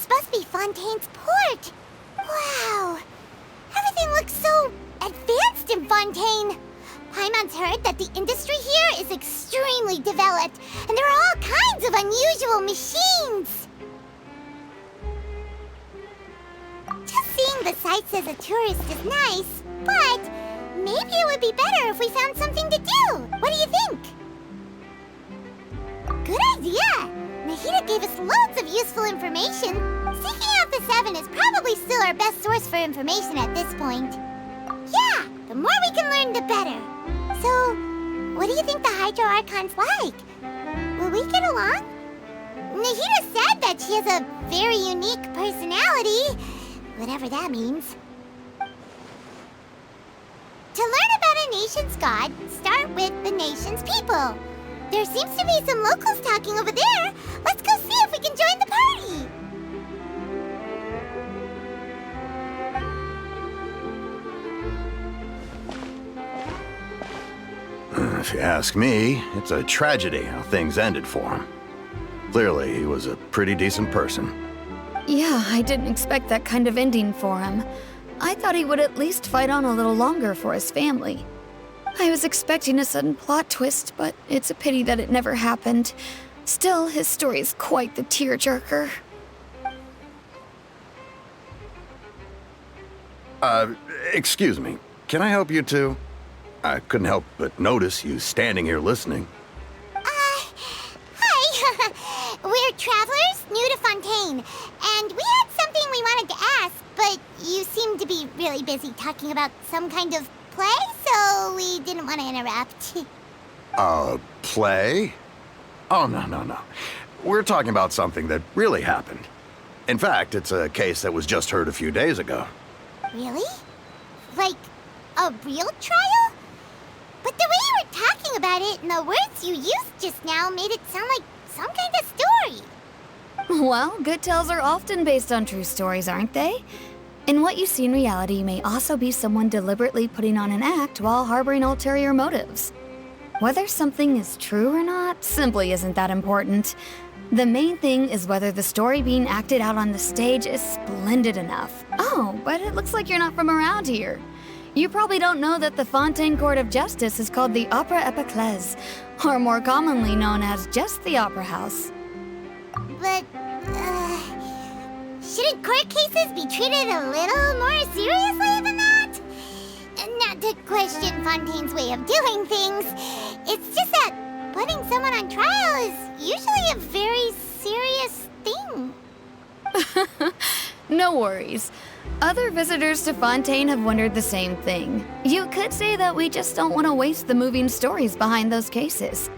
must be Fontaine's port. Wow. Everything looks so advanced in Fontaine. Paimon's heard that the industry here is extremely developed, and there are all kinds of unusual machines. Just seeing the sights as a tourist is nice, but maybe it would be better if we found something to do. What do you think? Good idea! Nahida gave us loads of useful information. Seeking out the Seven is probably still our best source for information at this point. Yeah, the more we can learn, the better. So, what do you think the Hydro Archon's like? Will we get along? Nahida said that she has a very unique personality, whatever that means. To learn about a nation's god, start with the nation's people. There seems to be some locals talking over there. Let's go see if we can join the party. If you ask me, it's a tragedy how things ended for him. Clearly, he was a pretty decent person. Yeah, I didn't expect that kind of ending for him. I thought he would at least fight on a little longer for his family. I was expecting a sudden plot twist, but it's a pity that it never happened. Still, his story is quite the tearjerker. Excuse me. Can I help you two? I couldn't help but notice you standing here listening. Hi. We're travelers new to Fontaine, and we had something we wanted to ask, but you seem to be really busy talking about some kind of play, so we didn't want to interrupt. Play? Oh, no. We're talking about something that really happened. In fact, it's a case that was just heard a few days ago. Really? Like, a real trial? But the way you were talking about it and the words you used just now made it sound like some kind of story. Well, good tales are often based on true stories, aren't they? And what you see in reality may also be someone deliberately putting on an act while harboring ulterior motives. Whether something is true or not simply isn't that important. The main thing is whether the story being acted out on the stage is splendid enough. Oh, but it looks like you're not from around here. You probably don't know that the Fontaine Court of Justice is called the Opera Epiclese, or more commonly known as just the Opera House. But, shouldn't court cases be treated a little more seriously than that? Not to question Fontaine's way of doing things, it's just that putting someone on trial is usually a very serious thing. No worries. Other visitors to Fontaine have wondered the same thing. You could say that we just don't want to waste the moving stories behind those cases.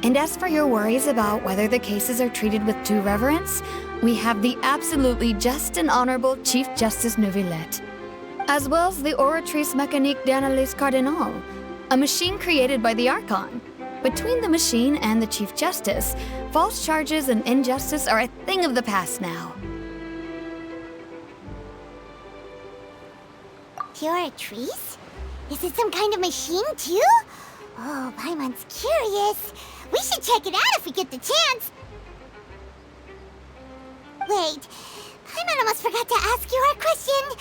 And as for your worries about whether the cases are treated with due reverence, we have the absolutely just and honorable Chief Justice Neuvillette, as well as the Oratrice Mécanique d'Analyse Cardinal, a machine created by the Archon. Between the machine and the Chief Justice, false charges and injustice are a thing of the past now. Oratrice? Is it some kind of machine, too? Oh, Paimon's curious. We should check it out if we get the chance. Wait, Paimon almost forgot to ask you our question.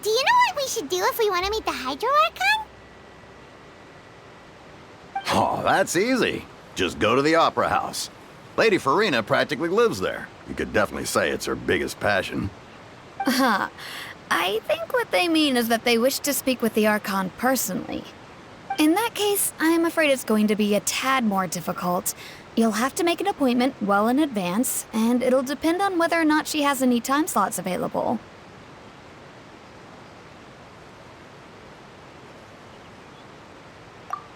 Do you know what we should do if we want to meet the Hydro Archon? Oh, that's easy. Just go to the Opera House. Lady Farina practically lives there. You could definitely say it's her biggest passion. I think what they mean is that they wish to speak with the Archon personally. In that case, I'm afraid it's going to be a tad more difficult. You'll have to make an appointment well in advance, and it'll depend on whether or not she has any time slots available.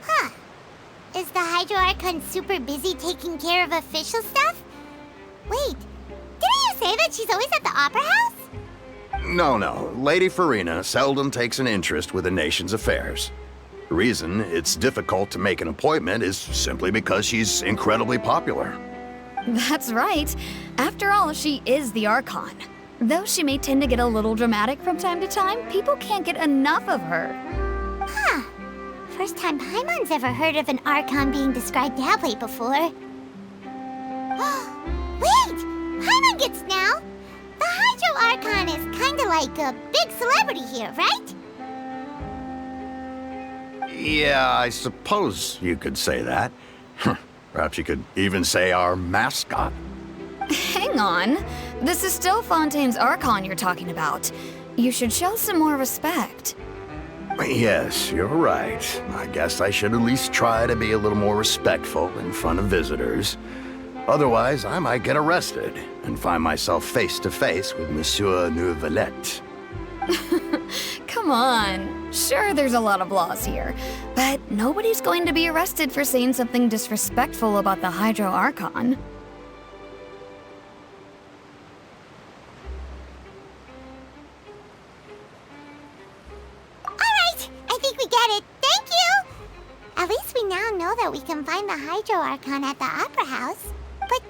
Huh. Is the Hydro Archon super busy taking care of official stuff? Wait, didn't you say that she's always at the Opera House? No. Lady Farina seldom takes an interest with the nation's affairs. The reason it's difficult to make an appointment is simply because she's incredibly popular. That's right. After all, she is the Archon. Though she may tend to get a little dramatic from time to time, people can't get enough of her. Huh. First time Paimon's ever heard of an Archon being described that way before. Wait! Paimon gets now! kinda like a big celebrity here, right? Yeah, I suppose you could say that. Perhaps you could even say our mascot. Hang on. This is still Fontaine's Archon you're talking about. You should show some more respect. Yes, you're right. I guess I should at least try to be a little more respectful in front of visitors. Otherwise, I might get arrested and find myself face to face with Monsieur Neuvillette. Come on. Sure, there's a lot of laws here, but nobody's going to be arrested for saying something disrespectful about the Hydro Archon. Alright, I think we get it. Thank you! At least we now know that we can find the Hydro Archon at the Opera House. But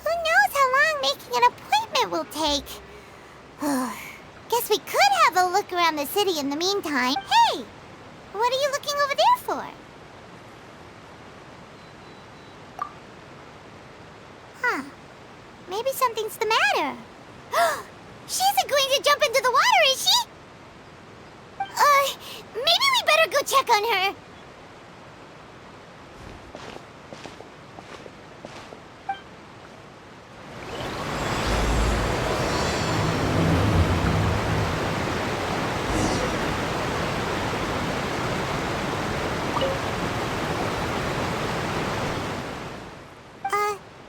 who knows how long making an appointment will take? Guess we could have a look around the city in the meantime. Hey! What are you looking over there for? Huh. Maybe something's the matter. She isn't going to jump into the water, is she? Maybe we better go check on her.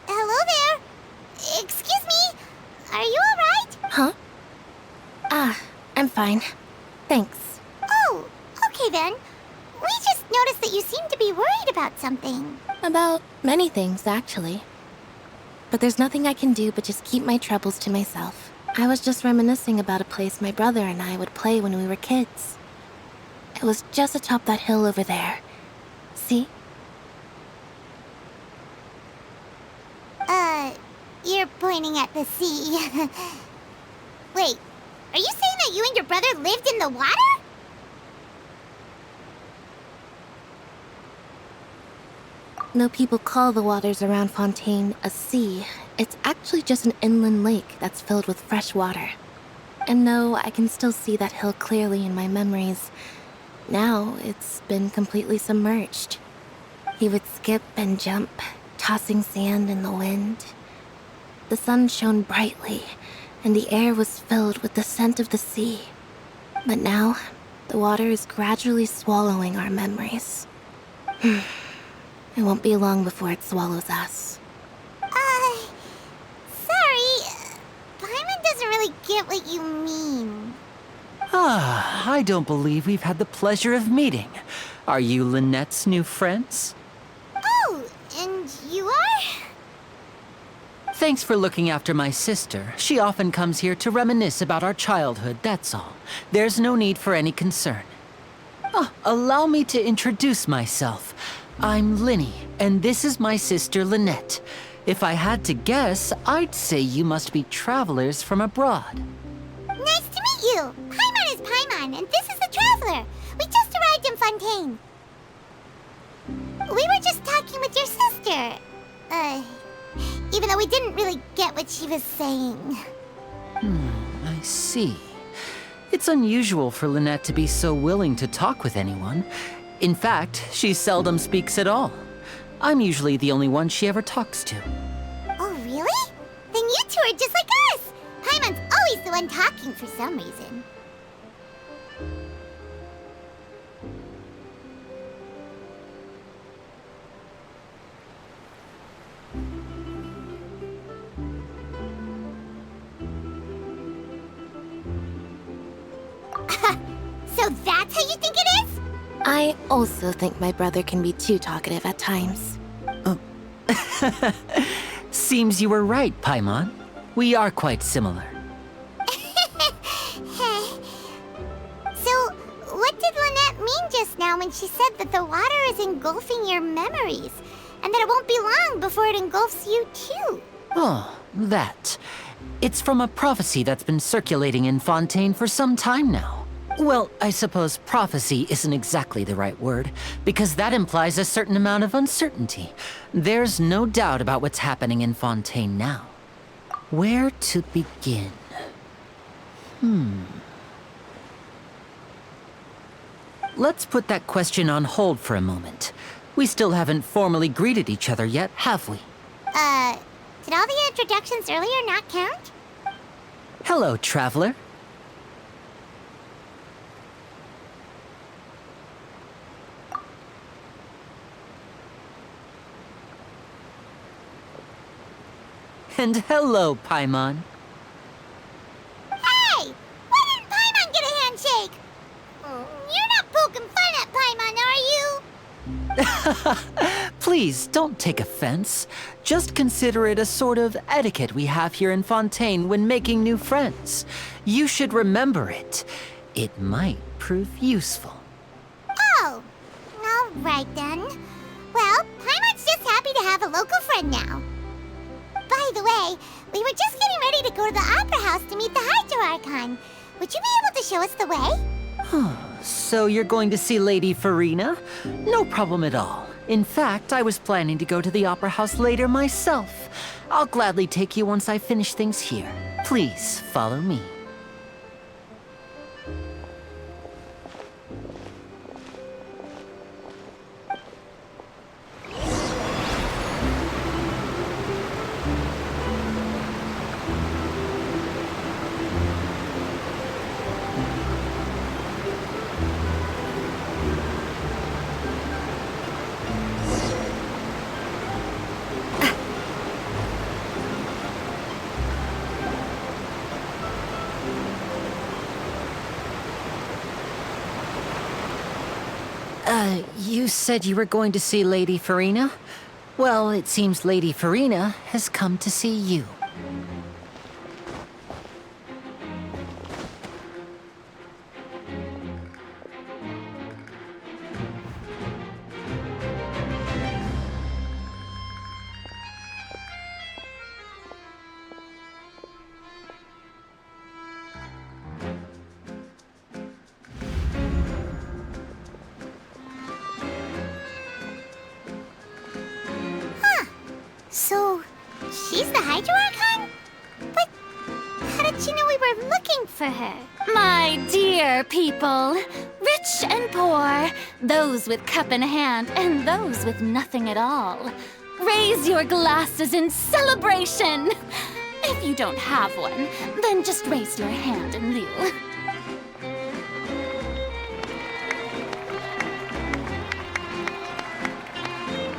Hello there. Excuse me. Are you alright? Huh? I'm fine. Thanks. Oh, okay then. We just noticed that you seem to be worried about something. About many things, actually. But there's nothing I can do but just keep my troubles to myself. I was just reminiscing about a place my brother and I would play when we were kids. It was just atop that hill over there. See? You're pointing at the sea. Wait, are you saying that you and your brother lived in the water? Though people call the waters around Fontaine a sea, it's actually just an inland lake that's filled with fresh water. And no, I can still see that hill clearly in my memories. Now it's been completely submerged. He would skip and jump, tossing sand in the wind. The sun shone brightly, and the air was filled with the scent of the sea. But now, the water is gradually swallowing our memories. It won't be long before it swallows us. Sorry. Paimon doesn't really get what you mean. I don't believe we've had the pleasure of meeting. Are you Lynette's new friends? Oh, and you are? Thanks for looking after my sister. She often comes here to reminisce about our childhood, that's all. There's no need for any concern. Allow me to introduce myself. I'm Linny, and this is my sister Lynette. If I had to guess, I'd say you must be travelers from abroad. Nice to meet you. Paimon is Paimon, and this is the Traveler. We just arrived in Fontaine. We were just talking with your sister. Even though we didn't really get what she was saying. I see. It's unusual for Lynette to be so willing to talk with anyone. In fact, she seldom speaks at all. I'm usually the only one she ever talks to. Oh, really? Then you two are just like us. Paimon's always the one talking for some reason. So that's how you think it is? I also think my brother can be too talkative at times. Seems you were right, Paimon. We are quite similar. So, what did Lynette mean just now when she said that the water is engulfing your memories, and that it won't be long before it engulfs you too? Oh, that. It's from a prophecy that's been circulating in Fontaine for some time now. Well, I suppose prophecy isn't exactly the right word, because that implies a certain amount of uncertainty. There's no doubt about what's happening in Fontaine now. Where to begin? Let's put that question on hold for a moment. We still haven't formally greeted each other yet, have we? Did all the introductions earlier not count? Hello, traveler. And hello, Paimon. Hey! Why didn't Paimon get a handshake? You're not poking fun at Paimon, are you? Please, don't take offense. Just consider it a sort of etiquette we have here in Fontaine when making new friends. You should remember it. It might prove useful. Oh, all right then. Well, Paimon's just happy to have a local friend now. By the way, we were just getting ready to go to the Opera House to meet the Hydro Archon. Would you be able to show us the way? So you're going to see Lady Farina? No problem at all. In fact, I was planning to go to the Opera House later myself. I'll gladly take you once I finish things here. Please, follow me. You said you were going to see Lady Farina? Well, it seems Lady Farina has come to see you. So, she's the Hydro Archon? But how did she know we were looking for her? My dear people, rich and poor, those with cup in hand and those with nothing at all, raise your glasses in celebration. If you don't have one, then just raise your hand in lieu.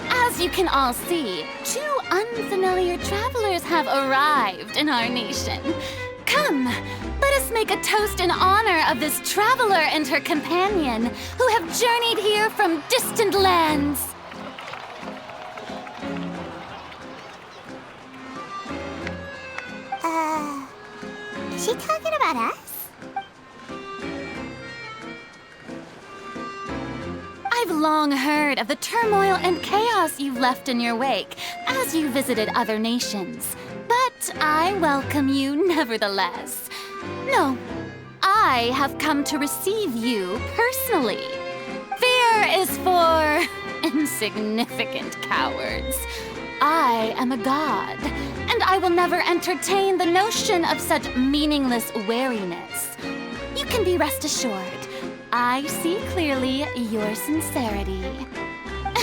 As you can all see, two unfamiliar travelers have arrived in our nation. Come, let us make a toast in honor of this traveler and her companion who have journeyed here from distant lands. Is she talking about us? I've long heard of the turmoil and chaos you've left in your wake as you visited other nations. But I welcome you nevertheless. No, I have come to receive you personally. Fear is for insignificant cowards. I am a god, and I will never entertain the notion of such meaningless wariness. You can be rest assured. I see clearly your sincerity.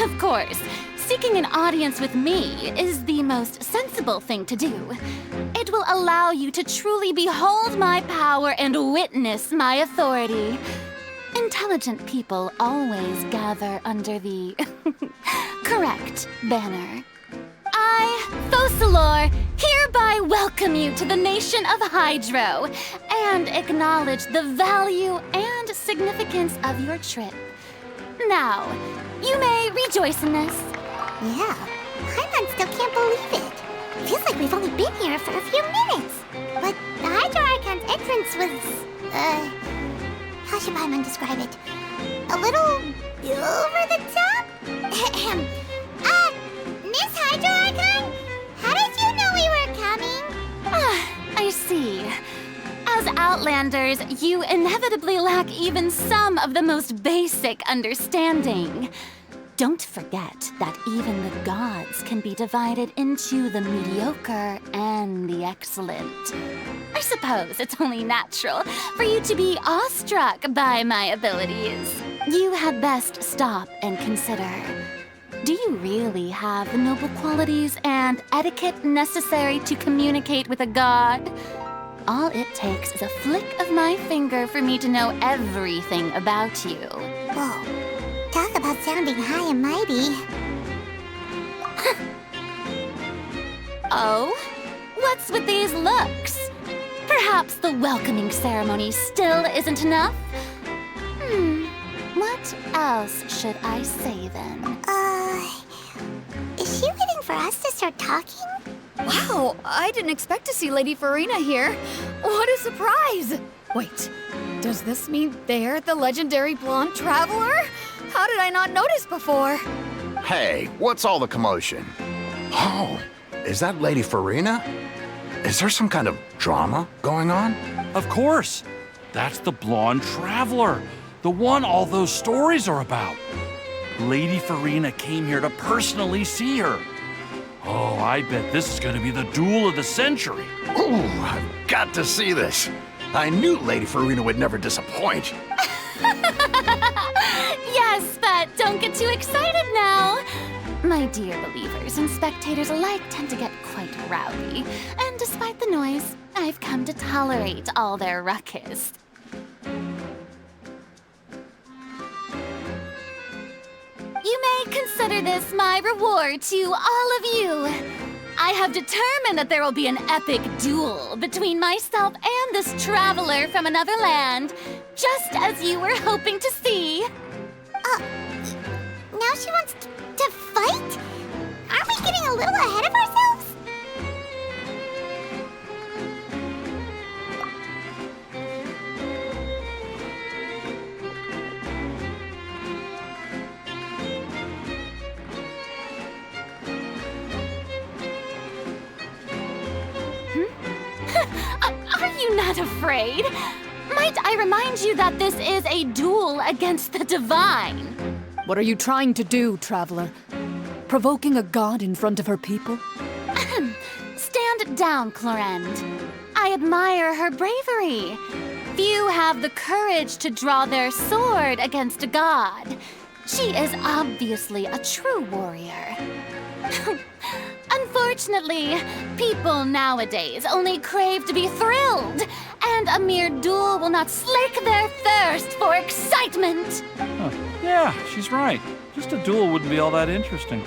Of course, seeking an audience with me is the most sensible thing to do. It will allow you to truly behold my power and witness my authority. Intelligent people always gather under the correct banner. I, Focalor, hereby welcome you to the nation of Hydro and acknowledge the value and significance of your trip. Now, you may rejoice in this. Yeah, Paimon still can't believe it. Feels like we've only been here for a few minutes. But the Hydro Archon's entrance was, how should Paimon describe it? A little over the top? Miss Hydro Archon? How did you know we were coming? I see. As Outlanders, you inevitably lack even some of the most basic understanding. Don't forget that even the gods can be divided into the mediocre and the excellent. I suppose it's only natural for you to be awestruck by my abilities. You had best stop and consider. Do you really have the noble qualities and etiquette necessary to communicate with a god? All it takes is a flick of my finger for me to know everything about you. Whoa. Talk about sounding high and mighty. Oh? What's with these looks? Perhaps the welcoming ceremony still isn't enough? What else should I say then? Is she waiting for us to start talking? Wow, I didn't expect to see Lady Farina here. What a surprise! Wait, does this mean they're the legendary blonde traveler? How did I not notice before? Hey, what's all the commotion? Oh, is that Lady Farina? Is there some kind of drama going on? Of course. That's the blonde traveler. The one all those stories are about. Lady Farina came here to personally see her. Oh, I bet this is going to be the duel of the century. Ooh, I've got to see this. I knew Lady Farina would never disappoint. Yes, but don't get too excited now. My dear believers and spectators alike tend to get quite rowdy, and despite the noise, I've come to tolerate all their ruckus. You may consider this my reward to all of you. I have determined that there will be an epic duel between myself and this traveler from another land, just as you were hoping to see. Now she wants to fight? Aren't we getting a little ahead of ourselves? Are you not afraid? Might I remind you that this is a duel against the divine? What are you trying to do, traveler? Provoking a god in front of her people? Stand down, Clorend. I admire her bravery. Few have the courage to draw their sword against a god. She is obviously a true warrior. Unfortunately, people nowadays only crave to be thrilled, and a mere duel will not slake their thirst for excitement. Yeah, she's right. Just a duel wouldn't be all that interesting.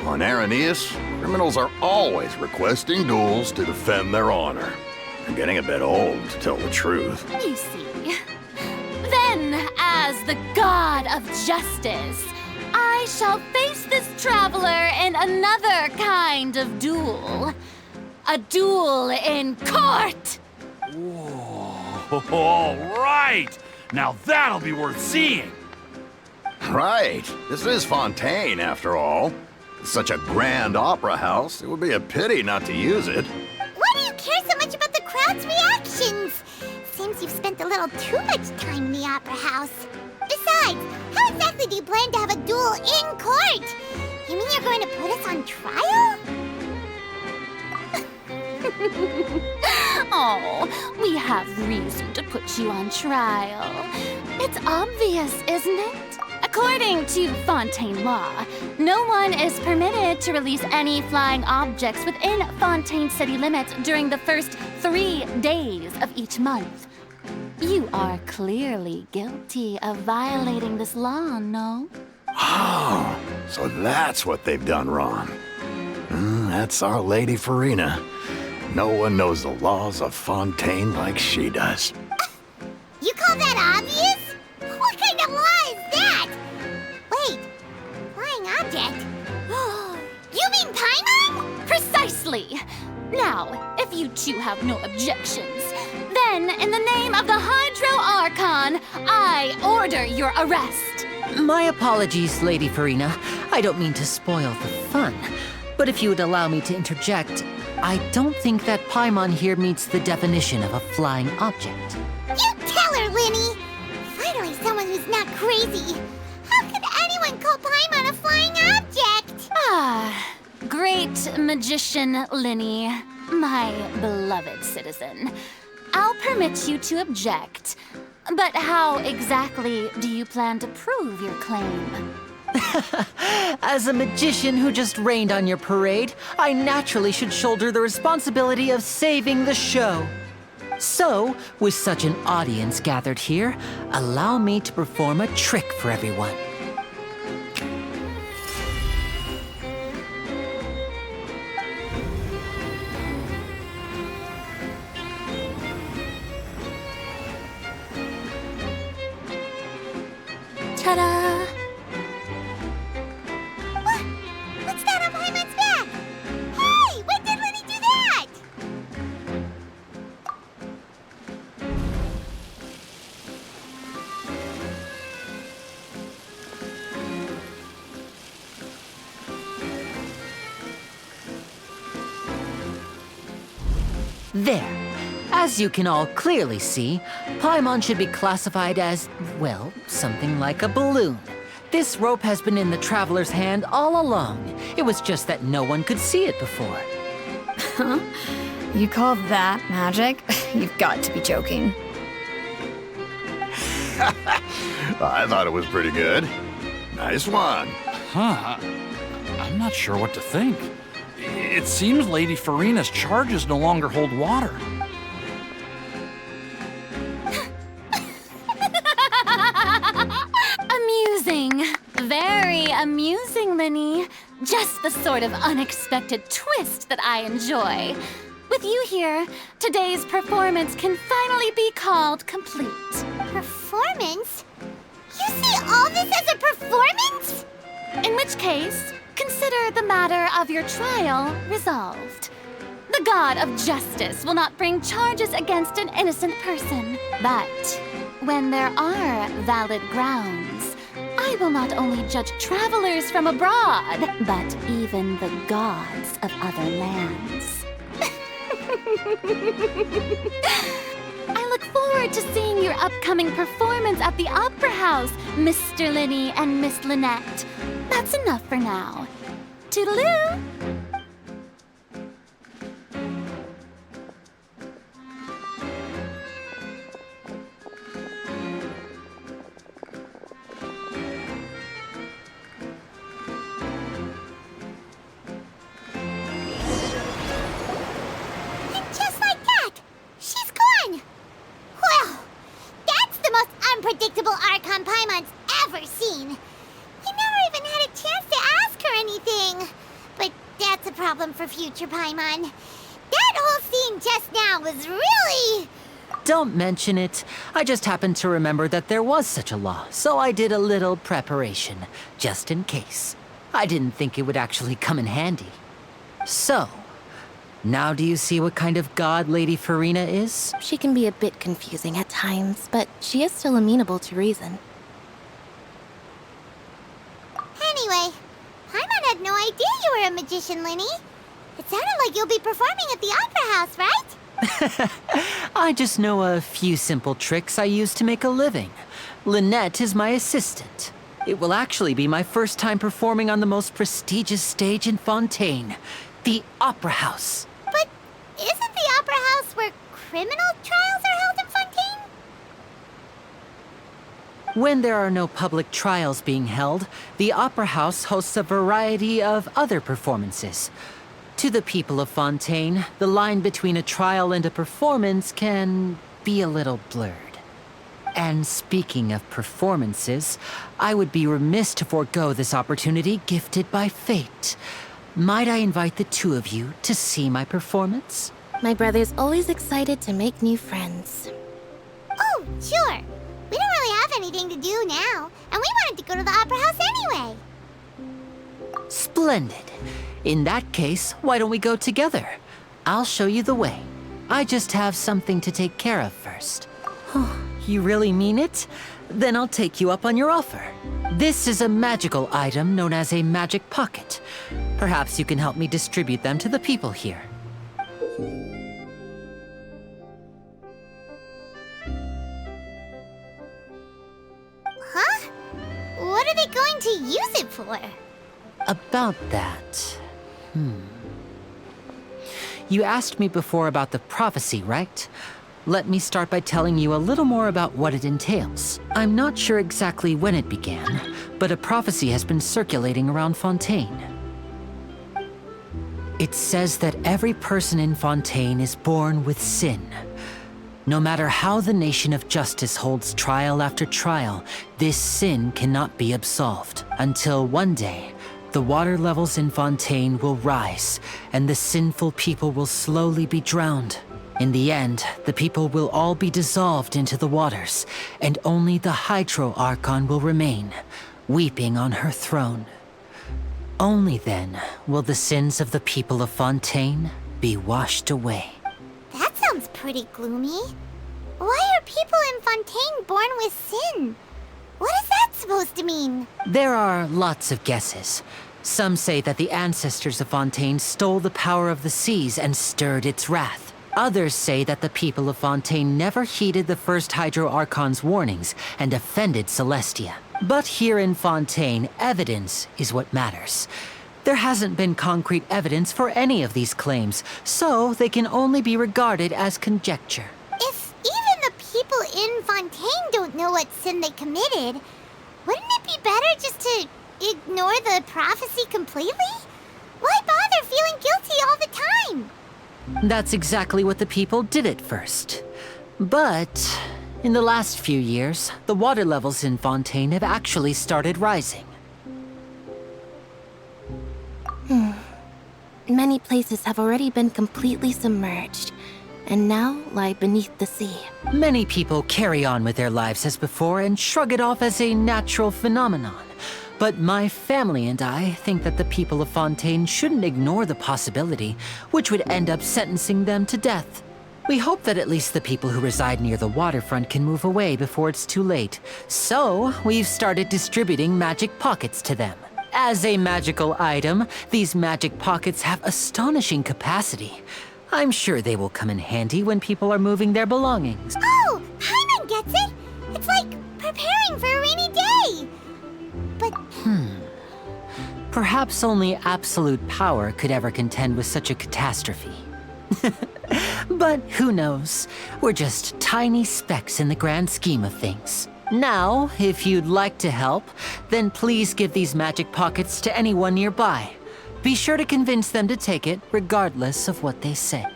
On Araneus, criminals are always requesting duels to defend their honor. I'm getting a bit old, to tell the truth. You see. Then, as the god of justice, I shall face this traveler in another kind of duel. A duel in court! Whoa, all right! Now that'll be worth seeing! Right. This is Fontaine, after all. It's such a grand opera house, it would be a pity not to use it. Why do you care so much about the crowd's reactions? Seems you've spent a little too much time in the opera house. Besides, how exactly do you plan to have a duel in court? You mean you're going to put us on trial? Oh, we have reason to put you on trial. It's obvious, isn't it? According to Fontaine law, no one is permitted to release any flying objects within Fontaine city limits during the first 3 days of each month. You are clearly guilty of violating this law, no? Oh, so that's what they've done wrong. That's our Lady Farina. No one knows the laws of Fontaine like she does. You call that obvious? What kind of law is that? Wait, flying object? You mean Paimon? Precisely! Now, if you two have no objections, then in the name of the Hydro Archon, I order your arrest. My apologies, Lady Farina. I don't mean to spoil the fun. But if you would allow me to interject, I don't think that Paimon here meets the definition of a flying object. You tell her, Linny! Finally someone who's not crazy. How could anyone anyone call Paimon a flying object? Ah, great magician Linny, my beloved citizen. I'll permit you to object. But how exactly do you plan to prove your claim? As a magician who just rained on your parade, I naturally should shoulder the responsibility of saving the show. So, with such an audience gathered here, allow me to perform a trick for everyone. Ta-da! What's that on Paimon's back? Hey, when did Linny do that? There. As you can all clearly see, Paimon should be classified as, well, something like a balloon. This rope has been in the traveler's hand all along. It was just that no one could see it before. Huh? You call that magic? You've got to be joking. I thought it was pretty good. Nice one. Huh. I'm not sure what to think. It seems Lady Farina's charges no longer hold water. Amusing. Very amusing, Linny. Just the sort of unexpected twist that I enjoy. With you here, today's performance can finally be called complete. Performance? You see all this as a performance? In which case, consider the matter of your trial resolved. The god of justice will not bring charges against an innocent person. But when there are valid grounds, I will not only judge travelers from abroad, but even the gods of other lands. I look forward to seeing your upcoming performance at the Opera House, Mr. Linny and Miss Lynette. That's enough for now. Toodaloo! And just like that, she's gone. Well, that's the most unpredictable Archon Paimon's ever seen. He never even had a chance to ask her anything. But that's a problem for future Paimon. That whole scene just now was really... Don't mention it. I just happened to remember that there was such a law, so I did a little preparation, just in case. I didn't think it would actually come in handy. So, now do you see what kind of god Lady Farina is? She can be a bit confusing at times, but she is still amenable to reason. Anyway, Paimon had no idea you were a magician, Linny. It sounded like you'll be performing at the Opera House, right? I just know a few simple tricks I use to make a living. Lynette is my assistant. It will actually be my first time performing on the most prestigious stage in Fontaine, the Opera House. But isn't the Opera House where criminal trials are held in Fontaine? When there are no public trials being held, the Opera House hosts a variety of other performances. To the people of Fontaine, the line between a trial and a performance can be a little blurred. And speaking of performances, I would be remiss to forego this opportunity gifted by fate. Might I invite the two of you to see my performance? My brother's always excited to make new friends. Oh, sure. We don't really have anything to do now, and we wanted to go to the Opera House anyway. Splendid. In that case, why don't we go together? I'll show you the way. I just have something to take care of first. You really mean it? Then I'll take you up on your offer. This is a magical item known as a magic pocket. Perhaps you can help me distribute them to the people here. Huh? What are they going to use it for? About that. You asked me before about the prophecy, right? Let me start by telling you a little more about what it entails. I'm not sure exactly when it began, but a prophecy has been circulating around Fontaine. It says that every person in Fontaine is born with sin. No matter how the nation of justice holds trial after trial, this sin cannot be absolved until one day, the water levels in Fontaine will rise, and the sinful people will slowly be drowned. In the end, the people will all be dissolved into the waters, and only the Archon will remain, weeping on her throne. Only then will the sins of the people of Fontaine be washed away. That sounds pretty gloomy. Why are people in Fontaine born with sin? What is that supposed to mean? There are lots of guesses. Some say that the ancestors of Fontaine stole the power of the seas and stirred its wrath. Others say that the people of Fontaine never heeded the first Archon's warnings and offended Celestia. But here in Fontaine, evidence is what matters. There hasn't been concrete evidence for any of these claims, so they can only be regarded as conjecture. If even the people in Fontaine don't know what sin they committed, wouldn't it be better just to ignore the prophecy completely? Why bother feeling guilty all the time? That's exactly what the people did at first. But in the last few years, the water levels in Fontaine have actually started rising. Many places have already been completely submerged, and now lie beneath the sea. Many people carry on with their lives as before and shrug it off as a natural phenomenon. But my family and I think that the people of Fontaine shouldn't ignore the possibility, which would end up sentencing them to death. We hope that at least the people who reside near the waterfront can move away before it's too late. So, we've started distributing magic pockets to them. As a magical item, these magic pockets have astonishing capacity. I'm sure they will come in handy when people are moving their belongings. Oh, Paimon gets it! It's like preparing for a rainy day! But... Perhaps only absolute power could ever contend with such a catastrophe. But who knows? We're just tiny specks in the grand scheme of things. Now, if you'd like to help, then please give these magic pockets to anyone nearby. Be sure to convince them to take it, regardless of what they say.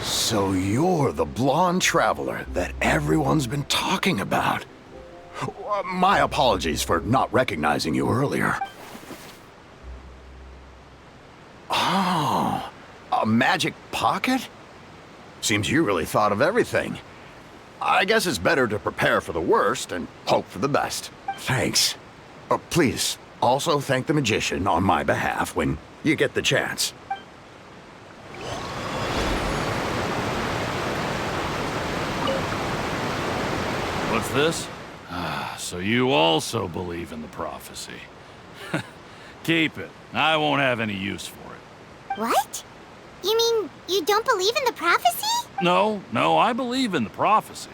So you're the blonde traveler that everyone's been talking about. My apologies for not recognizing you earlier. Oh, a magic pocket? Seems you really thought of everything. I guess it's better to prepare for the worst and hope for the best. Thanks. Please, also thank the magician on my behalf when you get the chance. What's this? So you also believe in the prophecy. Keep it. I won't have any use for it. what? You mean you don't believe in the prophecy? No, I believe in the prophecy.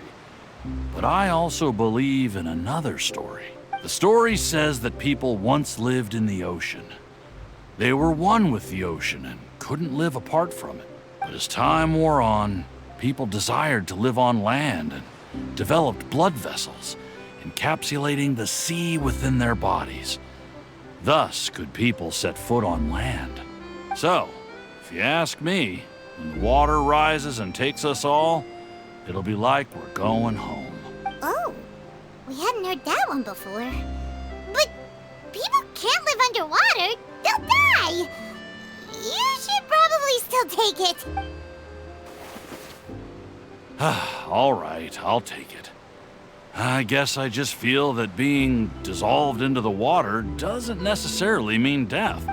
But I also believe in another story. The story says that people once lived in the ocean. They were one with the ocean and couldn't live apart from it. But as time wore on, people desired to live on land and developed blood vessels, encapsulating the sea within their bodies. Thus could people set foot on land. So, if you ask me, when the water rises and takes us all, it'll be like we're going home. Oh, we hadn't heard that one before. But people can't live underwater. They'll die. You should probably still take it. All right, I'll take it. I guess I just feel that being dissolved into the water doesn't necessarily mean death.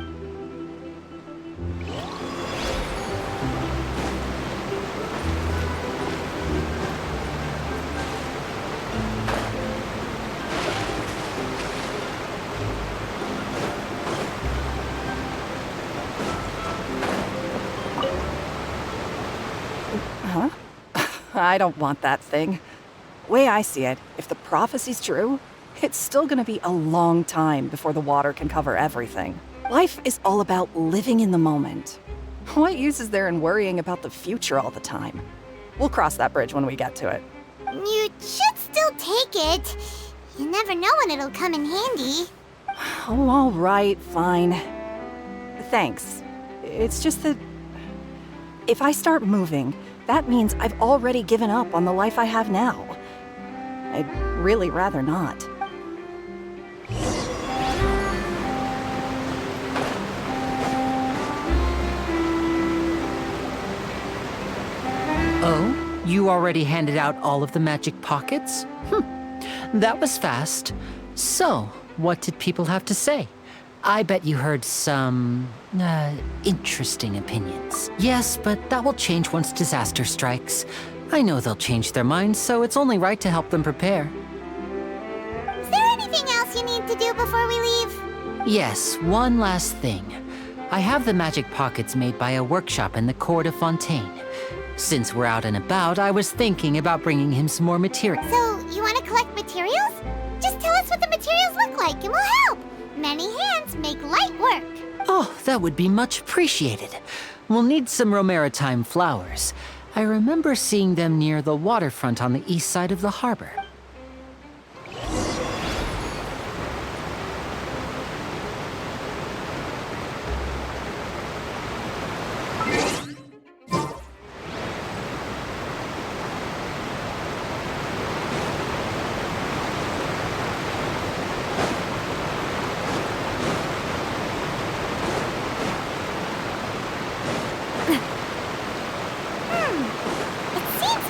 I don't want that thing. Way I see it, if the prophecy's true, it's still gonna be a long time before the water can cover everything. Life is all about living in the moment. What use is there in worrying about the future all the time? We'll cross that bridge when we get to it. You should still take it. You never know when it'll come in handy. Oh, all right, fine. Thanks. It's just that if I start moving, that means I've already given up on the life I have now. I'd really rather not. Oh, you already handed out all of the magic pockets? That was fast. So, what did people have to say? I bet you heard some, interesting opinions. Yes, but that will change once disaster strikes. I know they'll change their minds, so it's only right to help them prepare. Is there anything else you need to do before we leave? Yes, one last thing. I have the magic pockets made by a workshop in the court of Fontaine. Since we're out and about, I was thinking about bringing him some more material. So, you want to collect materials? Just tell us what the materials look like and we'll help. Many hands make light work. Oh, that would be much appreciated. We'll need some romaritime flowers. I remember seeing them near the waterfront on the east side of the harbor.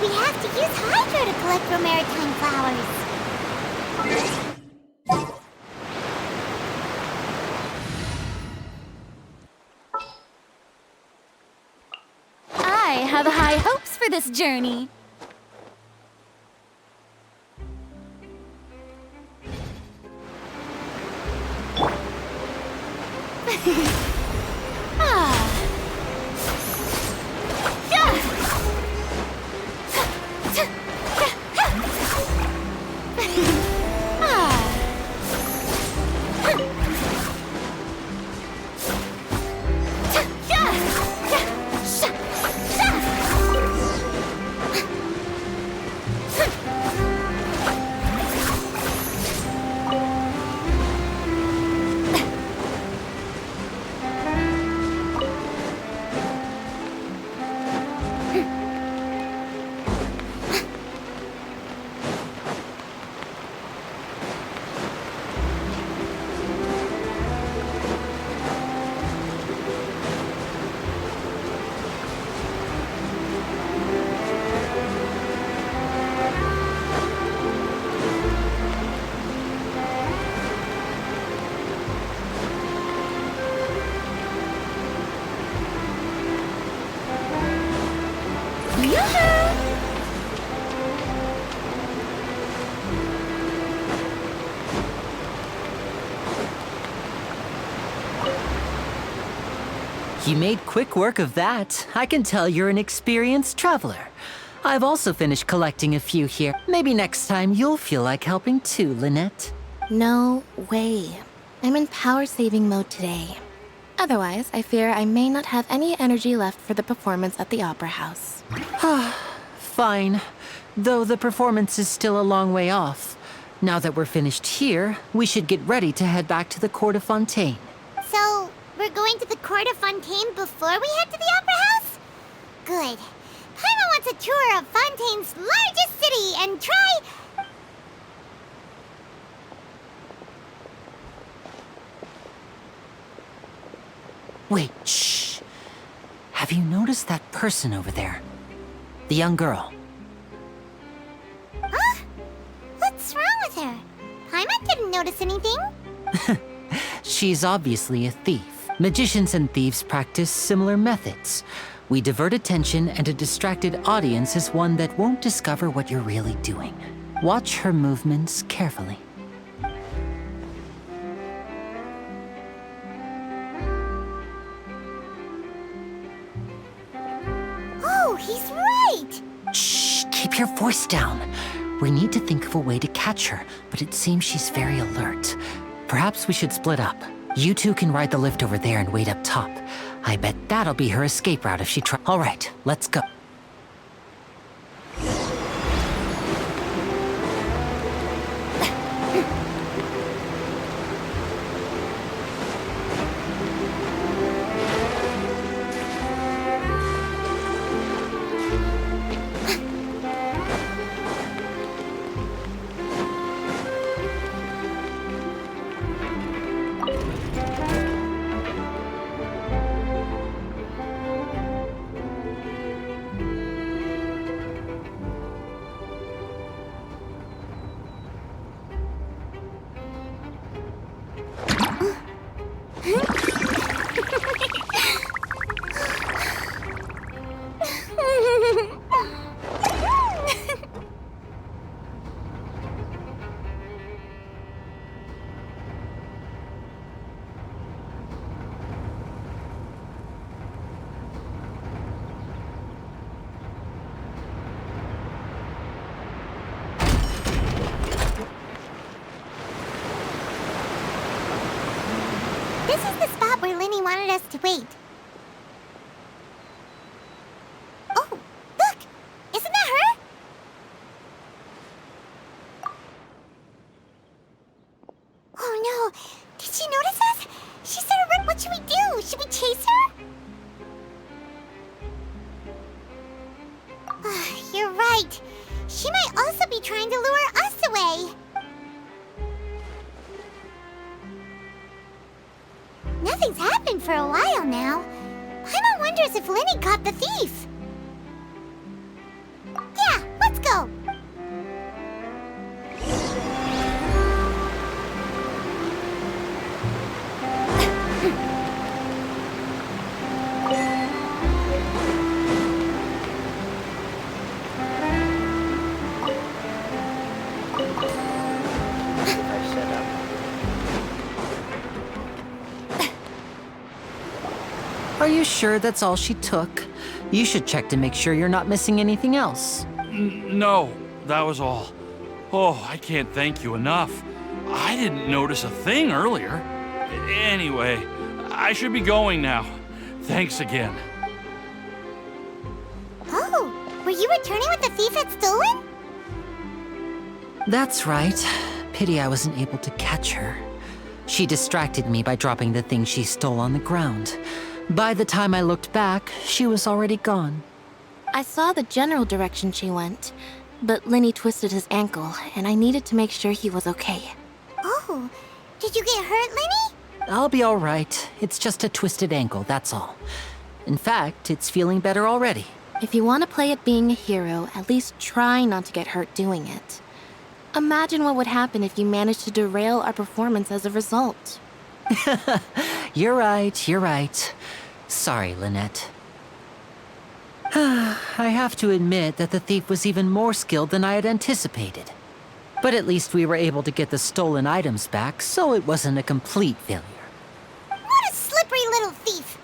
We have to use Hydro to collect romaritime flowers. I have high hopes for this journey. You made quick work of that. I can tell you're an experienced traveler. I've also finished collecting a few here. Maybe next time you'll feel like helping too, Lynette. No way. I'm in power-saving mode today. Otherwise, I fear I may not have any energy left for the performance at the Opera House. Fine. Though the performance is still a long way off. Now that we're finished here, we should get ready to head back to the court of Fontaine. So, we're going to the court of Fontaine before we head to the Opera House? Good. Paimon wants a tour of Fontaine's largest city and try... Wait, shh. Have you noticed that person over there? The young girl. Huh? What's wrong with her? Paimon didn't notice anything. She's obviously a thief. Magicians and thieves practice similar methods. We divert attention, and a distracted audience is one that won't discover what you're really doing. Watch her movements carefully. Oh, he's right! Shh, keep your voice down. We need to think of a way to catch her, but it seems she's very alert. Perhaps we should split up. You two can ride the lift over there and wait up top. I bet that'll be her escape route if she tries. All right, let's go. This is the spot where Linny wanted us to wait. Oh, look! Isn't that her? Oh no! Did she notice us? She started running. What should we do? Should we chase her? You're right. She might also be trying to lure us away. Nothing's happened for a while now. Paimon wonders if Linny caught the thief. Yeah, let's go. Are you sure that's all she took? You should check to make sure you're not missing anything else. No, that was all. Oh, I can't thank you enough. I didn't notice a thing earlier. Anyway, I should be going now. Thanks again. Oh, were you returning what the thief had stolen? That's right. Pity I wasn't able to catch her. She distracted me by dropping the thing she stole on the ground. By the time I looked back, she was already gone. I saw the general direction she went, but Linny twisted his ankle, and I needed to make sure he was okay. Oh, did you get hurt, Linny? I'll be all right. It's just a twisted ankle, that's all. In fact, it's feeling better already. If you want to play at being a hero, at least try not to get hurt doing it. Imagine what would happen if you managed to derail our performance as a result. You're right, you're right. Sorry, Lynette. I have to admit that the thief was even more skilled than I had anticipated. But at least we were able to get the stolen items back, so it wasn't a complete failure. What a slippery little thief.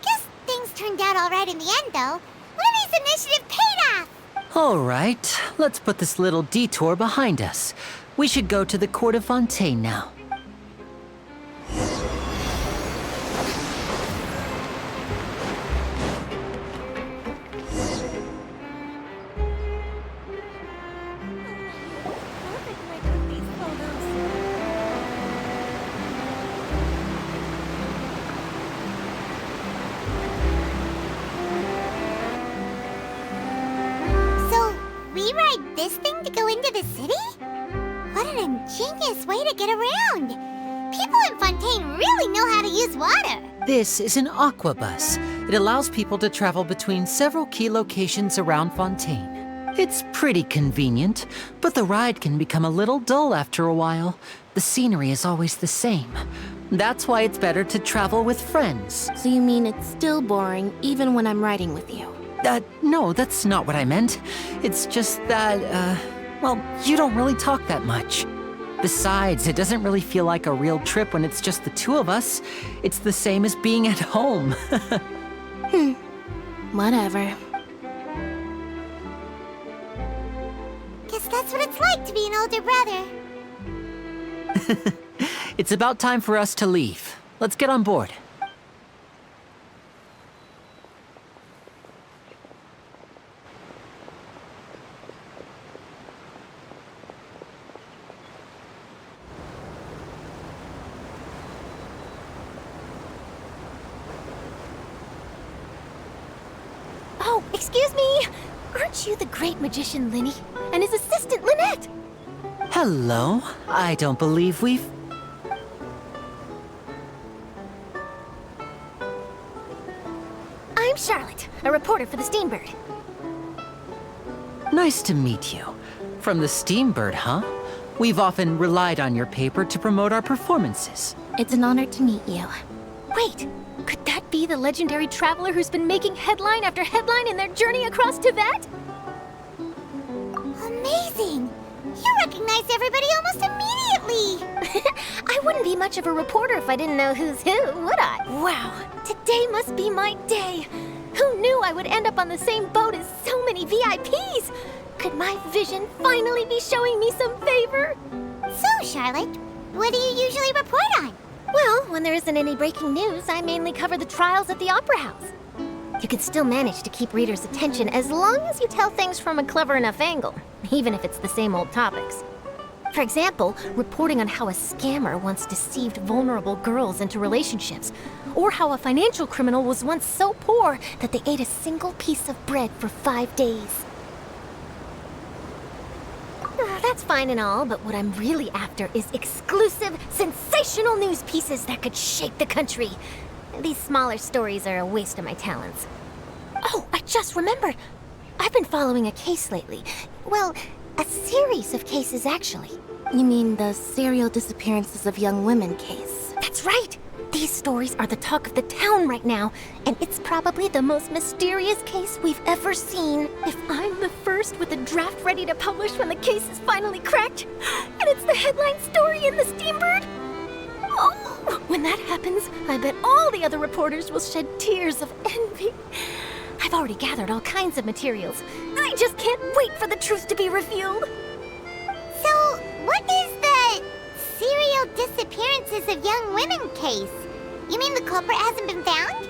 Guess things turned out all right in the end, though. Linny's initiative paid off. All right, let's put this little detour behind us. We should go to the court of Fontaine now. Ride this thing to go into the city? What an ingenious way to get around! People in Fontaine really know how to use water! This is an aqua bus. It allows people to travel between several key locations around Fontaine. It's pretty convenient, but the ride can become a little dull after a while. The scenery is always the same. That's why it's better to travel with friends. So you mean it's still boring even when I'm riding with you? No, that's not what I meant. It's just that, well, you don't really talk that much. Besides, it doesn't really feel like a real trip when it's just the two of us. It's the same as being at home. Whatever. That's what it's like to be an older brother. It's about time for us to leave. Let's get on board. Oh, excuse me! Aren't you the great magician Linny? And his assistant Lynette? Hello. I don't believe we've... I'm Charlotte, a reporter for the Steambird. Nice to meet you. From the Steambird, huh? We've often relied on your paper to promote our performances. It's an honor to meet you. Wait, could that be the legendary traveler who's been making headline after headline in their journey across Tibet? Amazing! You recognized everybody almost immediately! I wouldn't be much of a reporter if I didn't know who's who, would I? Wow, today must be my day. Who knew I would end up on the same boat as so many VIPs? Could my vision finally be showing me some favor? So, Charlotte, what do you usually report on? Well, when there isn't any breaking news, I mainly cover the trials at the Opera House. You can still manage to keep readers' attention as long as you tell things from a clever enough angle, even if it's the same old topics. For example, reporting on how a scammer once deceived vulnerable girls into relationships, or how a financial criminal was once so poor that they ate a single piece of bread for 5 days. That's fine and all, but what I'm really after is exclusive, sensational news pieces that could shake the country. These smaller stories are a waste of my talents. Oh, I just remembered. I've been following a case lately. Well, a series of cases, actually. You mean the serial disappearances of young women case? That's right! These stories are the talk of the town right now, and it's probably the most mysterious case we've ever seen. If I'm the first with a draft ready to publish when the case is finally cracked, and it's the headline story in the Steambird, oh, when that happens, I bet all the other reporters will shed tears of envy. I've already gathered all kinds of materials. I just can't wait for the truth to be revealed. So, what is the serial disappearances of young women case? You mean the culprit hasn't been found?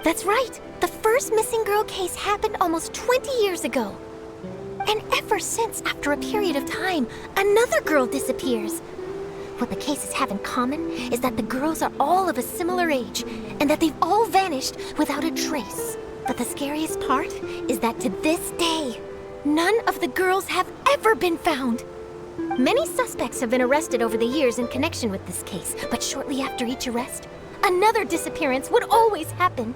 That's right. The first missing girl case happened almost 20 years ago. And ever since, after a period of time, another girl disappears. What the cases have in common is that the girls are all of a similar age, and that they've all vanished without a trace. But the scariest part is that to this day, none of the girls have ever been found. Many suspects have been arrested over the years in connection with this case, but shortly after each arrest, another disappearance would always happen.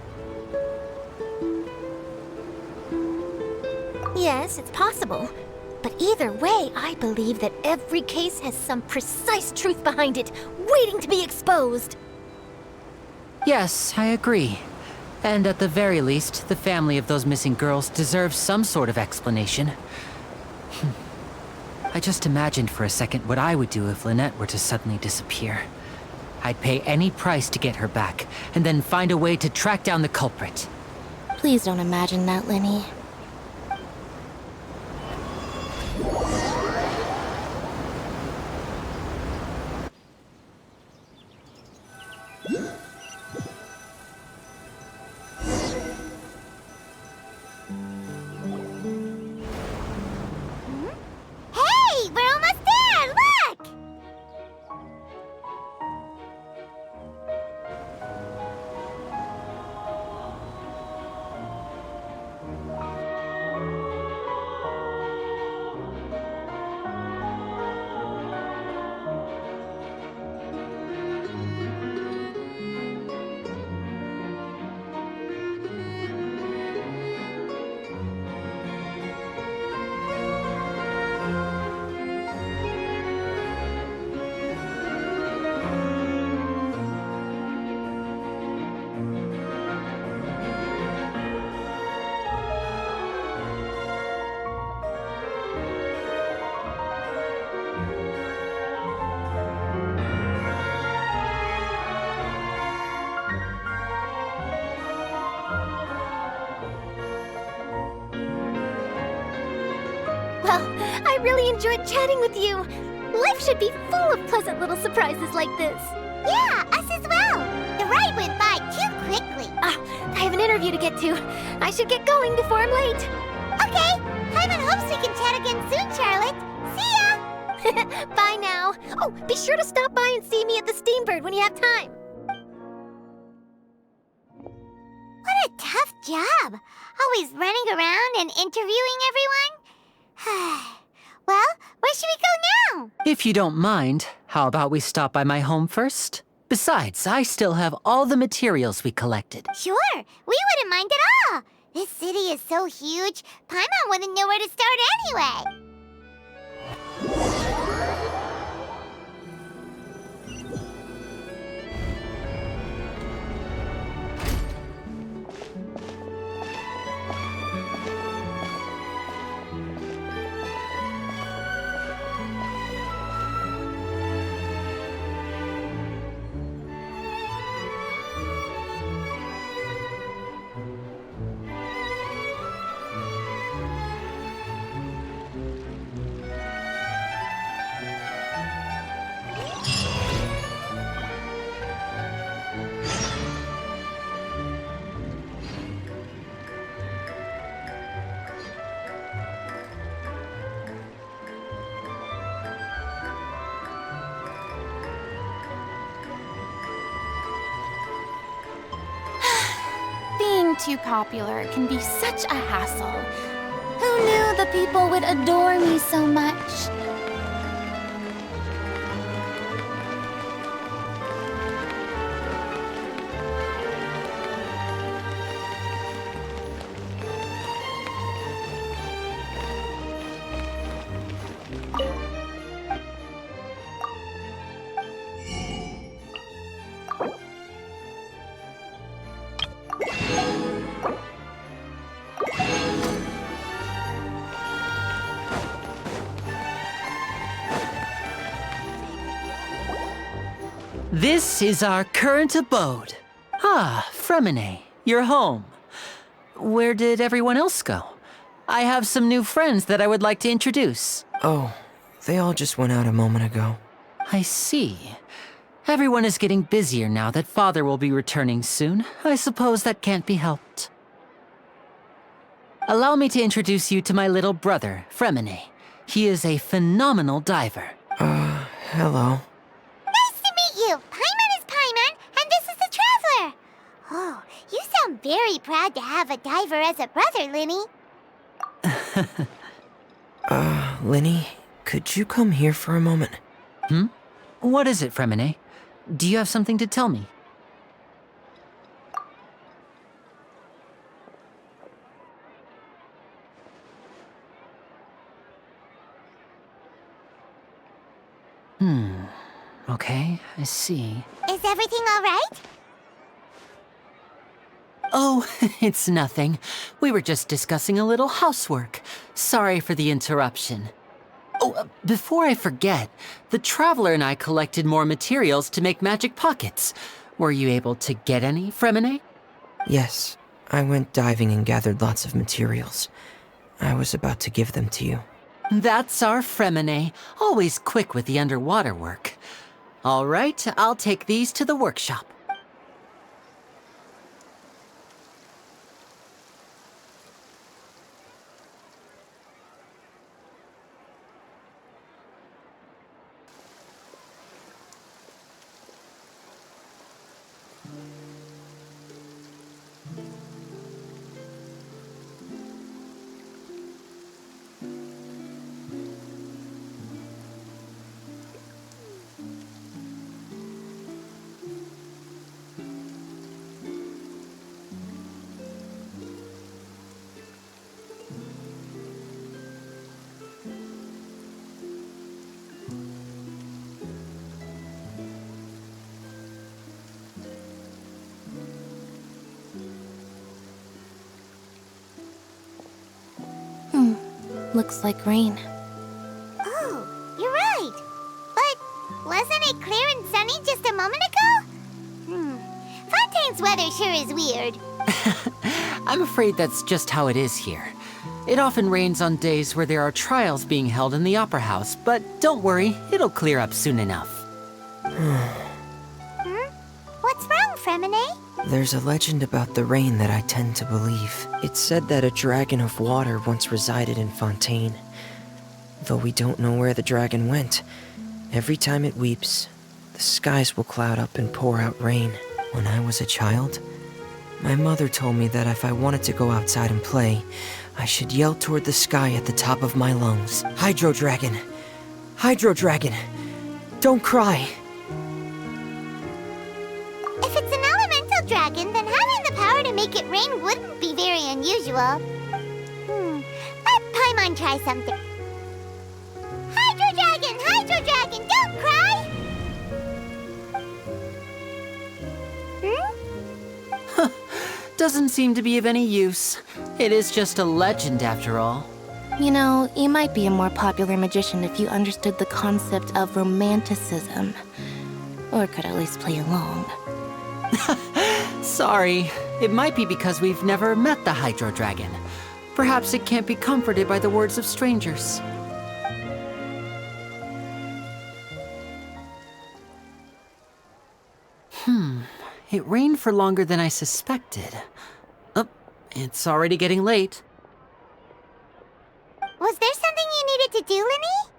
Yes, it's possible. But either way, I believe that every case has some precise truth behind it, waiting to be exposed. Yes, I agree. And at the very least, the family of those missing girls deserves some sort of explanation. I just imagined for a second what I would do if Lynette were to suddenly disappear. I'd pay any price to get her back, and then find a way to track down the culprit. Please don't imagine that, Linny. Hey, we're almost there! Look! really enjoyed chatting with you. Life should be full of pleasant little surprises like this. Yeah, us as well. The ride went by too quickly. I have an interview to get to. I should get going before I'm late. Okay, Paimon hopes we can chat again soon, Charlotte. See ya! Bye now. Oh, be sure to stop by and see me at the Steambird when you have time. What a tough job. Always running around and interviewing everyone. Well, where should we go now? If you don't mind, how about we stop by my home first? Besides, I still have all the materials we collected. Sure, we wouldn't mind at all. This city is so huge, Paimon wouldn't know where to start anyway. Being too popular can be such a hassle. Who knew the people would adore me so much? This is our current abode. Ah, Fremine, you're home. Where did everyone else go? I have some new friends that I would like to introduce. Oh, they all just went out a moment ago. I see. Everyone is getting busier now that Father will be returning soon. I suppose that can't be helped. Allow me to introduce you to my little brother, Fremine. He is a phenomenal diver. Hello. Nice to meet you. Paimon is Paimon, and this is the Traveler. Oh, you sound very proud to have a diver as a brother, Linny. Linny, could you come here for a moment? What is it, Fremine? Do you have something to tell me? Okay, I see. Is everything all right? Oh, it's nothing. We were just discussing a little housework. Sorry for the interruption. Oh, before I forget, the Traveler and I collected more materials to make magic pockets. Were you able to get any, Fremine? Yes, I went diving and gathered lots of materials. I was about to give them to you. That's our Fremine, always quick with the underwater work. All right, I'll take these to the workshop. Looks like rain. Oh, you're right. But wasn't it clear and sunny just a moment ago? Fontaine's weather sure is weird. I'm afraid that's just how it is here. It often rains on days where there are trials being held in the Opera House, but don't worry, it'll clear up soon enough. What's wrong, Fremine? There's a legend about the rain that I tend to believe. It's said that a dragon of water once resided in Fontaine. Though we don't know where the dragon went, every time it weeps, the skies will cloud up and pour out rain. When I was a child, my mother told me that if I wanted to go outside and play, I should yell toward the sky at the top of my lungs. Hydro Dragon! Hydro Dragon! Don't cry! If it's an elemental dragon, then having the power to make it rain wouldn't be very unusual. Let Paimon try something. Hydro Dragon, don't cry! Doesn't seem to be of any use. It is just a legend after all. You know, you might be a more popular magician if you understood the concept of romanticism. Or could at least play along. Sorry, it might be because we've never met the Hydro Dragon. Perhaps it can't be comforted by the words of strangers. It rained for longer than I suspected. Oh, it's already getting late. Was there something you needed to do, Linny?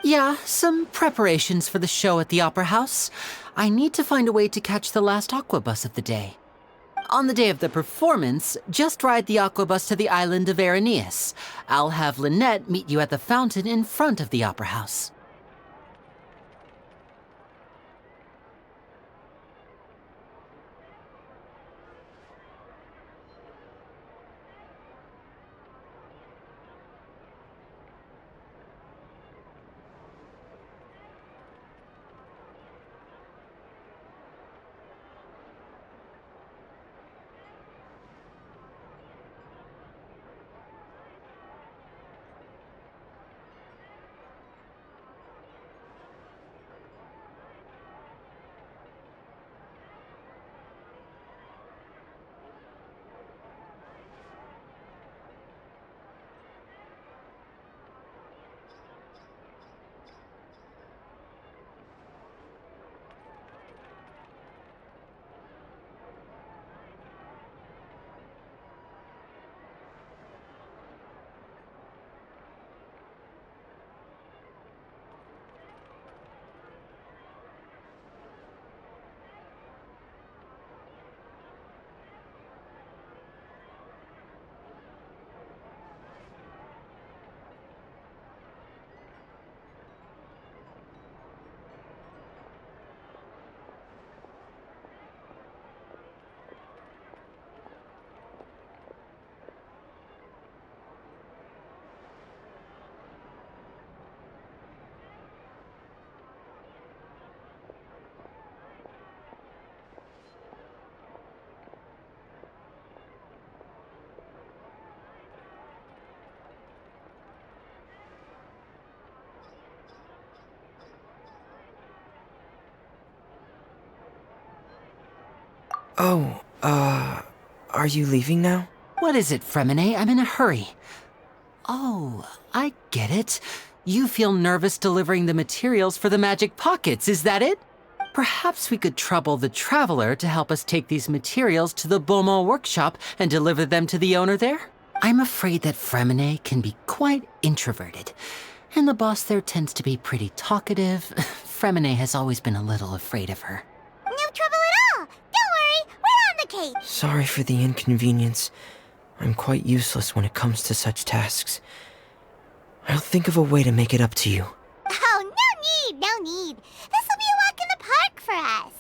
Yeah, some preparations for the show at the Opera House. I need to find a way to catch the last aqua bus of the day. On the day of the performance, just ride the aqua bus to the island of Aeneas. I'll have Lynette meet you at the fountain in front of the Opera House. Oh, are you leaving now? What is it, Fremine? I'm in a hurry. Oh, I get it. You feel nervous delivering the materials for the magic pockets, is that it? Perhaps we could trouble the Traveler to help us take these materials to the Beaumont workshop and deliver them to the owner there? I'm afraid that Fremine can be quite introverted, and the boss there tends to be pretty talkative. Fremine has always been a little afraid of her. No trouble at all! Don't worry, we're on the case! Sorry for the inconvenience. I'm quite useless when it comes to such tasks. I'll think of a way to make it up to you. Oh, no need! This will be a walk in the park for us!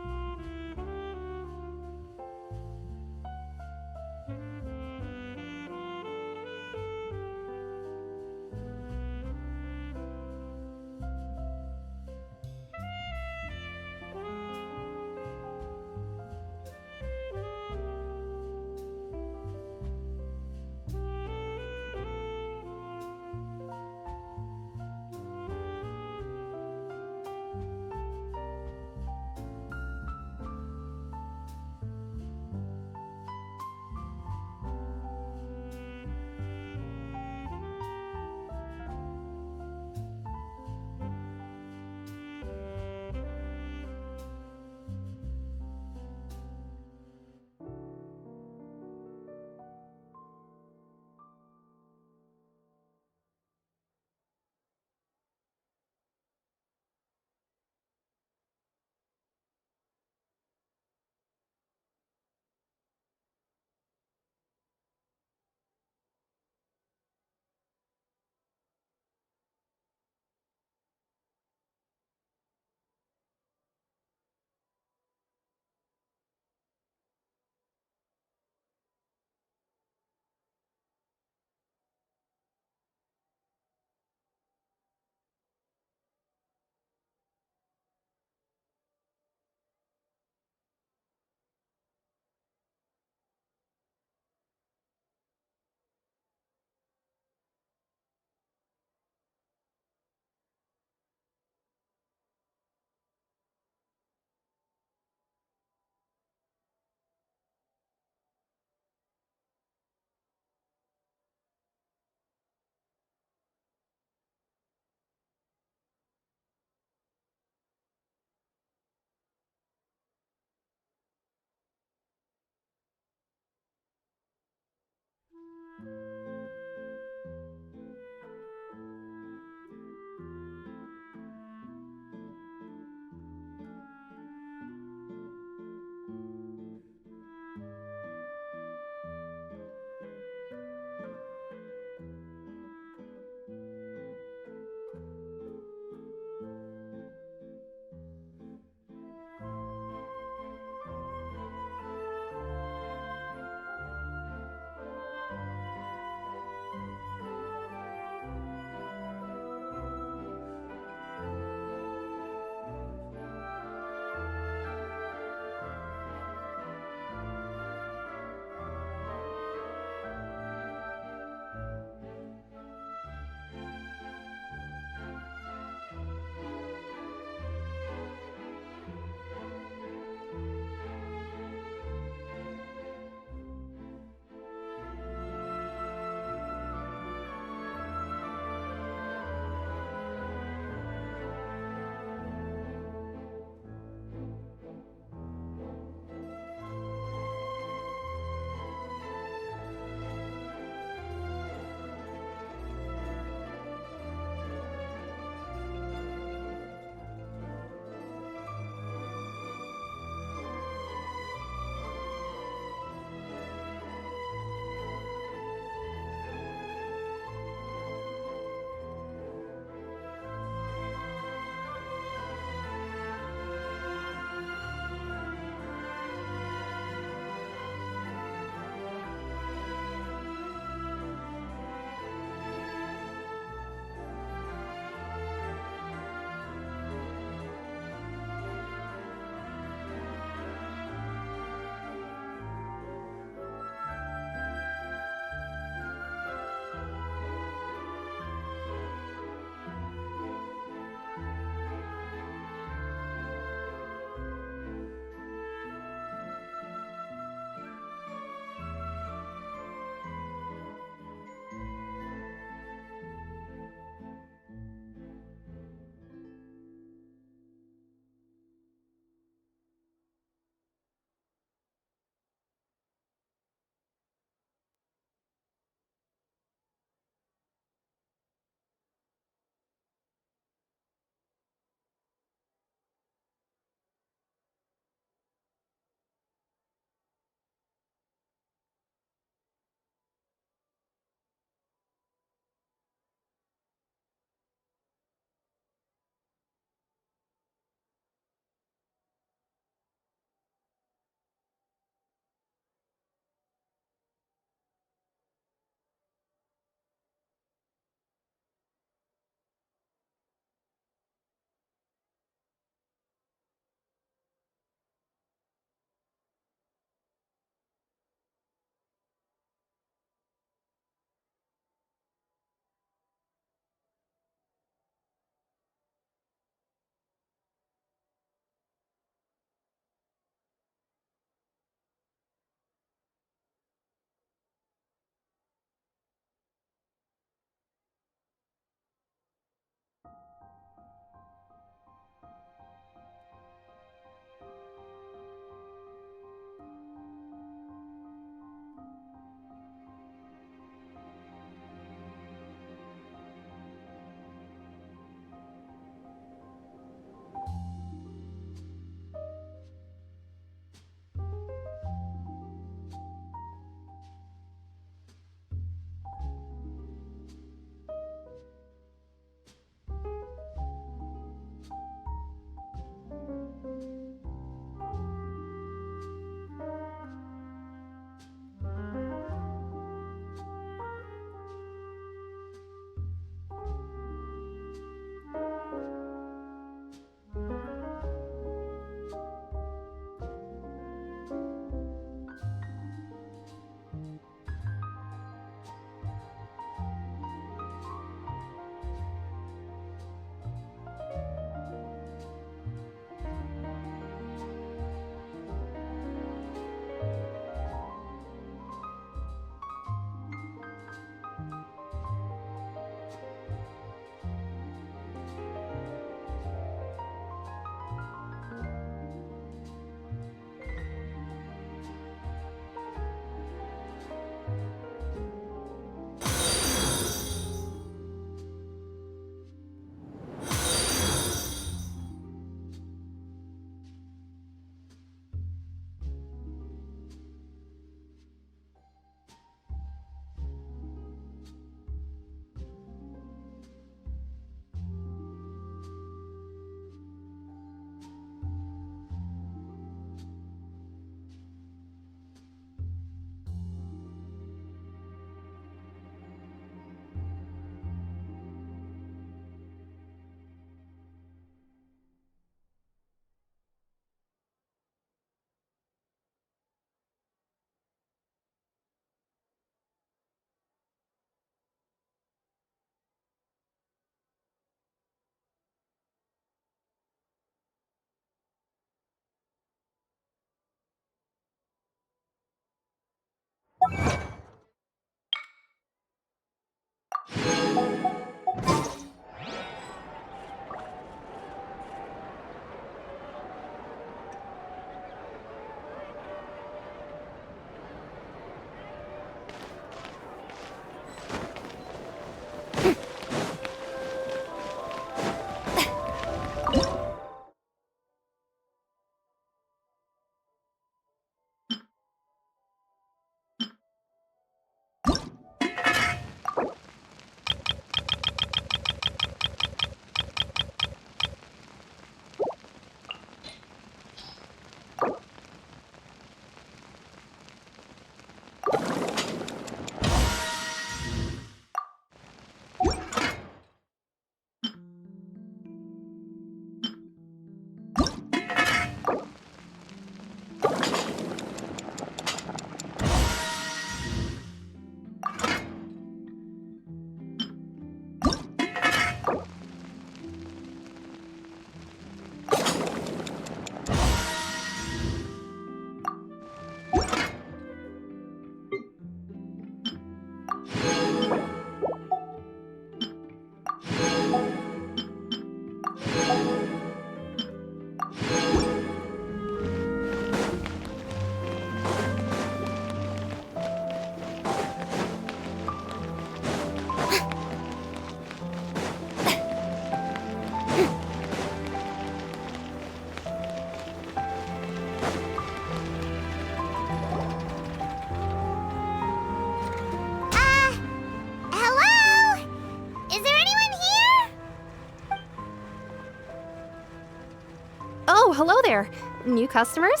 hello there. New customers?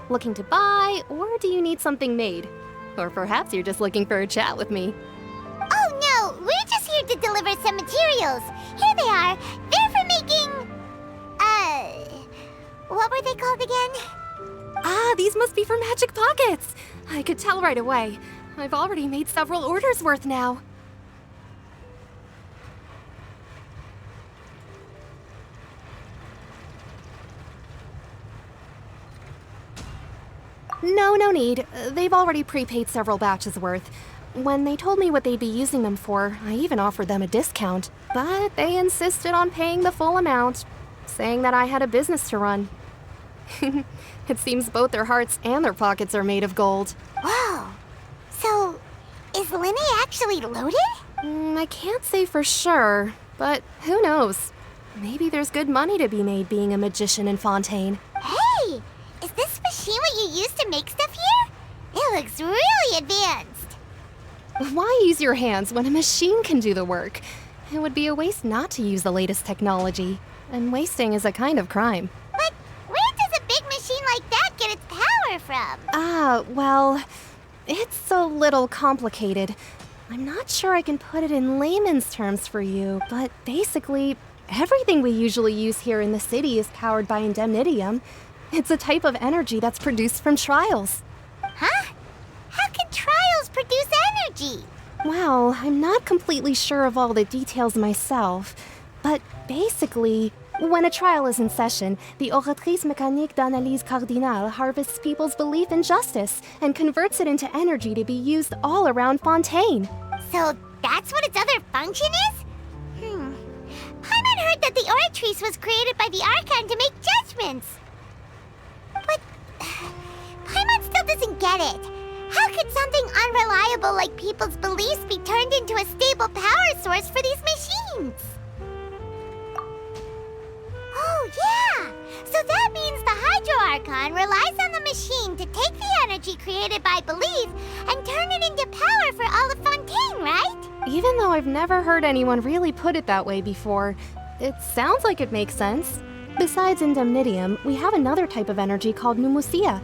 Looking to buy, or do you need something made? Or perhaps you're just looking for a chat with me. Oh no, we're just here to deliver some materials. Here they are. They're for making... what were they called again? Ah, these must be for magic pockets. I could tell right away. I've already made several orders worth now. No need. They've already prepaid several batches worth. When they told me what they'd be using them for, I even offered them a discount. But they insisted on paying the full amount, saying that I had a business to run. It seems both their hearts and their pockets are made of gold. Whoa. So, is Linne actually loaded? I can't say for sure, but who knows? Maybe there's good money to be made being a magician in Fontaine. Hey! Is this machine what you use to make stuff here? It looks really advanced. Why use your hands when a machine can do the work? It would be a waste not to use the latest technology, and wasting is a kind of crime. But where does a big machine like that get its power from? Well, it's a little complicated. I'm not sure I can put it in layman's terms for you, but basically, everything we usually use here in the city is powered by indemnitium. It's a type of energy that's produced from trials. Huh? How can trials produce energy? Well, I'm not completely sure of all the details myself, but basically, when a trial is in session, the Oratrice Mécanique d'Analyse Cardinale harvests people's belief in justice and converts it into energy to be used all around Fontaine. So that's what its other function is? Paimon heard that the Oratrice was created by the Archon to make judgments. But Paimon still doesn't get it. How could something unreliable like people's beliefs be turned into a stable power source for these machines? Oh, yeah! So that means the Hydro Archon relies on the machine to take the energy created by belief and turn it into power for all of Fontaine, right? Even though I've never heard anyone really put it that way before, it sounds like it makes sense. Besides indemnitium, we have another type of energy called pneumosia.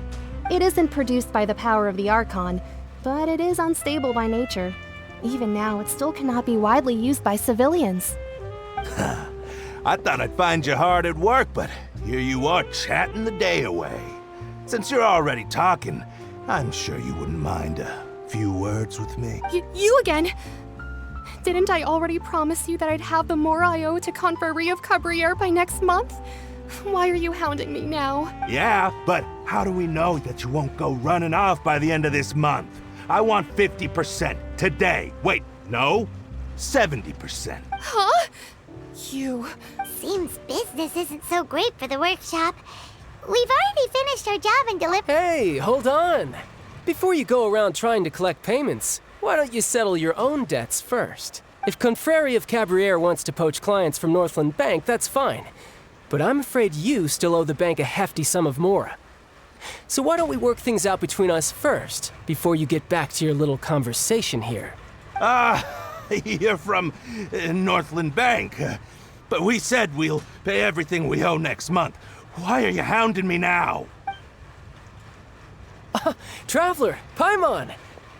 It isn't produced by the power of the Archon, but it is unstable by nature. Even now, it still cannot be widely used by civilians. I thought I'd find you hard at work, but here you are chatting the day away. Since you're already talking, I'm sure you wouldn't mind a few words with me. You again? Didn't I already promise you that I'd have the more I owe to Confrérie of Cabriere by next month? Why are you hounding me now? Yeah, but how do we know that you won't go running off by the end of this month? I want 50% today. Wait, no, 70%. Huh? You... Seems business isn't so great for the workshop. We've already finished our job and delivered... Hey, hold on. Before you go around trying to collect payments, why don't you settle your own debts first? If Confrérie of Cabriere wants to poach clients from Northland Bank, that's fine. But I'm afraid you still owe the bank a hefty sum of mora. So why don't we work things out between us first, before you get back to your little conversation here? You're from Northland Bank. But we said we'll pay everything we owe next month. Why are you hounding me now? Traveler, Paimon!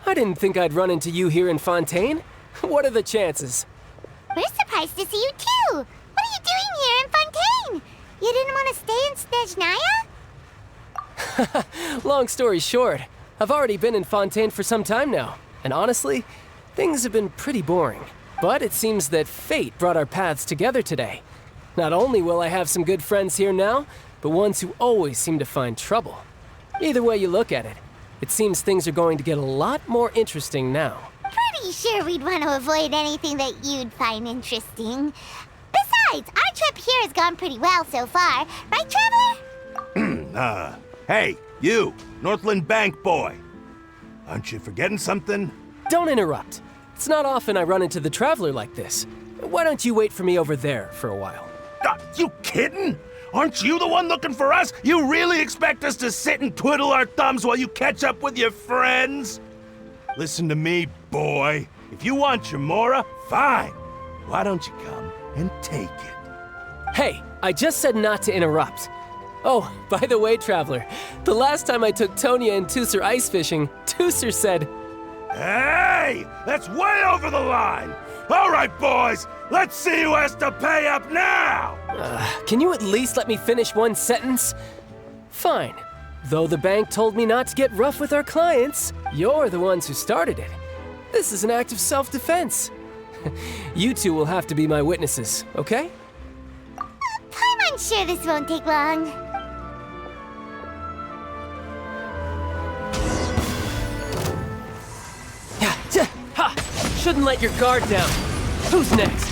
I didn't think I'd run into you here in Fontaine. What are the chances? We're surprised to see you too! What are you doing here in Fontaine? You didn't want to stay in Snezhnaya? Long story short, I've already been in Fontaine for some time now, and honestly, things have been pretty boring. But it seems that fate brought our paths together today. Not only will I have some good friends here now, but ones who always seem to find trouble. Either way you look at it, it seems things are going to get a lot more interesting now. Pretty sure we'd want to avoid anything that you'd find interesting. Besides, our trip here has gone pretty well so far, right, Traveler? Hey, you, Northland Bank boy. Aren't you forgetting something? Don't interrupt. It's not often I run into the Traveler like this. Why don't you wait for me over there for a while? You kidding? Aren't you the one looking for us? You really expect us to sit and twiddle our thumbs while you catch up with your friends? Listen to me, boy. If you want your mora, fine. Why don't you come and take it? Hey, I just said not to interrupt. Oh, by the way, Traveler, the last time I took Tonya and Tooser ice fishing, Tooser said, Hey! That's way over the line! All right, boys, let's see who has to pay up now! Can you at least let me finish one sentence? Fine. Though the bank told me not to get rough with our clients, you're the ones who started it. This is an act of self-defense. You two will have to be my witnesses, okay? I'm sure this won't take long. Shouldn't let your guard down. Who's next?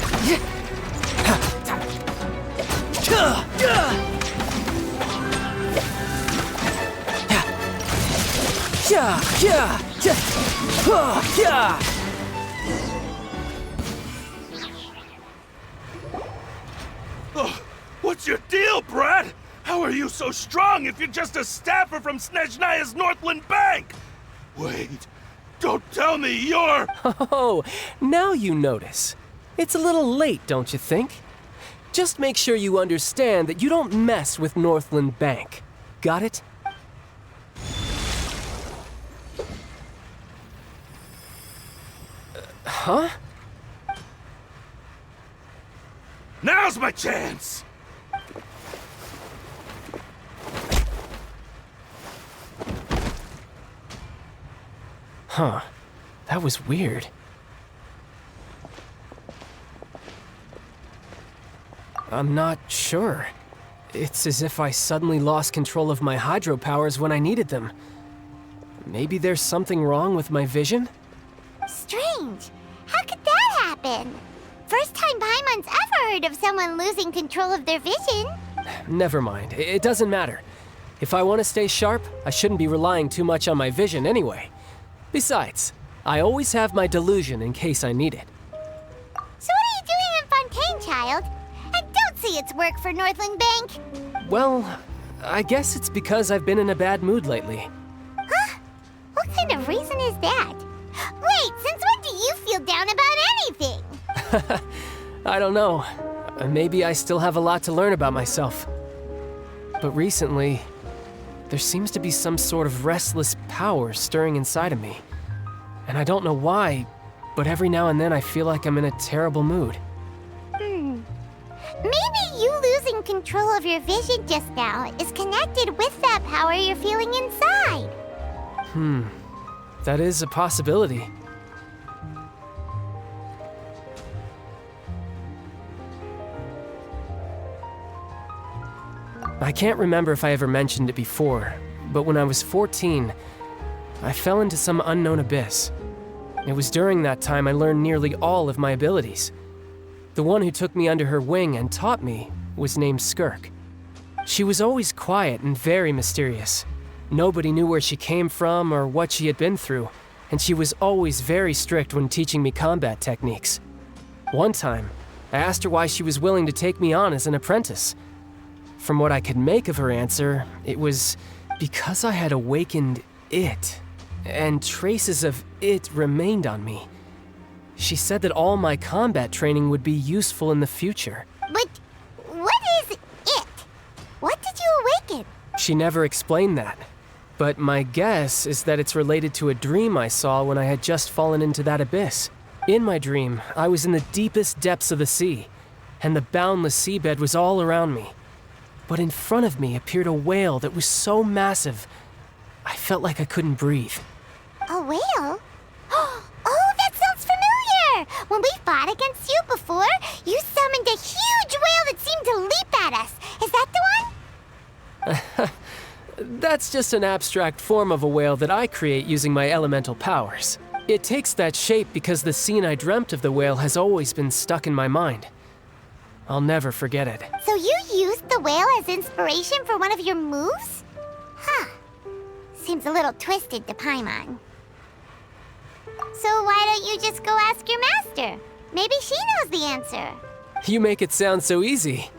What's your deal, Brad? How are you so strong if you're just a staffer from Snezhnaya's Northland Bank? Wait, don't tell me you're... Oh, now you notice. It's a little late, don't you think? Just make sure you understand that you don't mess with Northland Bank. Got it? Huh? Now's my chance! Huh. That was weird. I'm not sure. It's as if I suddenly lost control of my hydro powers when I needed them. Maybe there's something wrong with my vision? Strange. How could that happen? First time Paimon's ever heard of someone losing control of their vision. Never mind. It doesn't matter. If I want to stay sharp, I shouldn't be relying too much on my vision anyway. Besides, I always have my delusion in case I need it. So what are you doing in Fontaine, child? I don't see its work for Northland Bank. Well, I guess it's because I've been in a bad mood lately. Huh? What kind of reason is that? Wait, since when do you feel down about anything? I don't know. Maybe I still have a lot to learn about myself. But recently, there seems to be some sort of restless power stirring inside of me. And I don't know why, but every now and then I feel like I'm in a terrible mood. Maybe you losing control of your vision just now is connected with that power you're feeling inside. That is a possibility. I can't remember if I ever mentioned it before, but when I was 14, I fell into some unknown abyss. It was during that time I learned nearly all of my abilities. The one who took me under her wing and taught me was named Skirk. She was always quiet and very mysterious. Nobody knew where she came from or what she had been through, and she was always very strict when teaching me combat techniques. One time, I asked her why she was willing to take me on as an apprentice. From what I could make of her answer, it was because I had awakened it, and traces of it remained on me. She said that all my combat training would be useful in the future. But what is it? What did you awaken? She never explained that, but my guess is that it's related to a dream I saw when I had just fallen into that abyss. In my dream, I was in the deepest depths of the sea, and the boundless seabed was all around me. But in front of me appeared a whale that was so massive, I felt like I couldn't breathe. A whale? Oh, that sounds familiar! When we fought against you before, you summoned a huge whale that seemed to leap at us. Is that the one? That's just an abstract form of a whale that I create using my elemental powers. It takes that shape because the scene I dreamt of the whale has always been stuck in my mind. I'll never forget it. So you used the whale as inspiration for one of your moves? Huh. Seems a little twisted to Paimon. So why don't you just go ask your master? Maybe she knows the answer. You make it sound so easy.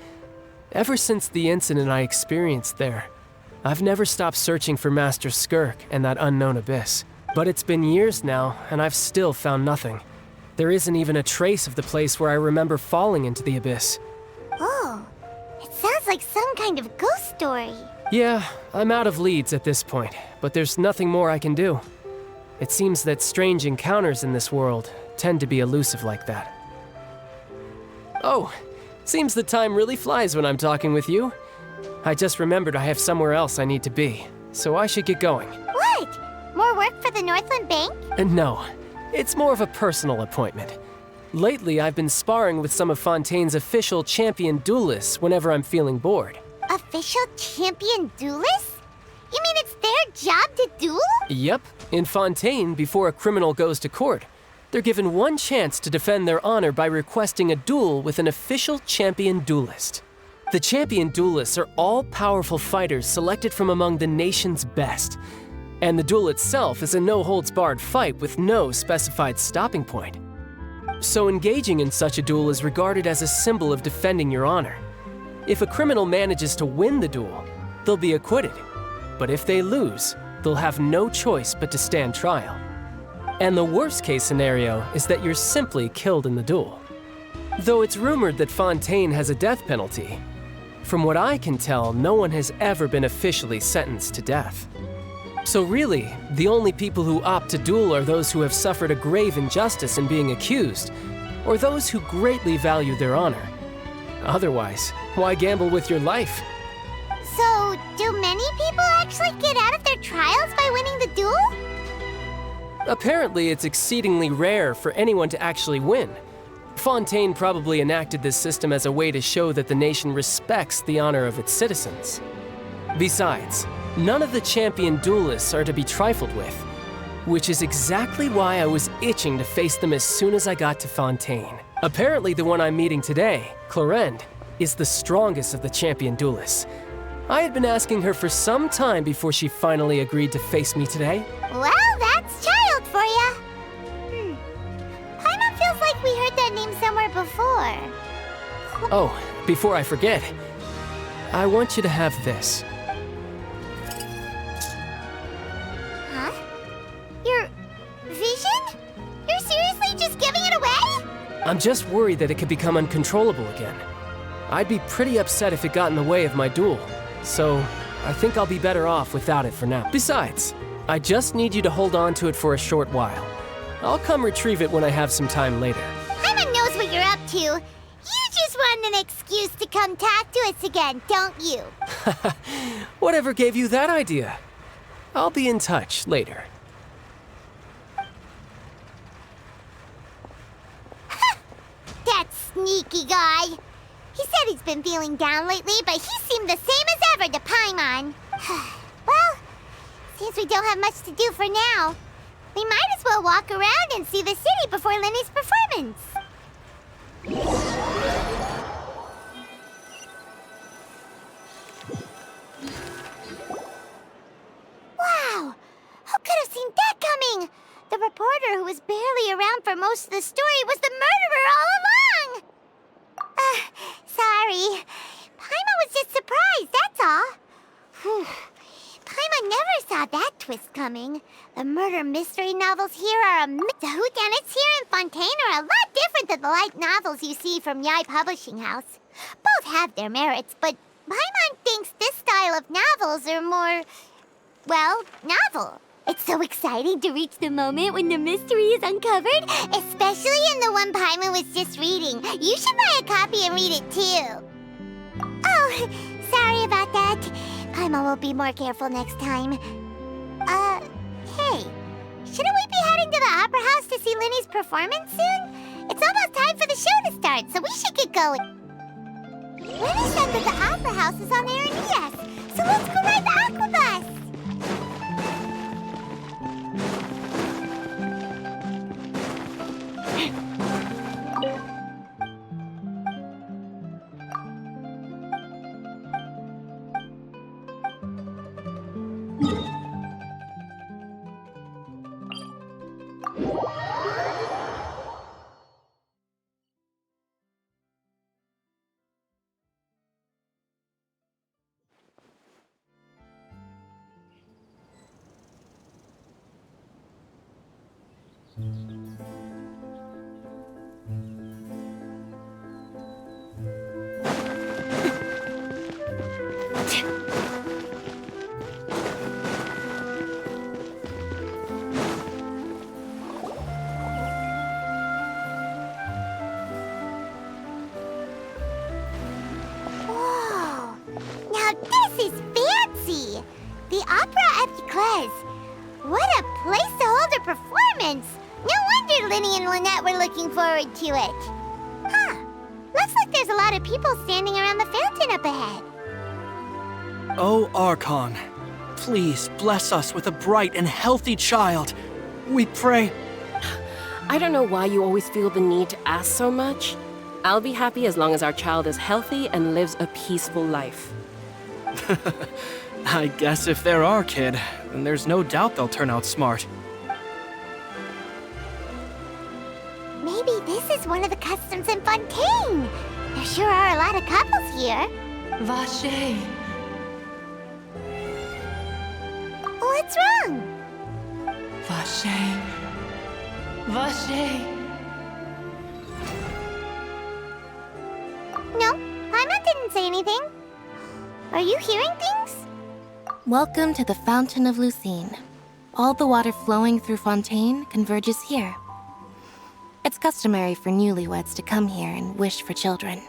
Ever since the incident I experienced there, I've never stopped searching for Master Skirk and that unknown abyss. But it's been years now, and I've still found nothing. There isn't even a trace of the place where I remember falling into the abyss. Oh, it sounds like some kind of ghost story. Yeah, I'm out of leads at this point, but there's nothing more I can do. It seems that strange encounters in this world tend to be elusive like that. Oh, seems the time really flies when I'm talking with you. I just remembered I have somewhere else I need to be, so I should get going. What? More work for the Northland Bank? No, it's more of a personal appointment. Lately, I've been sparring with some of Fontaine's official champion duelists whenever I'm feeling bored. Official champion duelists? You mean it's their job to duel? Yep. In Fontaine, before a criminal goes to court, they're given one chance to defend their honor by requesting a duel with an official champion duelist. The champion duelists are all-powerful fighters selected from among the nation's best. And the duel itself is a no-holds-barred fight with no specified stopping point. So engaging in such a duel is regarded as a symbol of defending your honor. If a criminal manages to win the duel, they'll be acquitted. But if they lose, they'll have no choice but to stand trial. And the worst-case scenario is that you're simply killed in the duel. Though it's rumored that Fontaine has a death penalty, from what I can tell, no one has ever been officially sentenced to death. So really, the only people who opt to duel are those who have suffered a grave injustice in being accused, or those who greatly value their honor. Otherwise, why gamble with your life? So, do many people actually get out of their trials by winning the duel? Apparently, it's exceedingly rare for anyone to actually win. Fontaine probably enacted this system as a way to show that the nation respects the honor of its citizens. Besides, none of the champion duelists are to be trifled with, which is exactly why I was itching to face them as soon as I got to Fontaine. Apparently, the one I'm meeting today, Clorinde, is the strongest of the champion duelists. I had been asking her for some time before she finally agreed to face me today. Well, that's child for ya. Paimon feels like we heard that name somewhere before. Oh, before I forget, I want you to have this. Huh? Your vision? You're seriously just giving it away? I'm just worried that it could become uncontrollable again. I'd be pretty upset if it got in the way of my duel, so I think I'll be better off without it for now. Besides, I just need you to hold on to it for a short while. I'll come retrieve it when I have some time later. Paimon knows what you're up to. You just want an excuse to come talk to us again, don't you? Whatever gave you that idea? I'll be in touch later. That sneaky guy. He said he's been feeling down lately, but he seemed the same as ever to Paimon. Well, seems we don't have much to do for now. We might as well walk around and see the city before Lenny's performance. Wow! Who could have seen that coming? The reporter who was barely around for most of the story was the murderer all along! Sorry. Paimon was just surprised, that's all. Whew. Paimon never saw that twist coming. The murder mystery novels here are the whodunits here in Fontaine are a lot different than the light novels you see from Yai Publishing House. Both have their merits, but Paimon thinks this style of novels are more, well, novel. It's so exciting to reach the moment when the mystery is uncovered, especially in the one Paimon was just reading. You should buy a copy and read it too. Oh, sorry about that. Paimon will be more careful next time. Hey, shouldn't we be heading to the Opera House to see Lenny's performance soon? It's almost time for the show to start, so we should get going. Lenny said that the Opera House is on Aranias, so let's go ride the Aquabus. was! What a place to hold a performance! No wonder Linny and Lynette were looking forward to it. Huh. Looks like there's a lot of people standing around the fountain up ahead. Oh, Archon, please bless us with a bright and healthy child. We pray. I don't know why you always feel the need to ask so much. I'll be happy as long as our child is healthy and lives a peaceful life. I guess if they're our kid, then there's no doubt they'll turn out smart. Maybe this is one of the customs in Fontaine. There sure are a lot of couples here. Vache. What's wrong? Vache. Vache. No, Paimon didn't say anything. Are you hearing things? Welcome to the Fountain of Lucine. All the water flowing through Fontaine converges here. It's customary for newlyweds to come here and wish for children.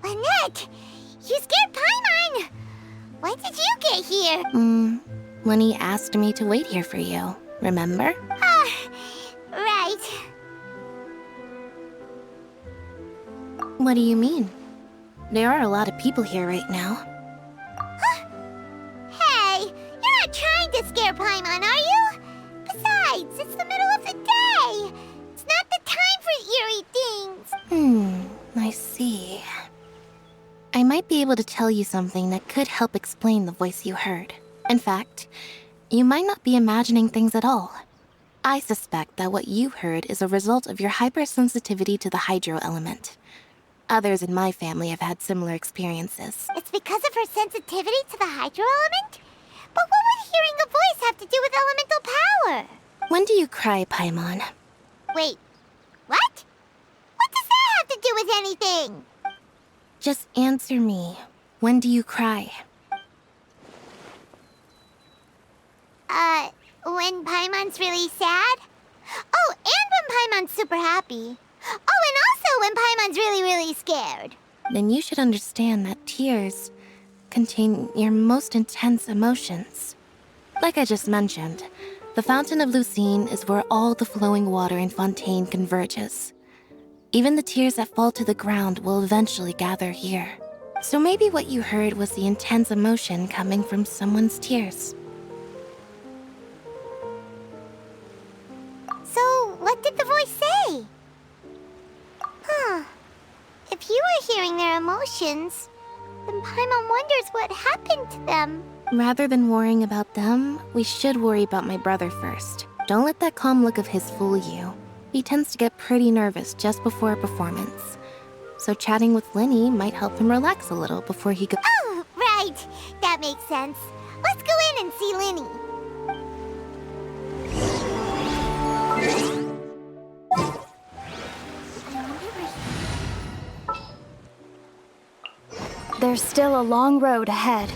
Lynette! You scared Paimon! When did you get here? Lenny asked me to wait here for you, remember? Right. What do you mean? There are a lot of people here right now. Hey, you're not trying to scare Paimon, are you? Besides, it's the middle of the day. It's not the time for eerie things. I see. I might be able to tell you something that could help explain the voice you heard. In fact, you might not be imagining things at all. I suspect that what you heard is a result of your hypersensitivity to the hydro element. Others in my family have had similar experiences. It's because of her sensitivity to the hydro element? But what would hearing a voice have to do with elemental power? When do you cry, Paimon? Wait, what? What does that have to do with anything? Just answer me. When do you cry? When Paimon's really sad? Oh, and when Paimon's super happy. Oh, and also when Paimon's really, really scared. Then you should understand that tears contain your most intense emotions. Like I just mentioned, the Fountain of Lucine is where all the flowing water in Fontaine converges. Even the tears that fall to the ground will eventually gather here. So maybe what you heard was the intense emotion coming from someone's tears. So, what did the voice say? If you were hearing their emotions, then Paimon wonders what happened to them. Rather than worrying about them, we should worry about my brother first. Don't let that calm look of his fool you. He tends to get pretty nervous just before a performance. So chatting with Linny might help him relax a little before he goes. Oh, right. That makes sense. Let's go in and see Linny. There's still a long road ahead.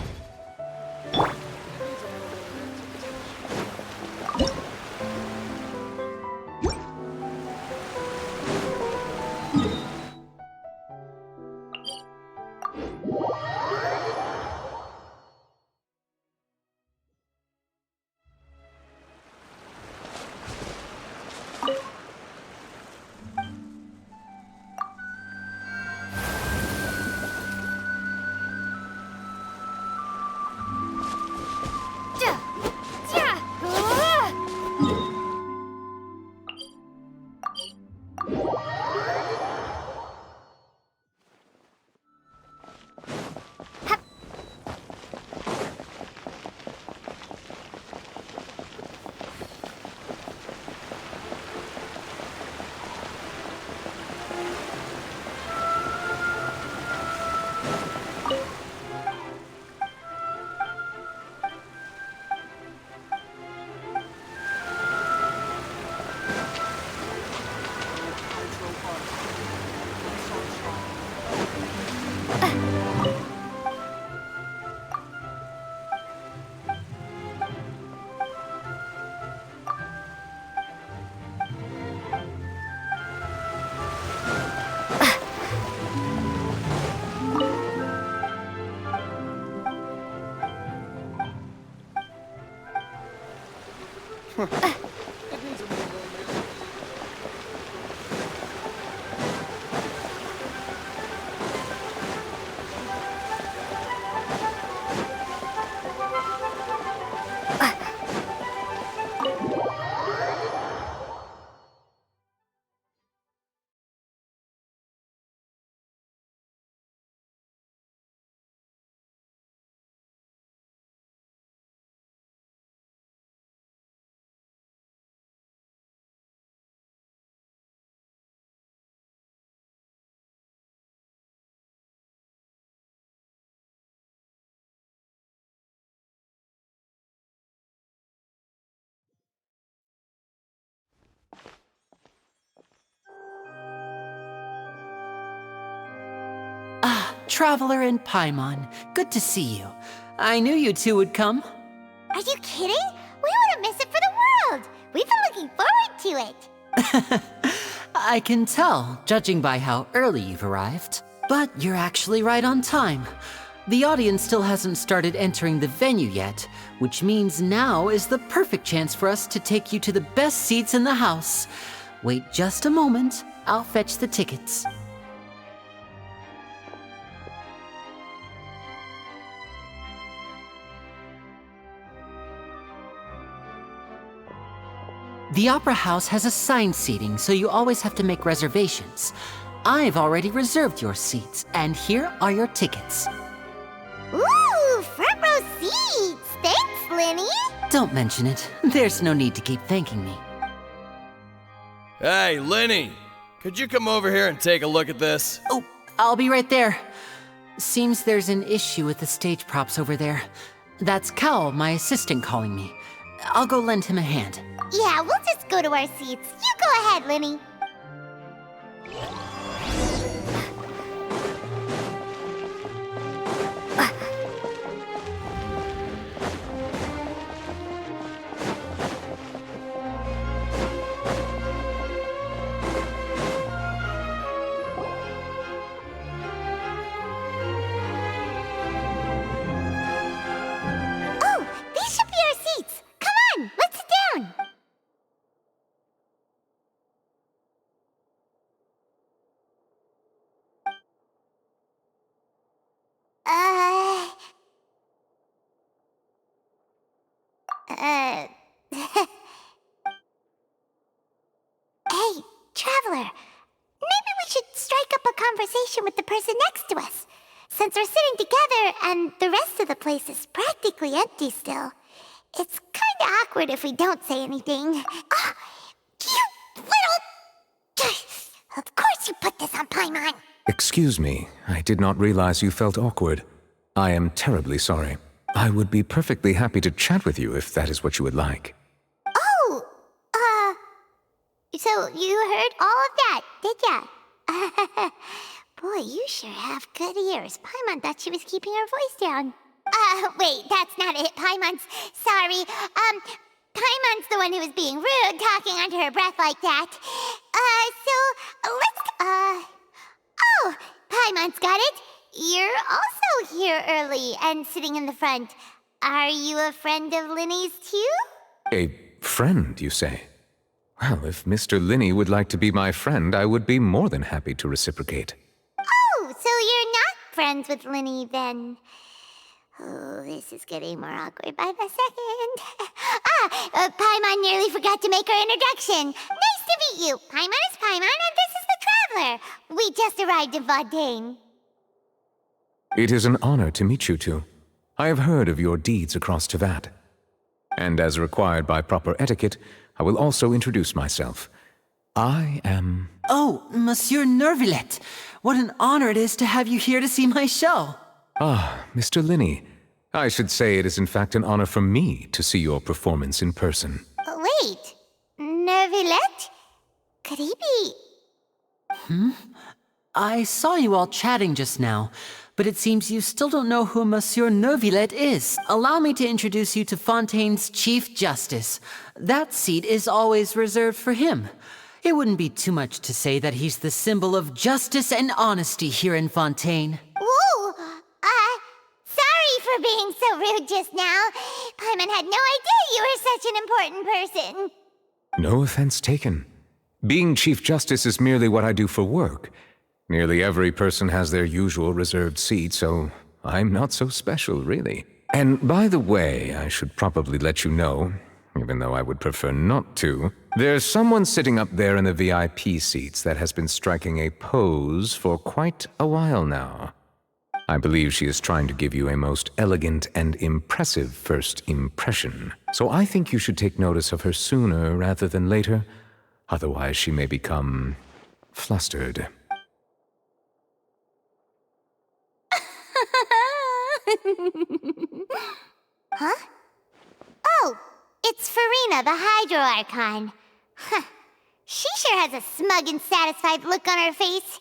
Traveler and Paimon, good to see you. I knew you two would come. Are you kidding? We wouldn't miss it for the world. We've been looking forward to it. I can tell, judging by how early you've arrived. But you're actually right on time. The audience still hasn't started entering the venue yet, which means now is the perfect chance for us to take you to the best seats in the house. Wait just a moment, I'll fetch the tickets. The Opera House has assigned seating, so you always have to make reservations. I've already reserved your seats, and here are your tickets. Ooh, front row seats! Thanks, Linny! Don't mention it. There's no need to keep thanking me. Hey, Lenny! Could you come over here and take a look at this? Oh, I'll be right there. Seems there's an issue with the stage props over there. That's Cal, my assistant, calling me. I'll go lend him a hand. Yeah, we'll just go to our seats. You go ahead, Linny. Oh, these should be our seats. Come on, let's sit down. Hey, Traveler. Maybe we should strike up a conversation with the person next to us. Since we're sitting together and the rest of the place is practically empty still, it's kinda awkward if we don't say anything. Ah, you little... Of course you put this on Paimon. Excuse me, I did not realize you felt awkward. I am terribly sorry. I would be perfectly happy to chat with you if that is what you would like. Oh, so you heard all of that, did ya? Boy, you sure have good ears. Paimon thought she was keeping her voice down. Wait, that's not it. Paimon's... Sorry. Paimon's the one who was being rude, talking under her breath like that. So, let's... Oh, Paimon's got it. You're also here early and sitting in the front. Are you a friend of Linny's too? A friend, you say? Well, if Mr. Linney would like to be my friend, I would be more than happy to reciprocate. Oh, so you're not friends with Linny then? Oh, this is getting more awkward by the second. Paimon nearly forgot to make her introduction. Nice to meet you. Paimon is Paimon, and this is the Traveler. We just arrived in Fontaine. It is an honor to meet you two. I have heard of your deeds across Tevat. And as required by proper etiquette, I will also introduce myself. I am... Oh, Monsieur Nervillet. What an honor it is to have you here to see my show. Ah, Mr. Linney. I should say it is in fact an honor for me to see your performance in person. Wait, Nervillet? Could he be... I saw you all chatting just now, but it seems you still don't know who Monsieur Nervillet is. Allow me to introduce you to Fontaine's Chief Justice. That seat is always reserved for him. It wouldn't be too much to say that he's the symbol of justice and honesty here in Fontaine. Ooh, sorry for being so rude just now. Paimon had no idea you were such an important person. No offense taken. Being Chief Justice is merely what I do for work. Nearly every person has their usual reserved seat, so I'm not so special, really. And by the way, I should probably let you know, even though I would prefer not to, there's someone sitting up there in the VIP seats that has been striking a pose for quite a while now. I believe she is trying to give you a most elegant and impressive first impression. So I think you should take notice of her sooner rather than later. Otherwise, she may become flustered. Huh? Oh, it's Farina, the Hydro Archon. Huh. She sure has a smug and satisfied look on her face.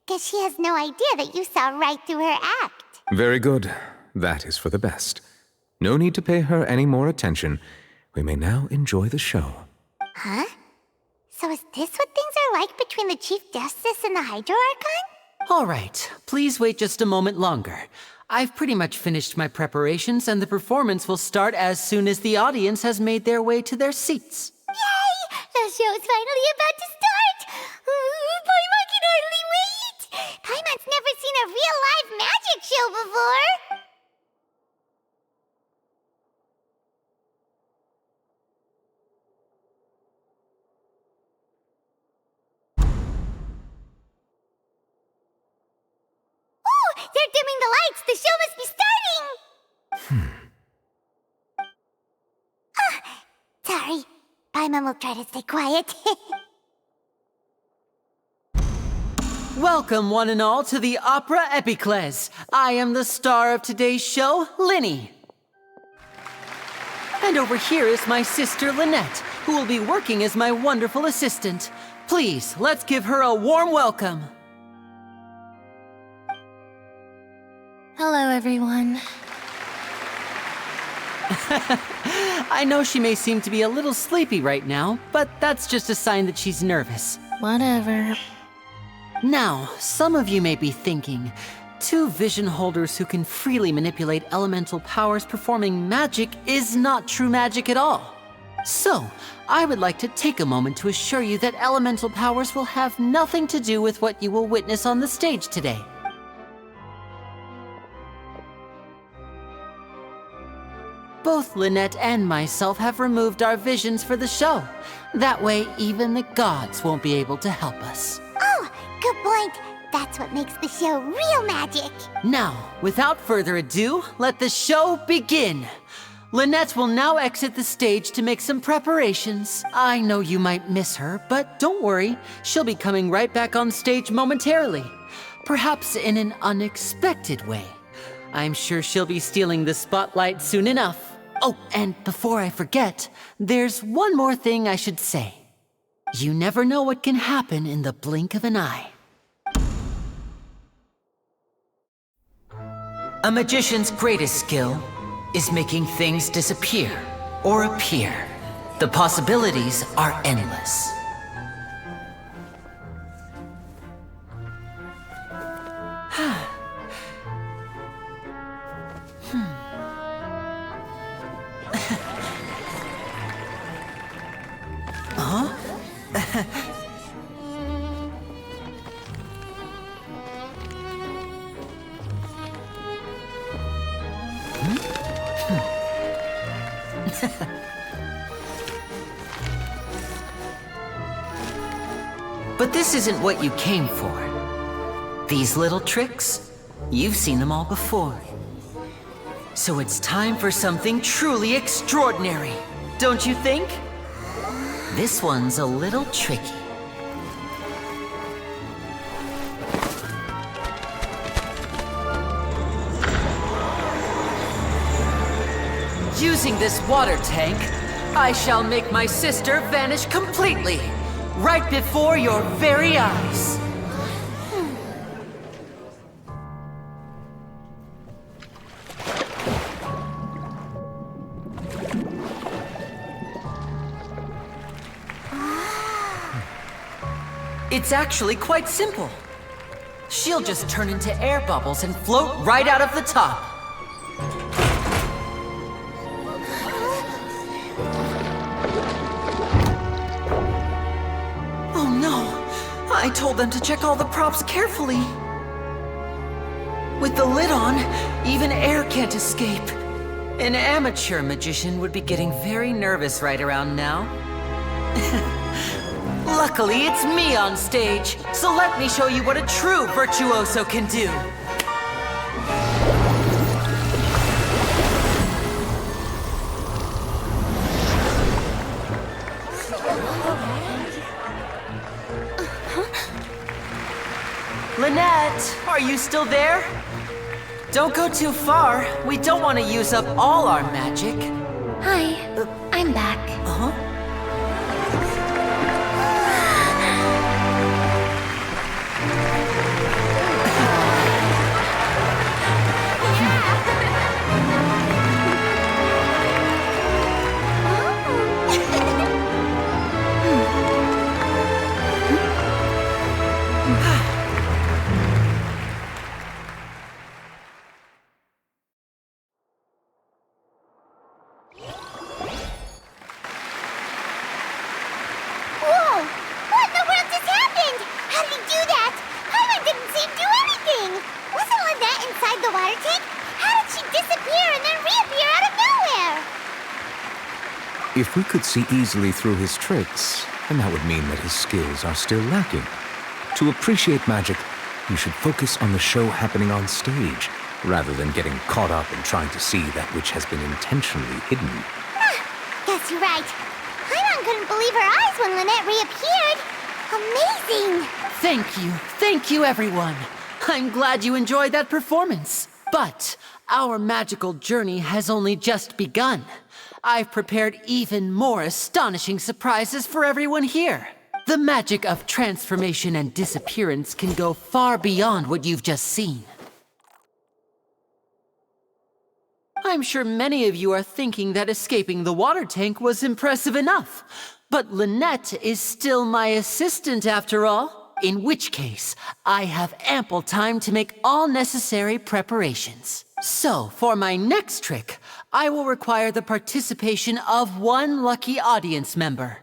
Guess she has no idea that you saw right through her act. Very good. That is for the best. No need to pay her any more attention. We may now enjoy the show. Huh? So is this what things are like between the Chief Justice and the Hydro Archon? All right, please wait just a moment longer. I've pretty much finished my preparations, and the performance will start as soon as the audience has made their way to their seats. Yay! The show's finally about to start! Paimon can hardly wait! Paimon's never seen a real live magic show before! Oh! They're dimming the lights! The show must be starting! Sorry. Paimon will try to stay quiet. Welcome, one and all, to the Opera Epiclese. I am the star of today's show, Linny. And over here is my sister, Lynette, who will be working as my wonderful assistant. Please, let's give her a warm welcome. Hello, everyone. I know she may seem to be a little sleepy right now, but that's just a sign that she's nervous. Whatever. Now, some of you may be thinking, two vision holders who can freely manipulate elemental powers performing magic is not true magic at all. So, I would like to take a moment to assure you that elemental powers will have nothing to do with what you will witness on the stage today. Both Lynette and myself have removed our visions for the show. That way, even the gods won't be able to help us. Oh, good point. That's what makes the show real magic. Now, without further ado, let the show begin. Lynette will now exit the stage to make some preparations. I know you might miss her, but don't worry. She'll be coming right back on stage momentarily. Perhaps in an unexpected way. I'm sure she'll be stealing the spotlight soon enough. Oh, and before I forget, there's one more thing I should say. You never know what can happen in the blink of an eye. A magician's greatest skill is making things disappear or appear. The possibilities are endless. But this isn't what you came for. These little tricks, you've seen them all before. So it's time for something truly extraordinary, don't you think? This one's a little tricky. Using this water tank, I shall make my sister vanish completely, right before your very eyes. It's actually quite simple. She'll just turn into air bubbles and float right out of the top. Oh no! I told them to check all the props carefully. With the lid on, even air can't escape. An amateur magician would be getting very nervous right around now. Luckily, it's me on stage, so let me show you what a true virtuoso can do. Lynette, are you still there? Don't go too far. We don't want to use up all our magic. Hi, I'm back. Uh-huh. Whoa! What in the world just happened? How did he do that? Paimon didn't seem to do anything. Wasn't Lynette inside the water tank? How did she disappear and then reappear out of nowhere? If we could see easily through his tricks, then that would mean that his skills are still lacking. To appreciate magic, you should focus on the show happening on stage, rather than getting caught up in trying to see that which has been intentionally hidden. Guess you're right. Paimon couldn't believe her eyes when Lynette reappeared. Amazing! Thank you everyone. I'm glad you enjoyed that performance. But our magical journey has only just begun. I've prepared even more astonishing surprises for everyone here. The magic of transformation and disappearance can go far beyond what you've just seen. I'm sure many of you are thinking that escaping the water tank was impressive enough. But Lynette is still my assistant after all. In which case, I have ample time to make all necessary preparations. So, for my next trick, I will require the participation of one lucky audience member.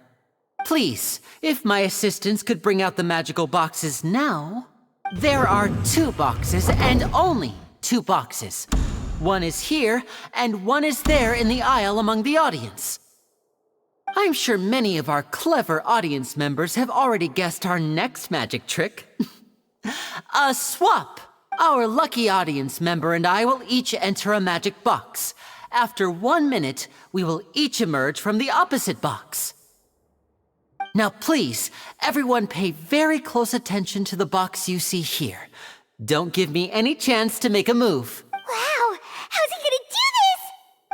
Please, if my assistants could bring out the magical boxes now. There are 2 boxes and only 2 boxes. One is here, and one is there in the aisle among the audience. I'm sure many of our clever audience members have already guessed our next magic trick. A swap! Our lucky audience member and I will each enter a magic box. After 1 minute, we will each emerge from the opposite box. Now please, everyone pay very close attention to the box you see here. Don't give me any chance to make a move. Wow! How's he gonna do this?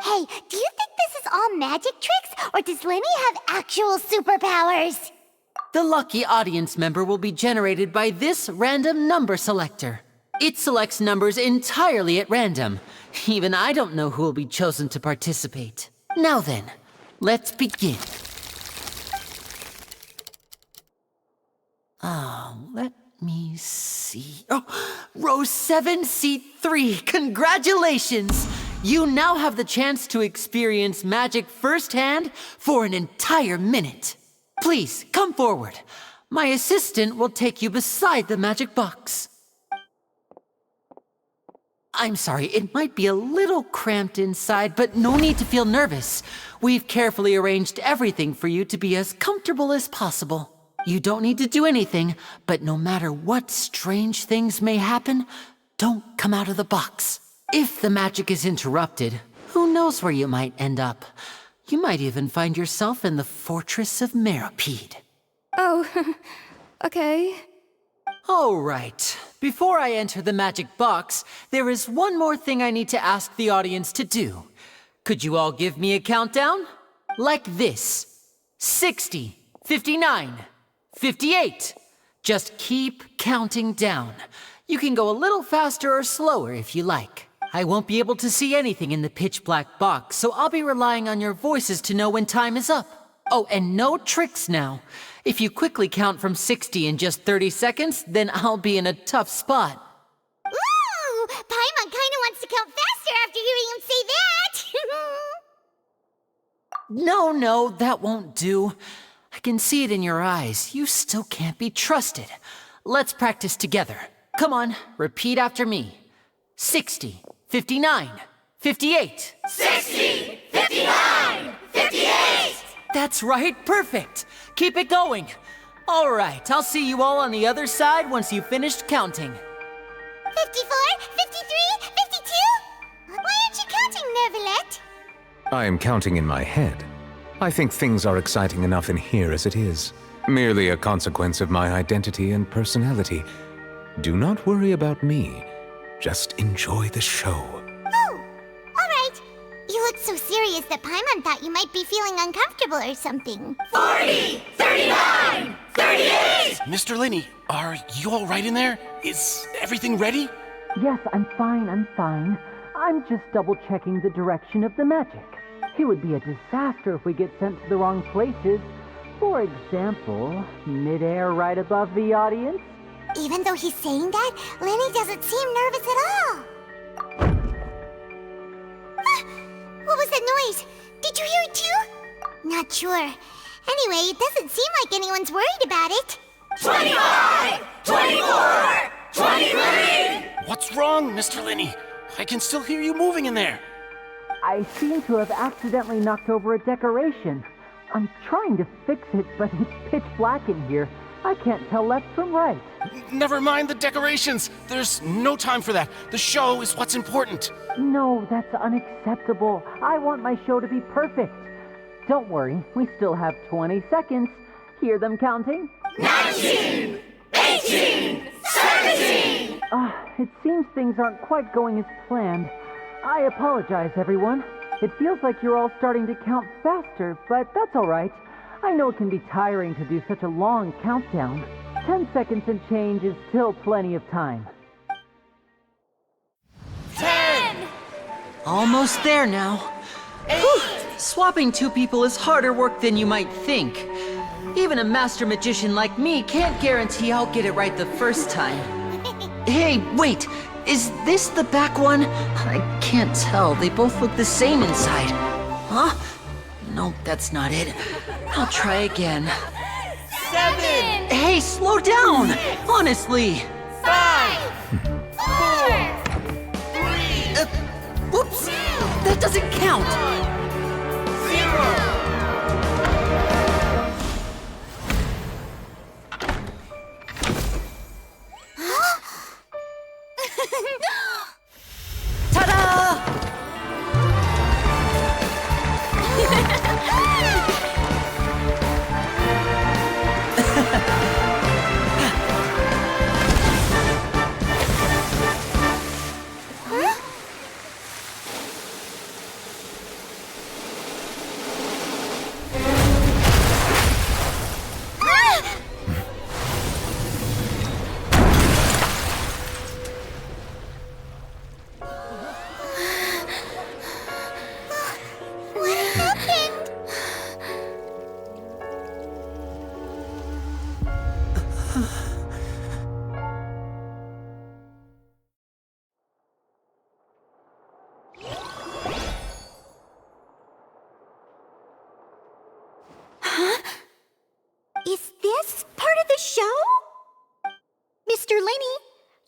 Hey, do you think this is all magic tricks, or does Lenny have actual superpowers? The lucky audience member will be generated by this random number selector. It selects numbers entirely at random. Even I don't know who will be chosen to participate. Now then, let's begin. Let me see. Oh, row 7, seat 3. Congratulations! You now have the chance to experience magic firsthand for an entire minute. Please, come forward. My assistant will take you beside the magic box. I'm sorry, it might be a little cramped inside, but no need to feel nervous. We've carefully arranged everything for you to be as comfortable as possible. You don't need to do anything, but no matter what strange things may happen, don't come out of the box. If the magic is interrupted, who knows where you might end up? You might even find yourself in the Fortress of Meropide. Oh, okay. All right. Before I enter the magic box, there is one more thing I need to ask the audience to do. Could you all give me a countdown? Like this. 60, 59, 58. Just keep counting down. You can go a little faster or slower if you like. I won't be able to see anything in the pitch black box, so I'll be relying on your voices to know when time is up. Oh, and no tricks now. If you quickly count from 60 in just 30 seconds, then I'll be in a tough spot. Ooh! Paimon kinda wants to count faster after hearing him say that! No, that won't do. can see it in your eyes. You still can't be trusted. Let's practice together. Come on, repeat after me. 60, 59, 58. 60, 59, 58! That's right, perfect. Keep it going. All right, I'll see you all on the other side once you've finished counting. 54, 53, 52? Why aren't you counting, Nervalet? I am counting in my head. I think things are exciting enough in here as it is. Merely a consequence of my identity and personality. Do not worry about me. Just enjoy the show. Oh, all right. You look so serious that Paimon thought you might be feeling uncomfortable or something. 40, 39, 38! Mr. Linney, are you all right in there? Is everything ready? Yes, I'm fine. I'm just double-checking the direction of the magic. It would be a disaster if we get sent to the wrong places. For example, midair right above the audience. Even though he's saying that, Lenny doesn't seem nervous at all. Ah, what was that noise? Did you hear it too? Not sure. Anyway, it doesn't seem like anyone's worried about it. 25, 24, 23! What's wrong, Mr. Linney? I can still hear you moving in there. I seem to have accidentally knocked over a decoration. I'm trying to fix it, but it's pitch black in here. I can't tell left from right. Never mind the decorations. There's no time for that. The show is what's important. No, that's unacceptable. I want my show to be perfect. Don't worry, we still have 20 seconds. Hear them counting? 19, 18, 17! It seems things aren't quite going as planned. I apologize, everyone. It feels like you're all starting to count faster, but that's all right. I know it can be tiring to do such a long countdown. 10 seconds and change is still plenty of time. 10! Almost there now. 8! Swapping two people is harder work than you might think. Even a master magician like me can't guarantee I'll get it right the first time. Hey, wait! Is this the back one? I can't tell. They both look the same inside. Huh? Nope, that's not it. I'll try again. 7! Hey, slow down! Honestly! 5! 4! 3! Whoops! That doesn't count! 0! Ta-da! Is this part of the show? Mr. Linney,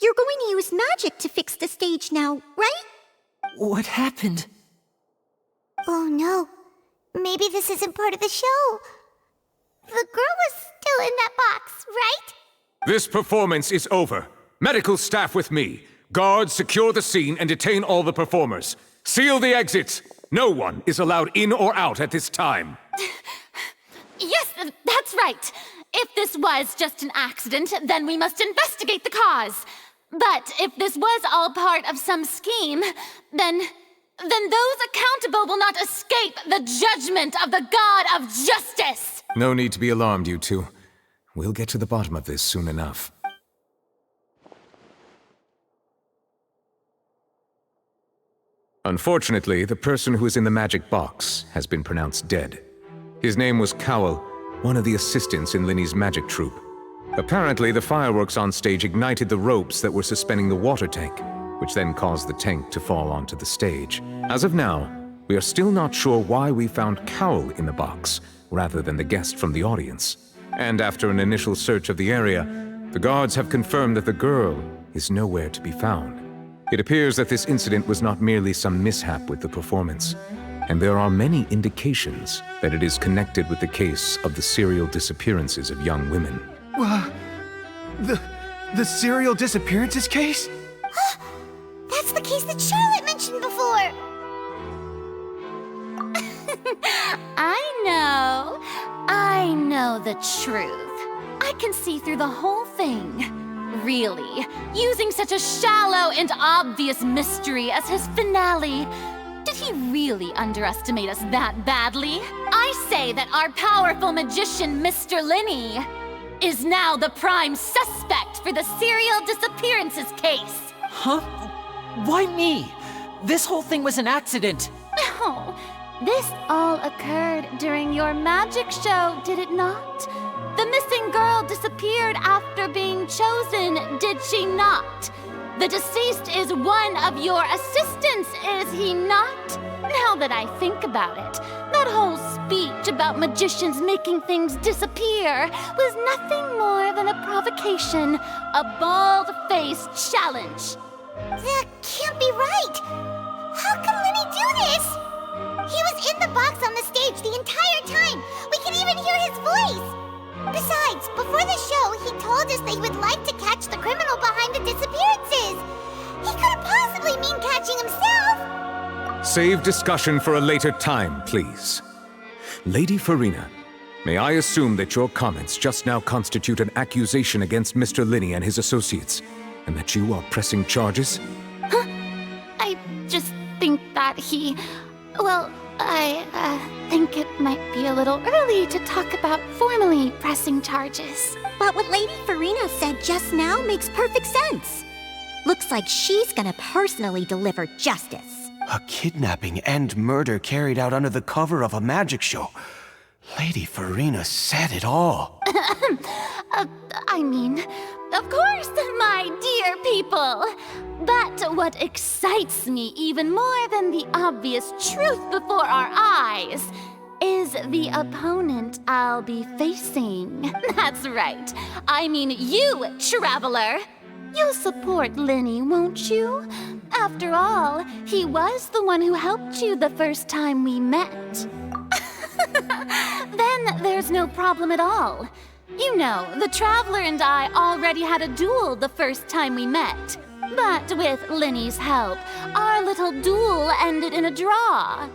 you're going to use magic to fix the stage now, right? What happened? Oh no. Maybe this isn't part of the show. The girl was still in that box, right? This performance is over. Medical staff with me. Guards, secure the scene and detain all the performers. Seal the exits. No one is allowed in or out at this time. Yes, that's right. If this was just an accident, then we must investigate the cause. But if this was all part of some scheme, then those accountable will not escape the judgment of the God of Justice! No need to be alarmed, you two. We'll get to the bottom of this soon enough. Unfortunately, the person who is in the magic box has been pronounced dead. His name was Cowell, one of the assistants in Linney's magic troupe. Apparently, the fireworks on stage ignited the ropes that were suspending the water tank, which then caused the tank to fall onto the stage. As of now, we are still not sure why we found Cowell in the box, rather than the guest from the audience. And after an initial search of the area, the guards have confirmed that the girl is nowhere to be found. It appears that this incident was not merely some mishap with the performance, and there are many indications that it is connected with the case of the serial disappearances of young women. The serial disappearances case? That's the case that Charlotte mentioned before! I know the truth. I can see through the whole thing. Really, using such a shallow and obvious mystery as his finale. Did he really underestimate us that badly? I say that our powerful magician, Mr. Linney, is now the prime suspect for the serial disappearances case. Huh? Why me? This whole thing was an accident. Oh, this all occurred during your magic show, did it not? The missing girl disappeared after being chosen, did she not? The deceased is one of your assistants, is he not? Now that I think about it, that whole speech about magicians making things disappear was nothing more than a provocation, a bald-faced challenge. That can't be right! How can Linney do this? He was in the box on the stage the entire time! We can even hear his voice! Besides, before the show, he told us that he would like to catch the criminal behind the disappearances! He couldn't possibly mean catching himself! Save discussion for a later time, please. Lady Farina, may I assume that your comments just now constitute an accusation against Mr. Linney and his associates, and that you are pressing charges? Huh? I just think that well, I think it might be a little early to talk about formally pressing charges. But what Lady Farina said just now makes perfect sense. Looks like she's gonna personally deliver justice. A kidnapping and murder carried out under the cover of a magic show. Lady Farina said it all. I mean, of course, my dear people. But what excites me even more than the obvious truth before our eyes is the opponent I'll be facing. That's right. I mean you, Traveler. You'll support Linney, won't you? After all, he was the one who helped you the first time we met. Then there's no problem at all. You know, the Traveler and I already had a duel the first time we met. But with Linney's help, our little duel ended in a draw.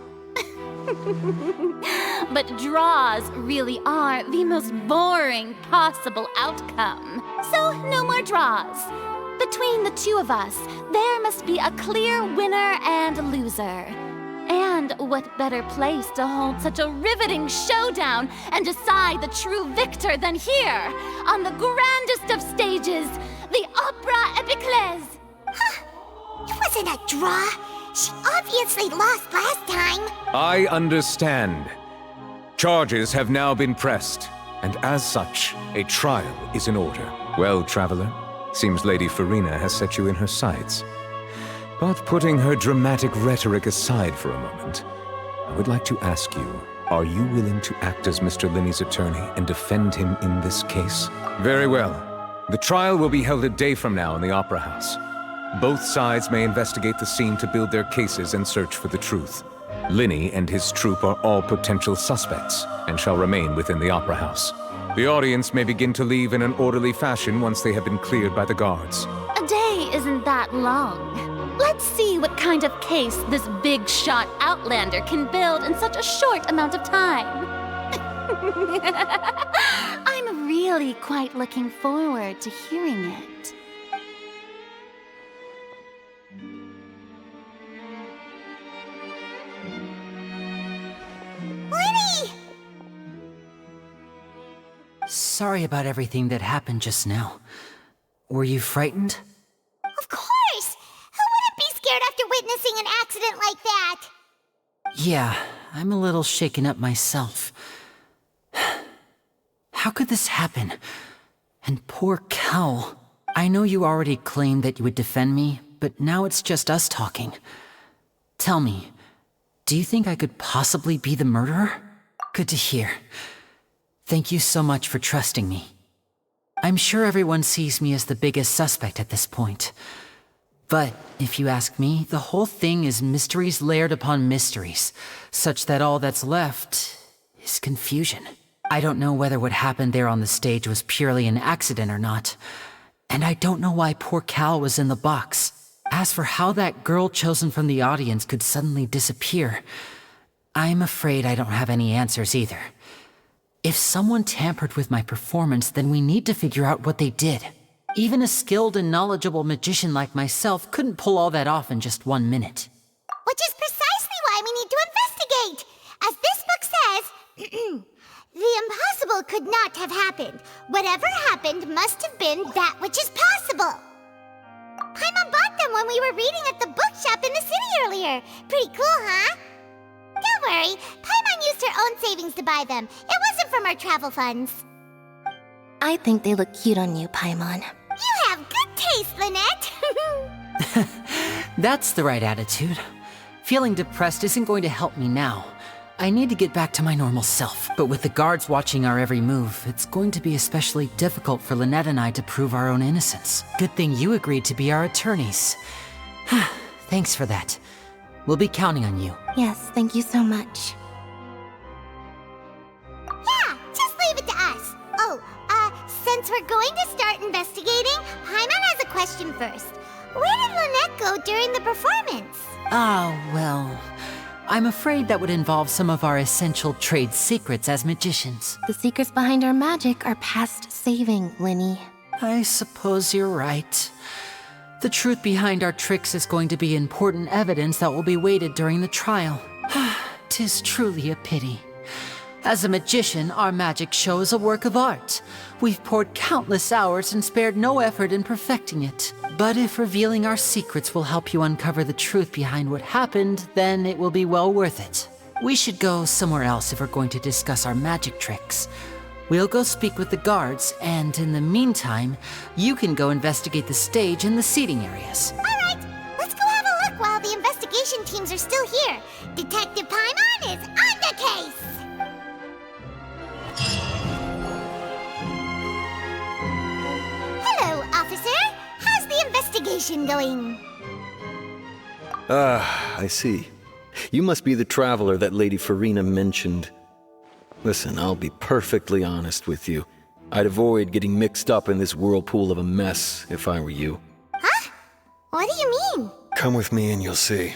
But draws really are the most boring possible outcome. So no more draws. Between the two of us, there must be a clear winner and loser. And what better place to hold such a riveting showdown and decide the true victor than here, on the grandest of stages, the Opera Epiclese. It wasn't a draw. She obviously lost last time. I understand. Charges have now been pressed, and as such, a trial is in order. Well, Traveler, seems Lady Farina has set you in her sights. But putting her dramatic rhetoric aside for a moment, I would like to ask you, are you willing to act as Mr. Linney's attorney and defend him in this case? Very well. The trial will be held a day from now in the Opera House. Both sides may investigate the scene to build their cases and search for the truth. Linney and his troupe are all potential suspects and shall remain within the Opera House. The audience may begin to leave in an orderly fashion once they have been cleared by the guards. A day isn't that long. Let's see what kind of case this big-shot outlander can build in such a short amount of time. I'm really quite looking forward to hearing it. Linney! Sorry about everything that happened just now. Were you frightened? Of course! Who wouldn't be scared after witnessing an accident like that? Yeah, I'm a little shaken up myself. How could this happen? And poor Cal. I know you already claimed that you would defend me, but now it's just us talking. Tell me, do you think I could possibly be the murderer? Good to hear. Thank you so much for trusting me. I'm sure everyone sees me as the biggest suspect at this point. But if you ask me, the whole thing is mysteries layered upon mysteries, such that all that's left is confusion. I don't know whether what happened there on the stage was purely an accident or not, and I don't know why poor Cal was in the box. As for how that girl chosen from the audience could suddenly disappear, I'm afraid I don't have any answers either. If someone tampered with my performance, then we need to figure out what they did. Even a skilled and knowledgeable magician like myself couldn't pull all that off in just 1 minute. Which is precisely why we need to investigate. As this book says, the impossible could not have happened. Whatever happened must have been that which is possible. Paimon bought them when we were reading at the bookshop in the city earlier. Pretty cool, huh? Don't worry, Paimon used her own savings to buy them. It wasn't from our travel funds. I think they look cute on you, Paimon. You have good taste, Lynette. That's the right attitude. Feeling depressed isn't going to help me now. I need to get back to my normal self. But with the guards watching our every move, it's going to be especially difficult for Lynette and I to prove our own innocence. Good thing you agreed to be our attorneys. Thanks for that. We'll be counting on you. Yes, thank you so much. Yeah, just leave it to us. Oh, since we're going to start investigating, Paimon has a question first. Where did Lynette go during the performance? Oh, well, I'm afraid that would involve some of our essential trade secrets as magicians. The secrets behind our magic are past saving, Linny. I suppose you're right. The truth behind our tricks is going to be important evidence that will be weighted during the trial. 'Tis truly a pity. As a magician, our magic show is a work of art. We've poured countless hours and spared no effort in perfecting it. But if revealing our secrets will help you uncover the truth behind what happened, then it will be well worth it. We should go somewhere else if we're going to discuss our magic tricks. We'll go speak with the guards, and in the meantime, you can go investigate the stage and the seating areas. All right, let's go have a look while the investigation teams are still here. Detective Paimon is on the case! Hello, officer. How's the investigation going? I see. You must be the traveler that Lady Farina mentioned. Listen, I'll be perfectly honest with you. I'd avoid getting mixed up in this whirlpool of a mess if I were you. Huh? What do you mean? Come with me and you'll see.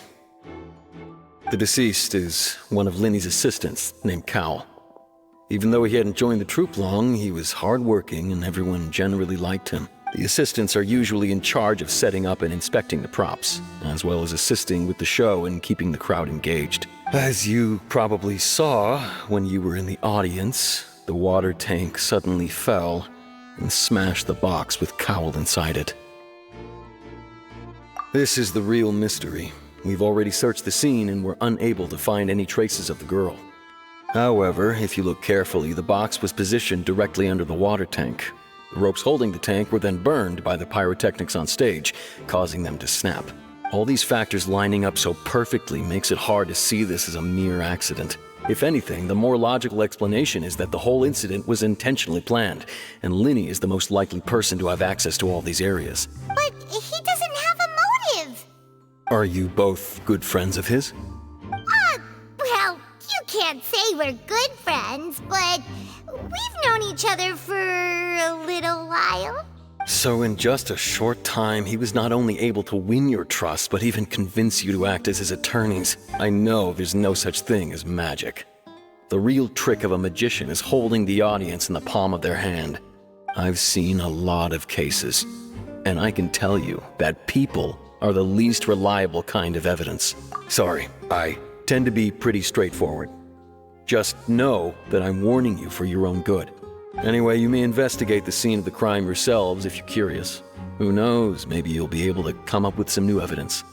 The deceased is one of Linny's assistants named Cal. Even though he hadn't joined the troupe long, he was hardworking and everyone generally liked him. The assistants are usually in charge of setting up and inspecting the props, as well as assisting with the show and keeping the crowd engaged. As you probably saw when you were in the audience, the water tank suddenly fell and smashed the box with Cowl inside it. This is the real mystery. We've already searched the scene and were unable to find any traces of the girl. However, if you look carefully, the box was positioned directly under the water tank. The ropes holding the tank were then burned by the pyrotechnics on stage, causing them to snap. All these factors lining up so perfectly makes it hard to see this as a mere accident. If anything, the more logical explanation is that the whole incident was intentionally planned, and Linny is the most likely person to have access to all these areas. But he doesn't have a motive. Are you both good friends of his? Well, you can't say we're good friends, but we've known each other for a little while. So in just a short time, he was not only able to win your trust, but even convince you to act as his attorneys. I know there's no such thing as magic. The real trick of a magician is holding the audience in the palm of their hand. I've seen a lot of cases, and I can tell you that people are the least reliable kind of evidence. Sorry, I tend to be pretty straightforward. Just know that I'm warning you for your own good. Anyway, you may investigate the scene of the crime yourselves if you're curious. Who knows, maybe you'll be able to come up with some new evidence.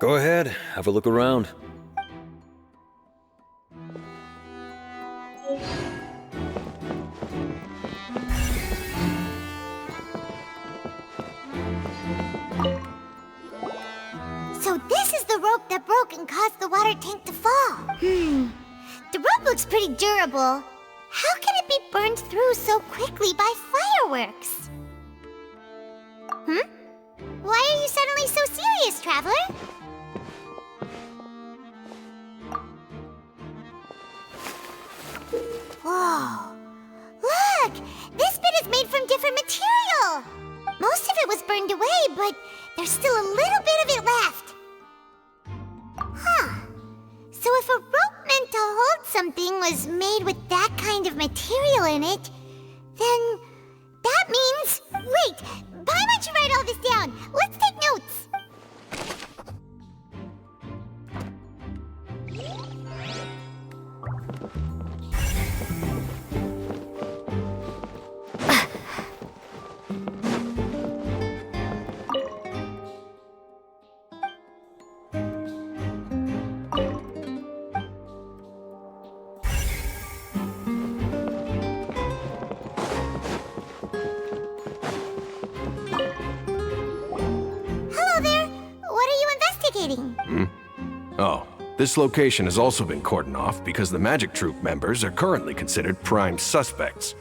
Go ahead, have a look around. So this is the rope that broke and caused the water tank to fall. The rope looks pretty durable. How can it be burned through so quickly by fireworks? Why are you suddenly so serious, Traveler? Whoa. Look! This bit is made from different material! Most of it was burned away, but there's still a little bit of it left. Huh. So if a rope meant to hold something was made with that kind of material in it, then that means... Wait! Why don't you write all this down? Let's take notes! Oh, this location has also been cordoned off because the Magic Troop members are currently considered prime suspects.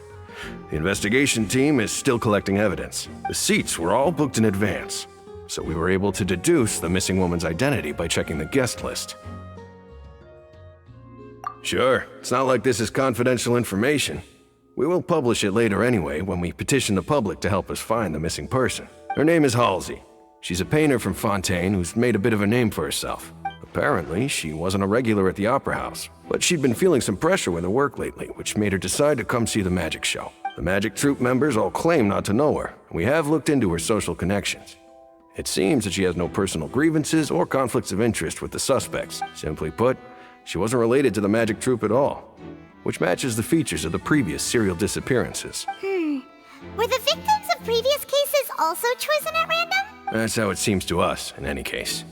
The investigation team is still collecting evidence. The seats were all booked in advance, so we were able to deduce the missing woman's identity by checking the guest list. Sure, it's not like this is confidential information. We will publish it later anyway when we petition the public to help us find the missing person. Her name is Halsey. She's a painter from Fontaine who's made a bit of a name for herself. Apparently, she wasn't a regular at the Opera House, but she'd been feeling some pressure with her work lately, which made her decide to come see the magic show. The Magic Troop members all claim not to know her, and we have looked into her social connections. It seems that she has no personal grievances or conflicts of interest with the suspects. Simply put, she wasn't related to the Magic Troop at all, which matches the features of the previous serial disappearances. Were the victims of previous cases also chosen at random? That's how it seems to us, in any case.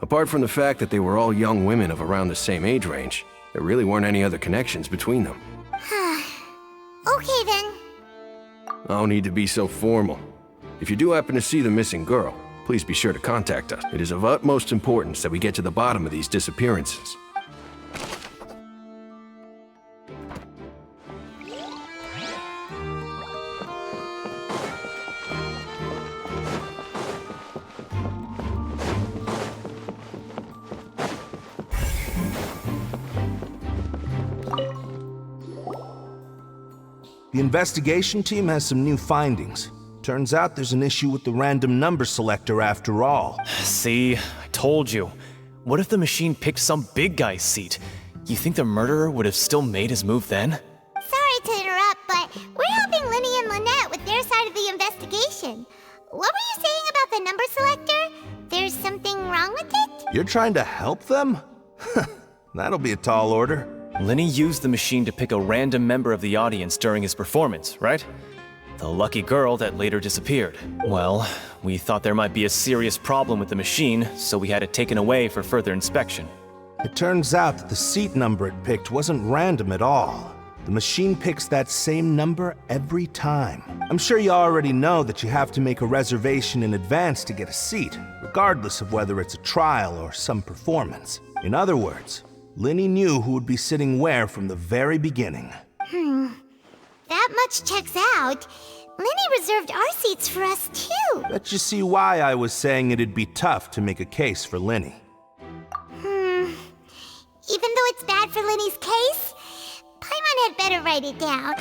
Apart from the fact that they were all young women of around the same age range, there really weren't any other connections between them. Okay then. No need to be so formal. If you do happen to see the missing girl, please be sure to contact us. It is of utmost importance that we get to the bottom of these disappearances. The investigation team has some new findings. Turns out there's an issue with the random number selector after all. See, I told you. What if the machine picked some big guy's seat? You think the murderer would have still made his move then? Sorry to interrupt, but we're helping Linny and Lynette with their side of the investigation. What were you saying about the number selector? There's something wrong with it? You're trying to help them? That'll be a tall order. Linny used the machine to pick a random member of the audience during his performance, right? The lucky girl that later disappeared. Well, we thought there might be a serious problem with the machine, so we had it taken away for further inspection. It turns out that the seat number it picked wasn't random at all. The machine picks that same number every time. I'm sure you already know that you have to make a reservation in advance to get a seat, regardless of whether it's a trial or some performance. In other words, Linny knew who would be sitting where from the very beginning. That much checks out. Linny reserved our seats for us too. Bet you see why I was saying it'd be tough to make a case for Linny. Even though it's bad for Linny's case, Paimon had better write it down.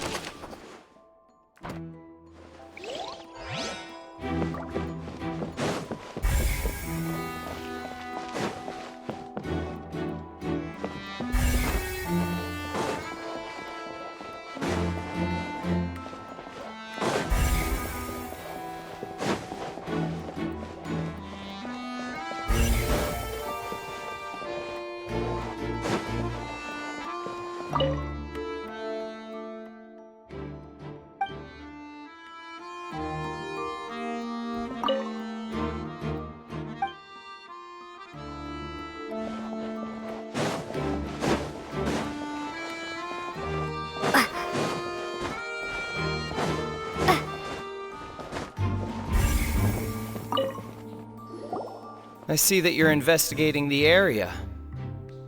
I see that you're investigating the area.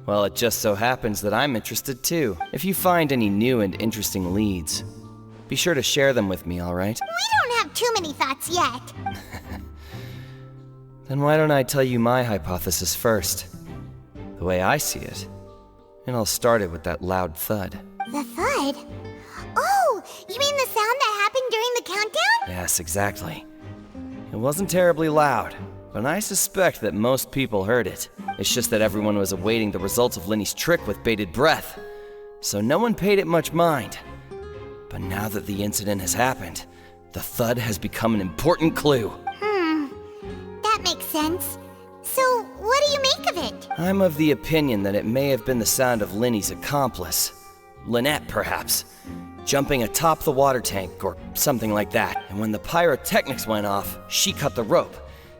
Well, it just so happens that I'm interested too. If you find any new and interesting leads, be sure to share them with me, alright? We don't have too many thoughts yet. Then why don't I tell you my hypothesis first? The way I see it. And I'll start it with that loud thud. The thud? Oh, you mean the sound that happened during the countdown? Yes, exactly. It wasn't terribly loud, but I suspect that most people heard it. It's just that everyone was awaiting the results of Linny's trick with bated breath, so no one paid it much mind. But now that the incident has happened, the thud has become an important clue. That makes sense. So, what do you make of it? I'm of the opinion that it may have been the sound of Linny's accomplice. Lynette, perhaps. Jumping atop the water tank, or something like that. And when the pyrotechnics went off, she cut the rope,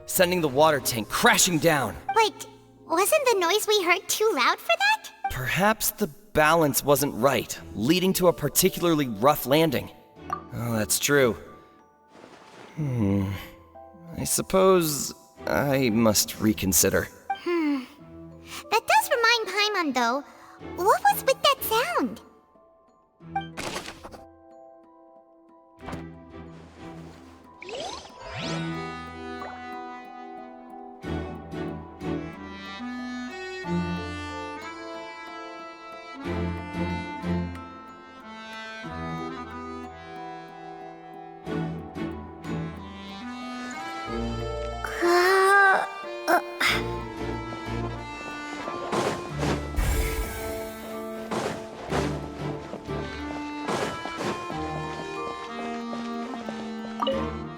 sending the water tank crashing down. But wasn't the noise we heard too loud for that? Perhaps the balance wasn't right, leading to a particularly rough landing. Oh, that's true. I suppose I must reconsider. That does remind Paimon, though. What was with that sound?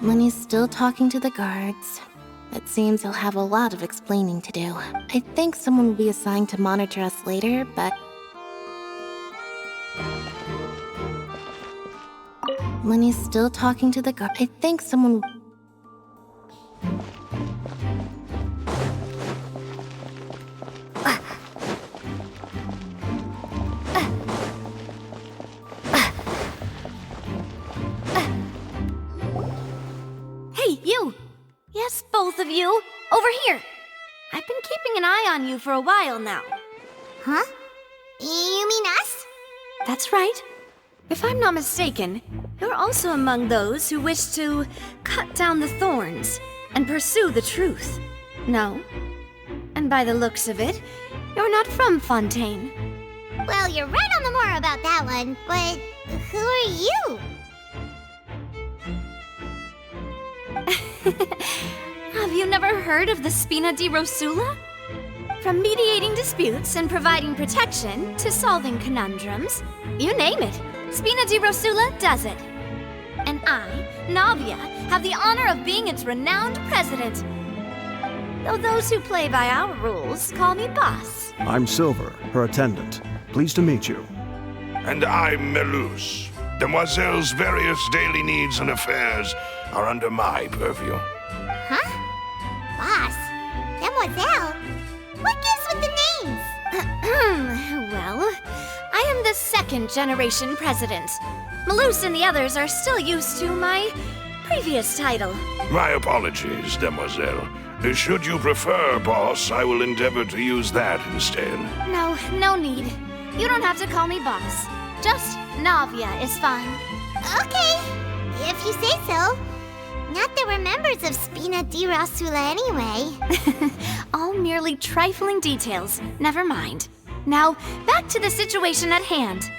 Linny's still talking to the guards. It seems he'll have a lot of explaining to do. I think someone will be assigned to monitor us later, but... Linny's still talking to the guards. I think someone... Hey, you! Yes, both of you! Over here! I've been keeping an eye on you for a while now. Huh? You mean us? That's right. If I'm not mistaken, you're also among those who wish to cut down the thorns and pursue the truth. No? And by the looks of it, you're not from Fontaine. Well, you're right on the more about that one, but who are you? Have you never heard of the Spina di Rosula? From mediating disputes and providing protection to solving conundrums, you name it, Spina di Rosula does it. And I, Navia, have the honor of being its renowned president. Though those who play by our rules call me boss. I'm Silver, her attendant. Pleased to meet you. And I'm Melus. Demoiselle's various daily needs and affairs are under my purview. Huh? Boss? Demoiselle? What gives with the names? Well, I am the second generation president. Melus and the others are still used to my previous title. My apologies, Demoiselle. Should you prefer, boss, I will endeavor to use that instead. No need. You don't have to call me boss. Just Navia is fine. Okay, if you say so. Not that we're members of Spina di Rosula anyway. All merely trifling details. Never mind. Now, back to the situation at hand.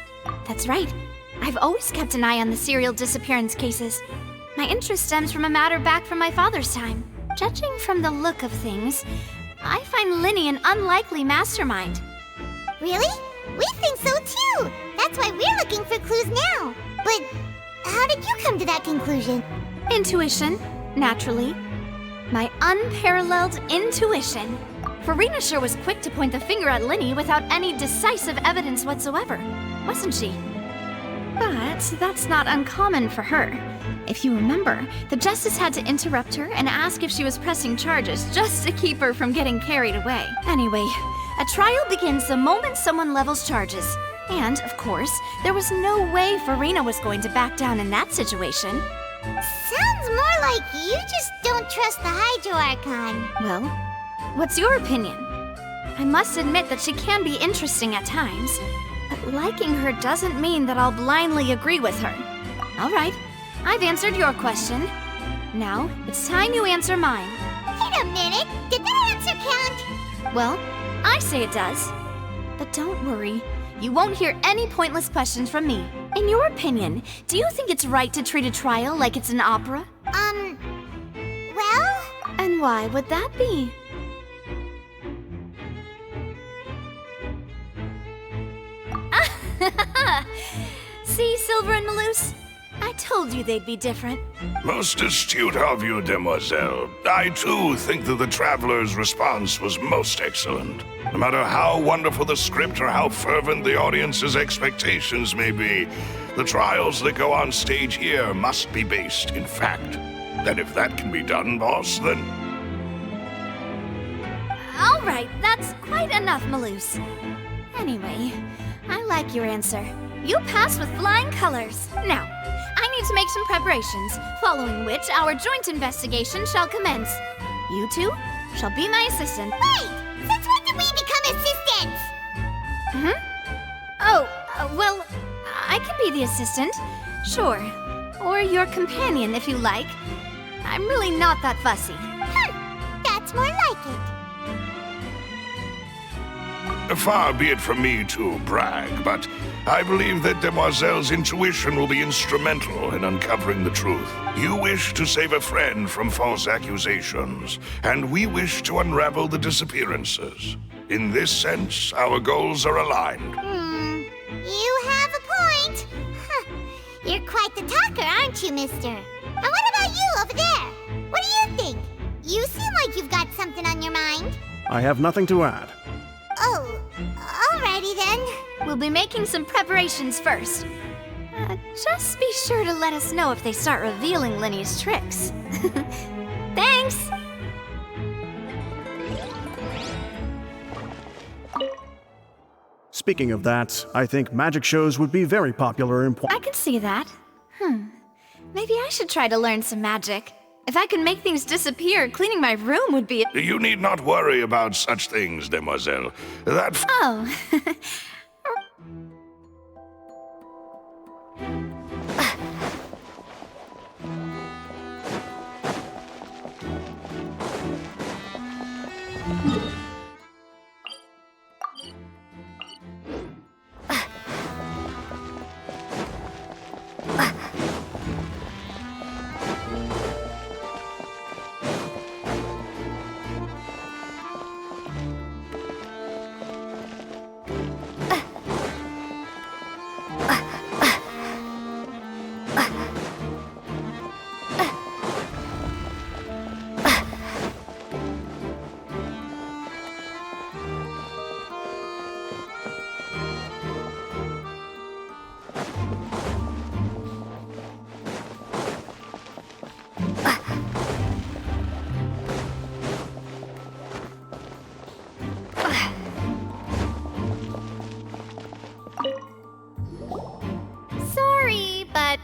That's right. I've always kept an eye on the serial disappearance cases. My interest stems from a matter back from my father's time. Judging from the look of things, I find Linny an unlikely mastermind. Really? We think so too! That's why we're looking for clues now. But how did you come to that conclusion? Intuition, naturally. My unparalleled intuition. Farina sure was quick to point the finger at Linny without any decisive evidence whatsoever, wasn't she? But that's not uncommon for her. If you remember, the Justice had to interrupt her and ask if she was pressing charges just to keep her from getting carried away. Anyway, a trial begins the moment someone levels charges. And, of course, there was no way Farina was going to back down in that situation. Sounds more like you just don't trust the Hydro Archon. Well, What's your opinion? I must admit that she can be interesting at times, but liking her doesn't mean that I'll blindly agree with her. All right, I've answered your question. Now, it's time you answer mine. Wait a minute, did that answer count? Well, I say it does. But don't worry, you won't hear any pointless questions from me. In your opinion, do you think it's right to treat a trial like it's an opera? Well? And why would that be? See, Silver and Maloose? I told you they'd be different. Most astute of you, demoiselle. I too think that the traveler's response was most excellent. No matter how wonderful the script or how fervent the audience's expectations may be, the trials that go on stage here must be based in fact. And if that can be done, boss, then... All right, that's quite enough, Maloose. Anyway, I like your answer. You passed with flying colors. Now, I need to make some preparations, following which our joint investigation shall commence. You two shall be my assistant. Wait! Since when did we become assistants? Oh, well, I can be the assistant. Sure. Or your companion, if you like. I'm really not that fussy. That's more like it. Far be it from me to brag, but I believe that Demoiselle's intuition will be instrumental in uncovering the truth. You wish to save a friend from false accusations, and we wish to unravel the disappearances. In this sense, our goals are aligned. You have a point. You're quite the talker, aren't you, mister? And what about you over there? What do you think? You seem like you've got something on your mind. I have nothing to add. Oh, alrighty then. We'll be making some preparations first. Just be sure to let us know if they start revealing Linny's tricks. Thanks! Speaking of that, I think magic shows would be very popular in I can see that. Maybe I should try to learn some magic. If I could make things disappear, cleaning my room would be... You need not worry about such things, demoiselle. That... Oh.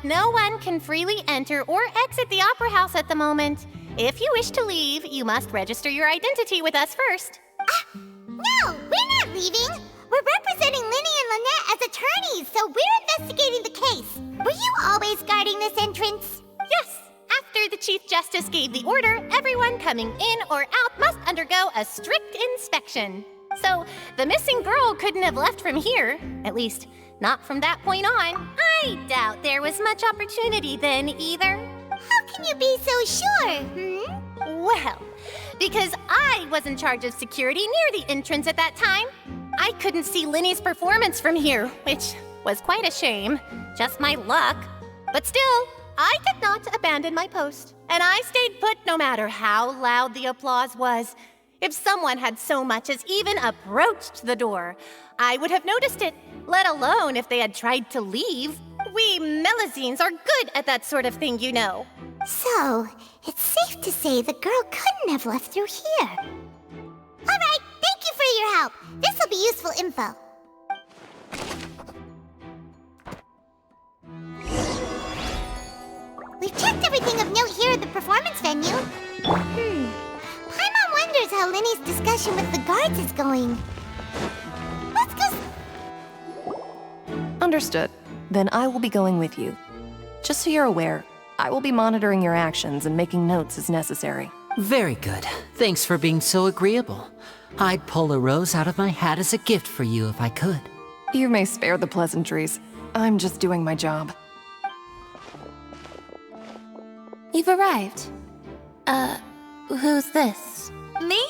No one can freely enter or exit the Opera House at the moment. If you wish to leave, you must register your identity with us first. No, we're not leaving. We're representing Linny and Lynette as attorneys, so we're investigating the case. Were you always guarding this entrance? Yes. After the Chief Justice gave the order, everyone coming in or out must undergo a strict inspection. So, the missing girl couldn't have left from here. At least, not from that point on. I doubt there was much opportunity then either. How can you be so sure, Well, because I was in charge of security near the entrance at that time. I couldn't see Linny's performance from here, which was quite a shame. Just my luck. But still, I did not abandon my post. And I stayed put no matter how loud the applause was. If someone had so much as even approached the door, I would have noticed it, let alone if they had tried to leave. We Melusines are good at that sort of thing, you know. So, it's safe to say the girl couldn't have left through here. All right, thank you for your help. This will be useful info. We've checked everything of note here at the performance venue. Paimon wonders knows how Linny's discussion with the guards is going. Let's go. Understood. Then I will be going with you. Just so you're aware, I will be monitoring your actions and making notes as necessary. Very good. Thanks for being so agreeable. I'd pull a rose out of my hat as a gift for you if I could. You may spare the pleasantries. I'm just doing my job. You've arrived. Who's this? Me?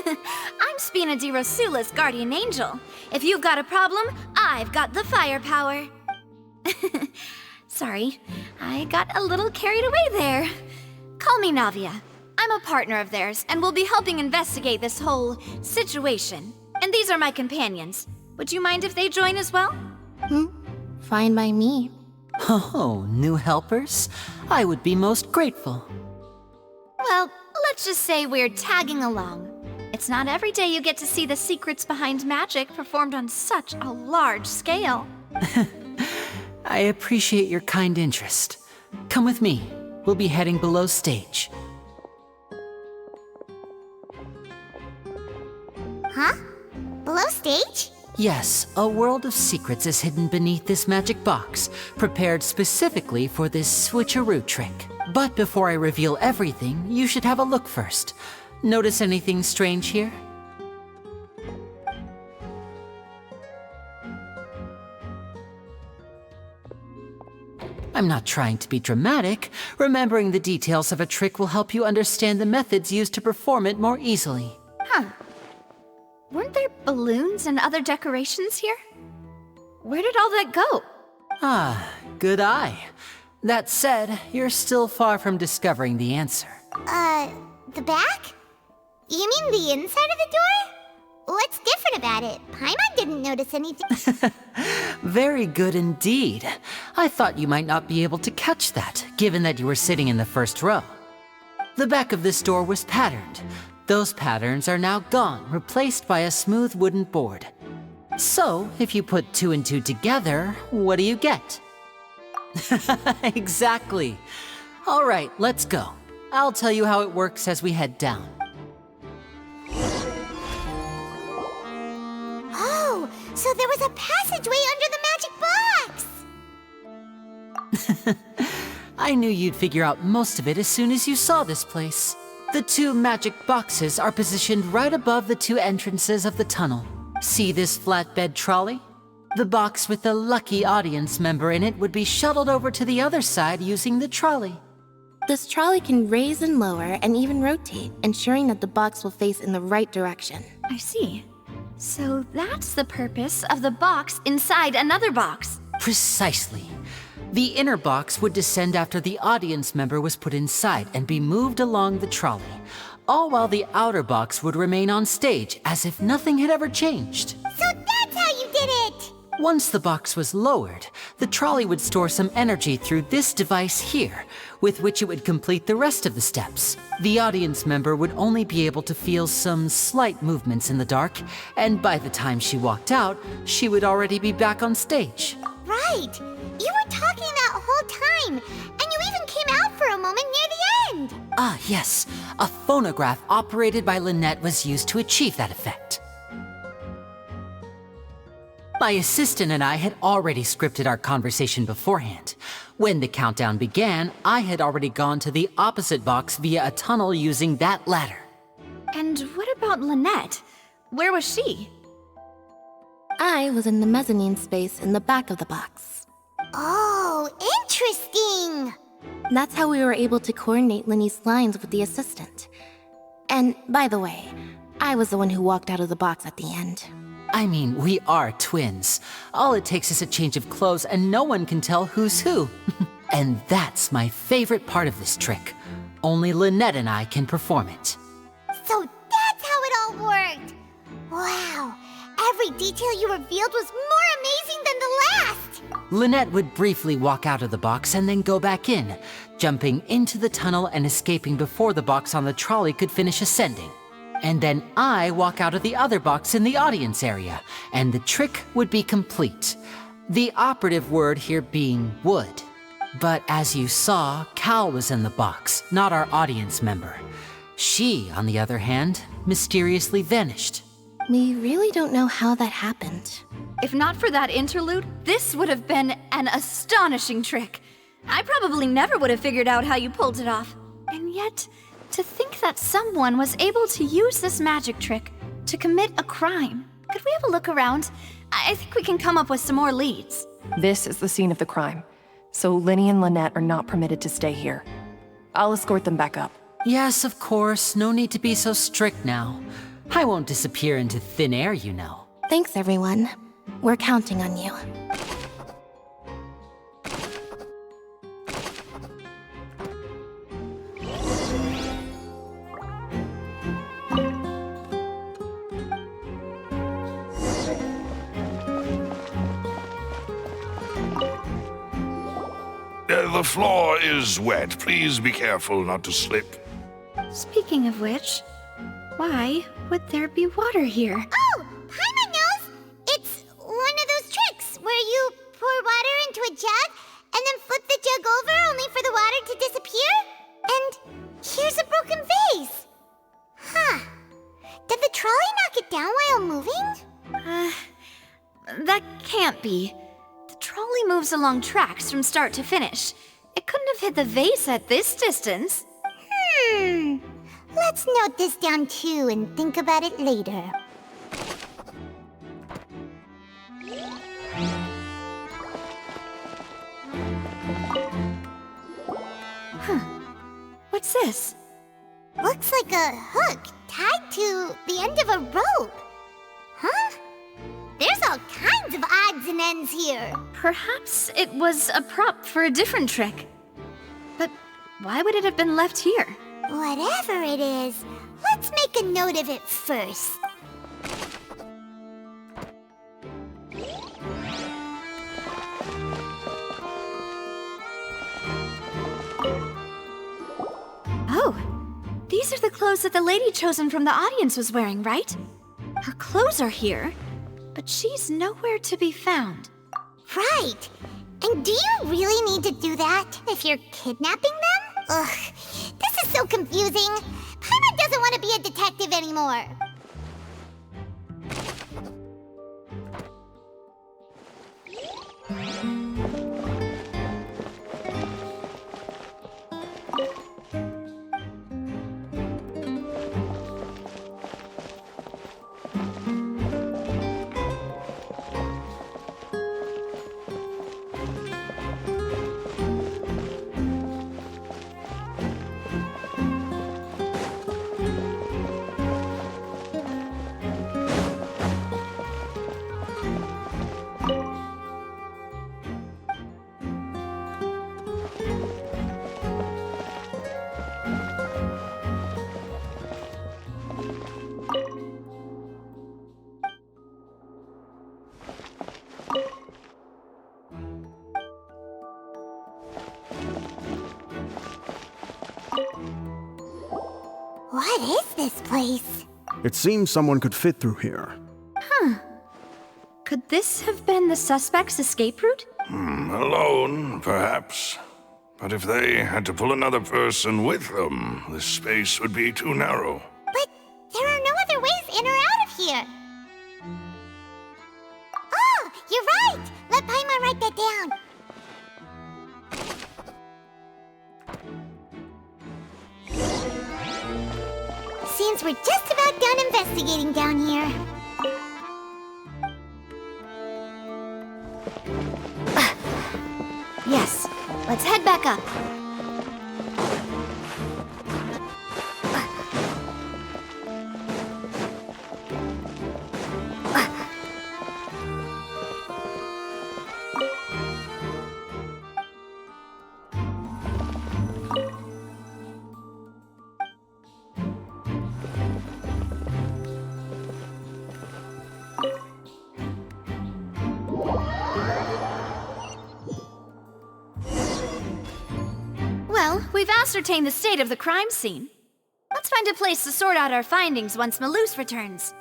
I'm Spina di Rosula's guardian angel. If you've got a problem, I've got the firepower. Sorry, I got a little carried away there. Call me Navia. I'm a partner of theirs, and will be helping investigate this whole situation. And these are my companions. Would you mind if they join as well? Fine by me. Oh, new helpers? I would be most grateful. Well, let's just say we're tagging along. It's not every day you get to see the secrets behind magic performed on such a large scale. I appreciate your kind interest. Come with me. We'll be heading below stage. Huh? Below stage? Yes, a world of secrets is hidden beneath this magic box, prepared specifically for this switcheroo trick. But before I reveal everything, you should have a look first. Notice anything strange here? I'm not trying to be dramatic. Remembering the details of a trick will help you understand the methods used to perform it more easily. Huh. Weren't there balloons and other decorations here? Where did all that go? Ah, good eye. That said, you're still far from discovering the answer. The back? You mean the inside of the door? What's different about it? Paimon didn't notice anything. Very good indeed. I thought you might not be able to catch that, given that you were sitting in the first row. The back of this door was patterned. Those patterns are now gone, replaced by a smooth wooden board. So, if you put 2 and 2 together, what do you get? Exactly. All right, let's go. I'll tell you how it works as we head down. Oh, so there was a passageway under the magic box! I knew you'd figure out most of it as soon as you saw this place. The 2 magic boxes are positioned right above the 2 entrances of the tunnel. See this flatbed trolley? The box with the lucky audience member in it would be shuttled over to the other side using the trolley. This trolley can raise and lower and even rotate, ensuring that the box will face in the right direction. I see. So that's the purpose of the box inside another box. Precisely. The inner box would descend after the audience member was put inside and be moved along the trolley, all while the outer box would remain on stage as if nothing had ever changed. So that's how you did it! Once the box was lowered, the trolley would store some energy through this device here, with which it would complete the rest of the steps. The audience member would only be able to feel some slight movements in the dark, and by the time she walked out, she would already be back on stage. Right! You were talking that whole time, and you even came out for a moment near the end! Ah, yes. A phonograph operated by Lynette was used to achieve that effect. My assistant and I had already scripted our conversation beforehand. When the countdown began, I had already gone to the opposite box via a tunnel using that ladder. And what about Lynette? Where was she? I was in the mezzanine space in the back of the box. Oh, interesting! That's how we were able to coordinate Linny's lines with the assistant. And, by the way, I was the one who walked out of the box at the end. I mean, we are twins. All it takes is a change of clothes and no one can tell who's who. And that's my favorite part of this trick. Only Lynette and I can perform it. So that's how it all worked! Wow, every detail you revealed was more amazing than the last! Lynette would briefly walk out of the box and then go back in, jumping into the tunnel and escaping before the box on the trolley could finish ascending. And then I walk out of the other box in the audience area, and the trick would be complete. The operative word here being would. But as you saw, Cal was in the box, not our audience member. She, on the other hand, mysteriously vanished. We really don't know how that happened. If not for that interlude, this would have been an astonishing trick. I probably never would have figured out how you pulled it off. And yet, to think that someone was able to use this magic trick to commit a crime. Could we have a look around? I think we can come up with some more leads. This is the scene of the crime, so Linny and Lynette are not permitted to stay here. I'll escort them back up. Yes, of course. No need to be so strict now. I won't disappear into thin air, you know. Thanks, everyone. We're counting on you. The floor is wet. Please be careful not to slip. Speaking of which, why would there be water here? Oh, Paimon knows! It's one of those tricks where you pour water into a jug and then flip the jug over only for the water to disappear. And here's a broken vase. Huh. Did the trolley knock it down while moving? That can't be. The trolley moves along tracks from start to finish. It couldn't have hit the vase at this distance. Let's note this down too and think about it later. What's this? Looks like a hook tied to the end of a rope. Huh? There's all kinds of odds and ends here. Perhaps it was a prop for a different trick. But why would it have been left here? Whatever it is, let's make a note of it first. Oh, these are the clothes that the lady chosen from the audience was wearing, right? Her clothes are here, but she's nowhere to be found. Right. And do you really need to do that if you're kidnapping them? Ugh, this is so confusing. Paimon doesn't want to be a detective anymore. What is this place? It seems someone could fit through here. Could this have been the suspect's escape route? Alone, perhaps. But if they had to pull another person with them, this space would be too narrow. But there are no other ways in or out of here. Oh, you're right! Let Paimon write that down. Seems we're just about done investigating down here. Yes, let's head back up. Well, we've ascertained the state of the crime scene. Let's find a place to sort out our findings once Malus returns.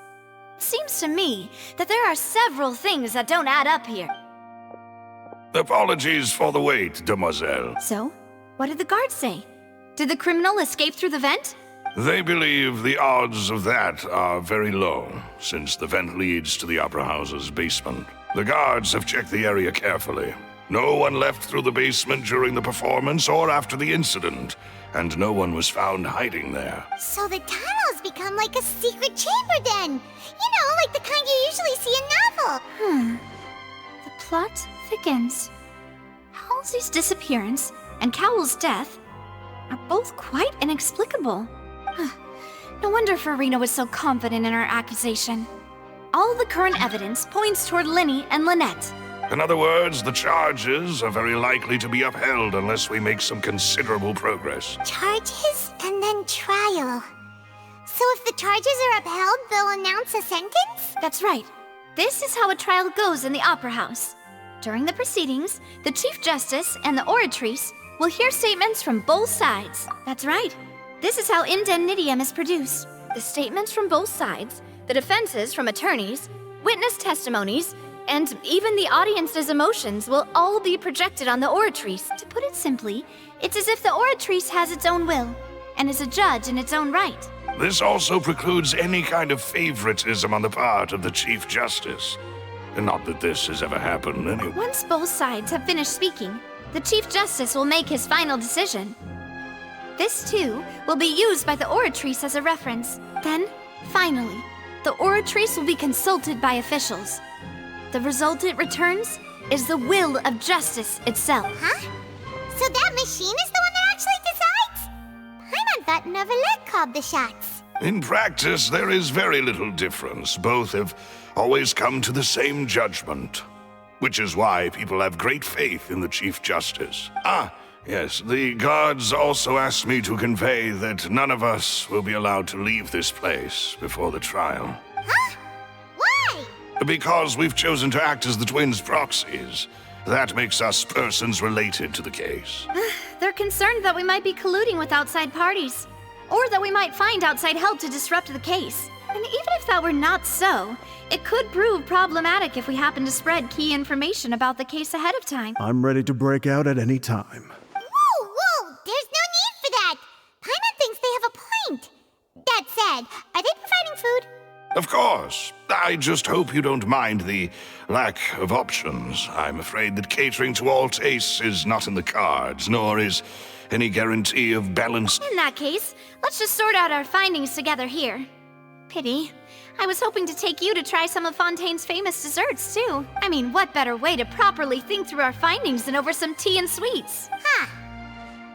It seems to me that there are several things that don't add up here. Apologies for the wait, demoiselle. So, what did the guards say? Did the criminal escape through the vent? They believe the odds of that are very low, since the vent leads to the Opera House's basement. The guards have checked the area carefully. No one left through the basement during the performance or after the incident, and no one was found hiding there. So the tunnels become like a secret chamber then. You know, like the kind you usually see in novels. The plot thickens. Halsey's disappearance and Cowell's death are both quite inexplicable. No wonder Farina was so confident in her accusation. All the current evidence points toward Linny and Lynette. In other words, the charges are very likely to be upheld unless we make some considerable progress. Charges and then trial. So if the charges are upheld, they'll announce a sentence? That's right. This is how a trial goes in the Opera House. During the proceedings, the Chief Justice and the Oratrice will hear statements from both sides. That's right. This is how indemnitium is produced. The statements from both sides, the defenses from attorneys, witness testimonies, and even the audience's emotions will all be projected on the Oratrice. To put it simply, it's as if the Oratrice has its own will, and is a judge in its own right. This also precludes any kind of favoritism on the part of the Chief Justice. Not that this has ever happened anyway. Once both sides have finished speaking, the Chief Justice will make his final decision. This, too, will be used by the Oratrice as a reference. Then, finally, the Oratrice will be consulted by officials. The result it returns is the will of justice itself. Huh? So that machine is the one that actually decides? Paimon thought Novelette called the shots. In practice, there is very little difference. Both have always come to the same judgment, which is why people have great faith in the Chief Justice. Yes, the guards also asked me to convey that none of us will be allowed to leave this place before the trial. Huh? Why? Because we've chosen to act as the twins' proxies. That makes us persons related to the case. They're concerned that we might be colluding with outside parties, or that we might find outside help to disrupt the case. And even if that were not so, it could prove problematic if we happen to spread key information about the case ahead of time. I'm ready to break out at any time. Whoa! There's no need for that! Paimon thinks they have a point. That said, are they providing food? Of course. I just hope you don't mind the lack of options. I'm afraid that catering to all tastes is not in the cards, nor is any guarantee of balance. In that case, let's just sort out our findings together here. Pity. I was hoping to take you to try some of Fontaine's famous desserts, too. I mean, what better way to properly think through our findings than over some tea and sweets? Huh.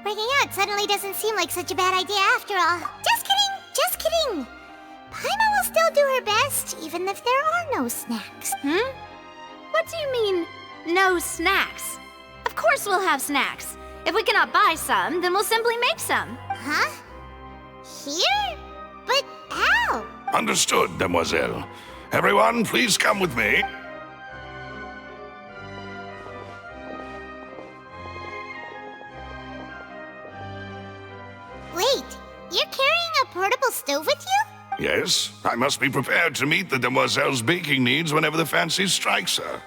Breaking out suddenly doesn't seem like such a bad idea after all. Just kidding! Just kidding! Paimon will still do her best, even if there are no snacks. What do you mean, no snacks? Of course we'll have snacks. If we cannot buy some, then we'll simply make some. Huh? Here? But how? Understood, mademoiselle. Everyone, please come with me. Wait, you're carrying a portable stove with you? Yes, I must be prepared to meet the demoiselle's baking needs whenever the fancy strikes her.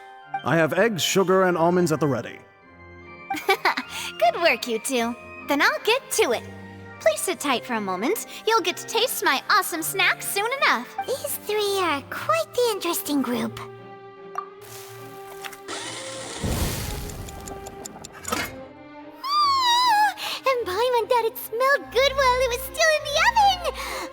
I have eggs, sugar, and almonds at the ready. Good work, you two. Then I'll get to it. Please sit tight for a moment. You'll get to taste my awesome snacks soon enough. These three are quite the interesting group. And Paimon thought it smelled good while it was still in the oven.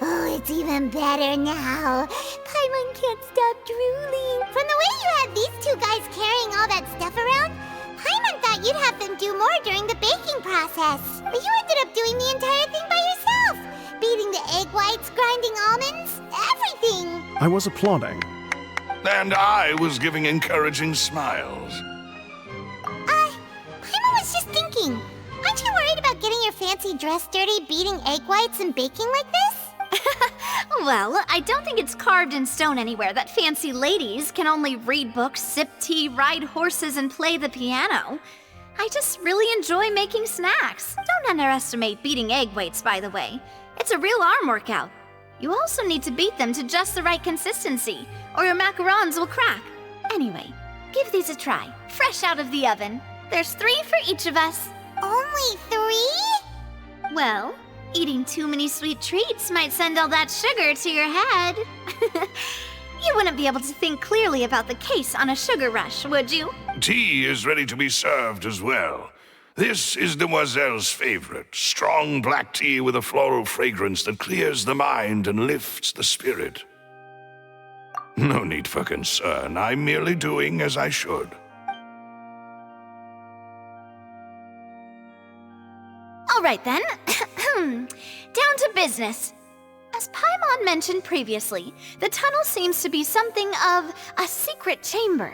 Oh, it's even better now. Paimon can't stop drooling. From the way you had these two guys carrying all that stuff around, Paimon thought you'd have them do more during the baking process. But you ended up doing the entire thing by yourself. Beating the egg whites, grinding almonds, everything. I was applauding. And I was giving encouraging smiles. Paimon was just thinking. Aren't you worried about getting your fancy dress dirty, beating egg whites and baking like this? Well, I don't think it's carved in stone anywhere that fancy ladies can only read books, sip tea, ride horses, and play the piano. I just really enjoy making snacks. Don't underestimate beating egg whites, by the way. It's a real arm workout. You also need to beat them to just the right consistency, or your macarons will crack. Anyway, give these a try, fresh out of the oven. There's 3 for each of us. Only 3? Well, Eating too many sweet treats might send all that sugar to your head. You wouldn't be able to think clearly about the case on a sugar rush, would you? Tea is ready to be served as well. This is Demoiselle's favorite, strong black tea with a floral fragrance that clears the mind and lifts the spirit. No need for concern. I'm merely doing as I should. All right then. Down to business. As Paimon mentioned previously, the tunnel seems to be something of a secret chamber.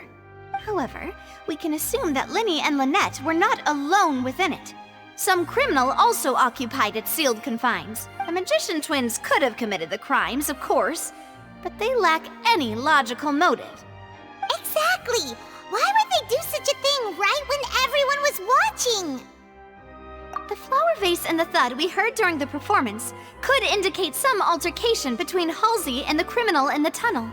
However, we can assume that Linny and Lynette were not alone within it. Some criminal also occupied its sealed confines. The magician twins could have committed the crimes, of course, but they lack any logical motive. Exactly! Why would they do such a thing right when everyone was watching? The flower vase and the thud we heard during the performance could indicate some altercation between Halsey and the criminal in the tunnel,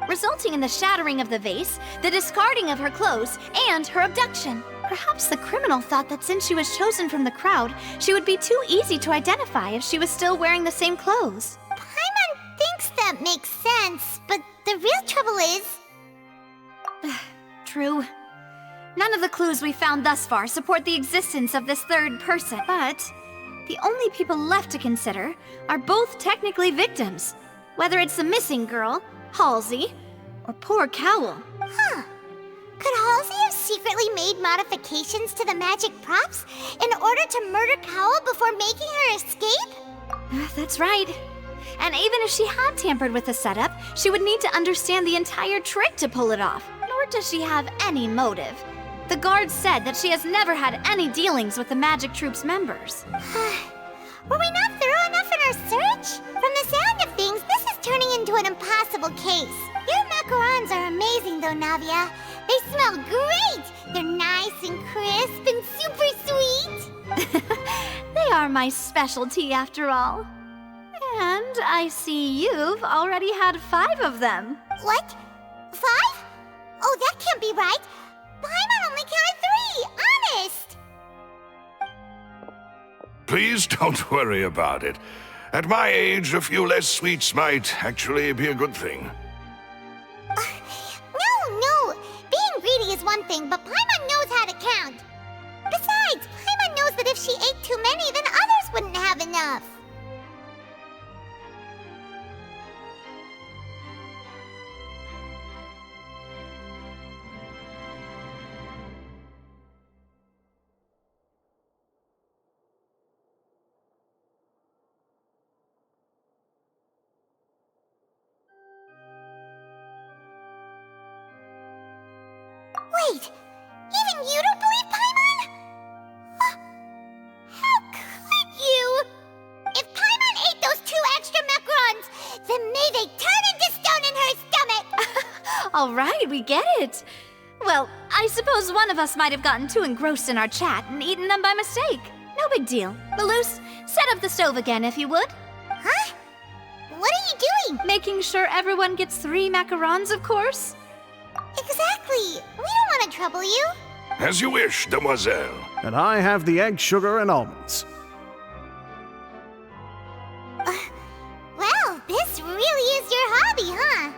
resulting in the shattering of the vase, the discarding of her clothes, and her abduction. Perhaps the criminal thought that since she was chosen from the crowd, she would be too easy to identify if she was still wearing the same clothes. Paimon thinks that makes sense, but the real trouble is... True. None of the clues we found thus far support the existence of this third person, but the only people left to consider are both technically victims, whether it's the missing girl, Halsey, or poor Cowell. Huh. Could Halsey have secretly made modifications to the magic props in order to murder Cowell before making her escape? That's right. And even if she had tampered with the setup, she would need to understand the entire trick to pull it off. Nor does she have any motive. The guards said that she has never had any dealings with the Magic Troop's members. Were we not thorough enough in our search? From the sound of things, this is turning into an impossible case. Your macarons are amazing though, Navia. They smell great! They're nice and crisp and super sweet! They are my specialty after all. And I see you've already had 5 of them. What? 5? Oh, that can't be right. Paimon only counted 3, honest! Please don't worry about it. At my age, a few less sweets might actually be a good thing. No. Being greedy is one thing, but Paimon knows how to count. Besides, Paimon knows that if she ate too many, then others wouldn't have enough. Wait, even you don't believe Paimon? How could you? If Paimon ate those 2 extra macarons, then may they turn into stone in her stomach! All right, we get it. Well, I suppose one of us might have gotten too engrossed in our chat and eaten them by mistake. No big deal. Maloose, set up the stove again if you would. Huh? What are you doing? Making sure everyone gets 3 macarons, of course. Exactly. We don't want to trouble you. As you wish, Demoiselle. And I have the egg, sugar, and almonds. Well, this really is your hobby, huh?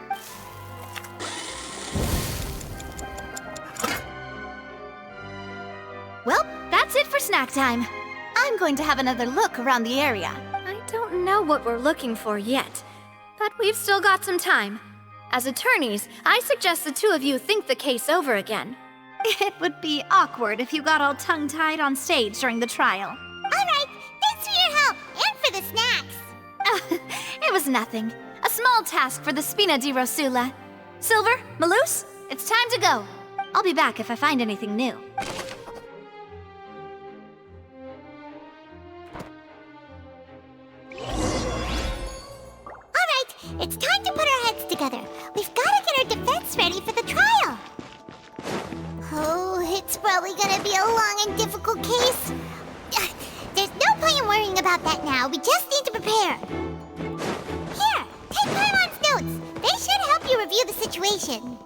Well, that's it for snack time. I'm going to have another look around the area. I don't know what we're looking for yet, but we've still got some time. As attorneys, I suggest the 2 of you think the case over again. It would be awkward if you got all tongue-tied on stage during the trial. All right, thanks for your help and for the snacks. It was nothing. A small task for the Spina di Rosula. Silver, Maloose, it's time to go. I'll be back if I find anything new. It's time to put our heads together. We've got to get our defense ready for the trial. Oh, it's probably gonna be a long and difficult case. There's no point in worrying about that now. We just need to prepare. Here, take Paimon's notes. They should help you review the situation.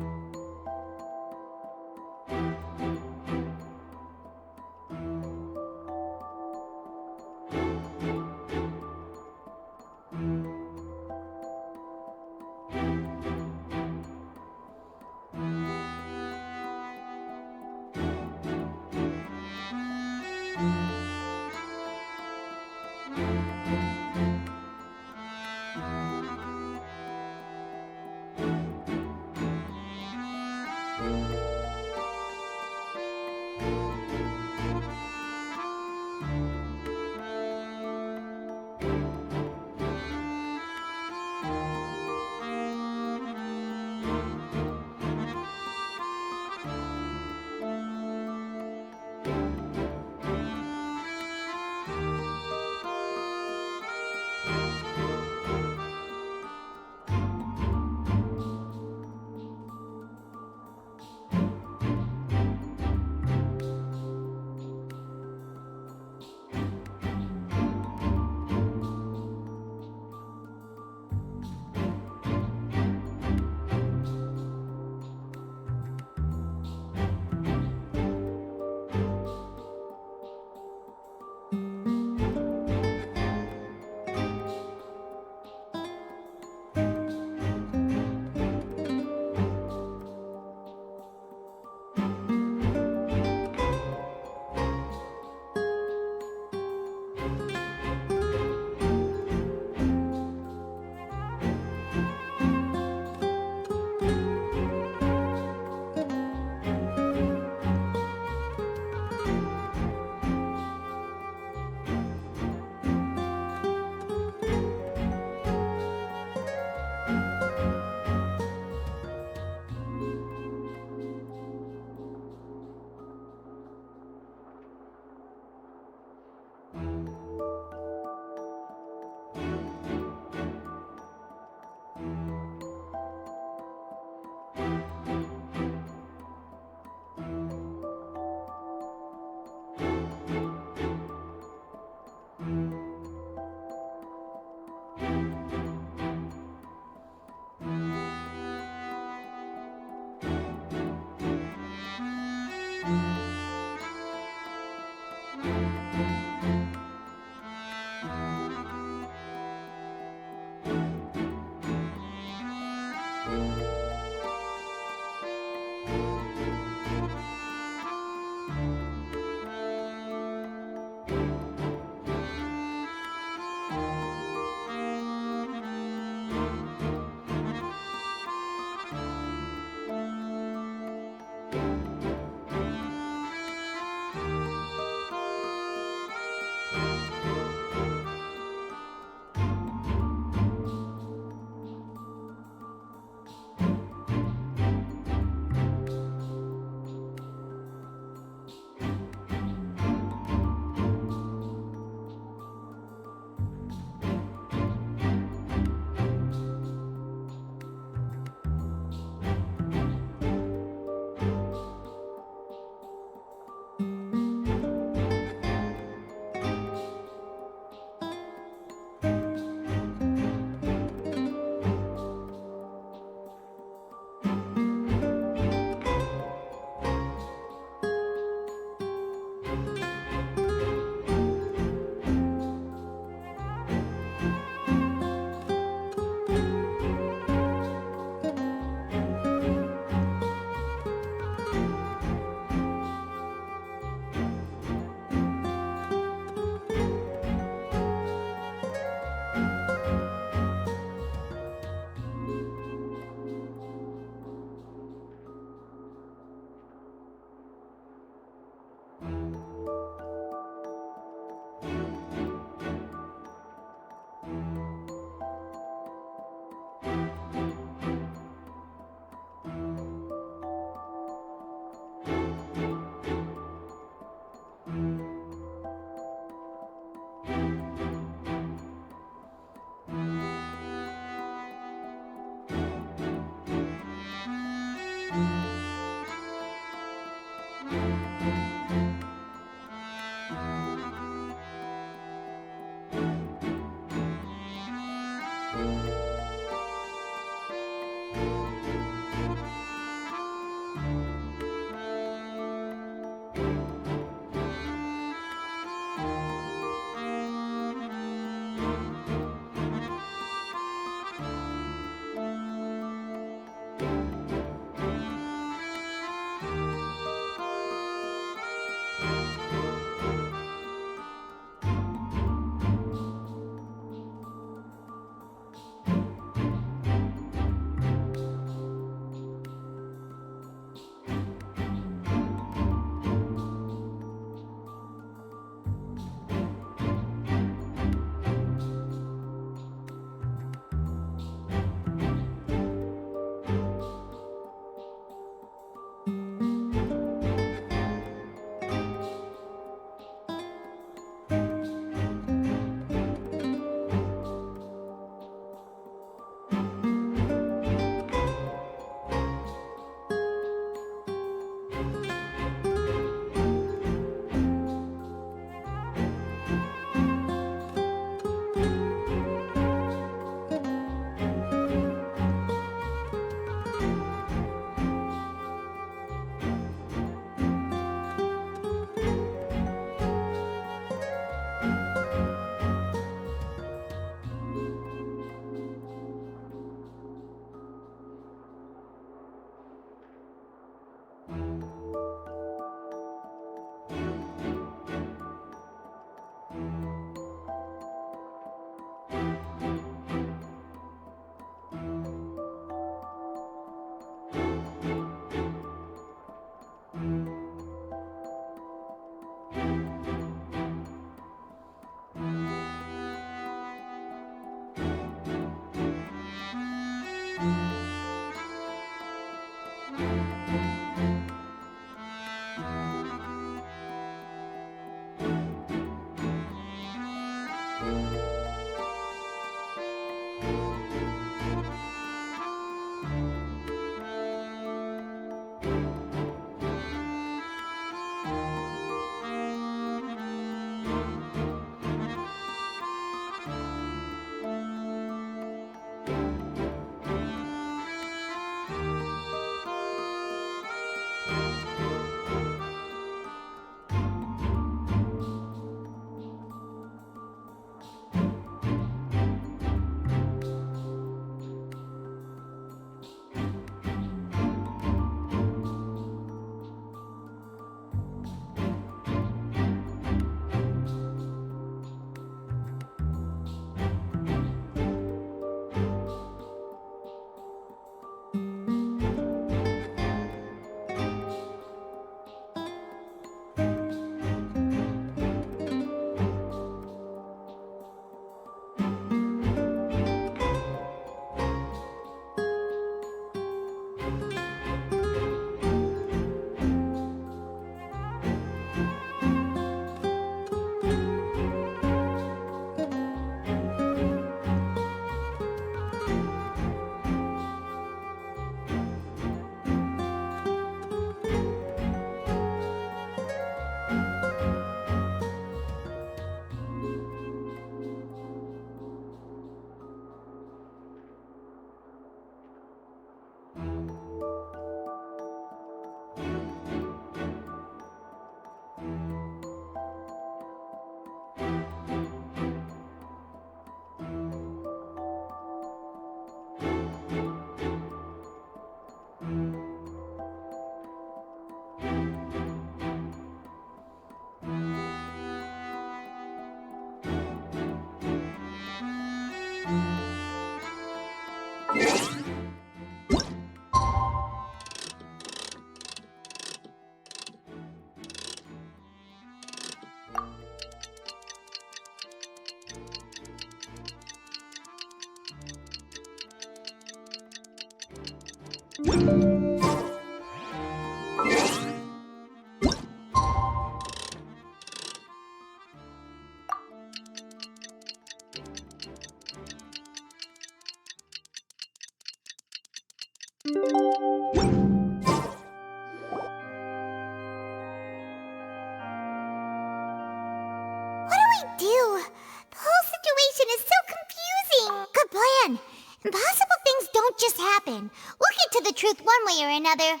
I do? The whole situation is so confusing. Good plan. Impossible things don't just happen. We'll get to the truth one way or another.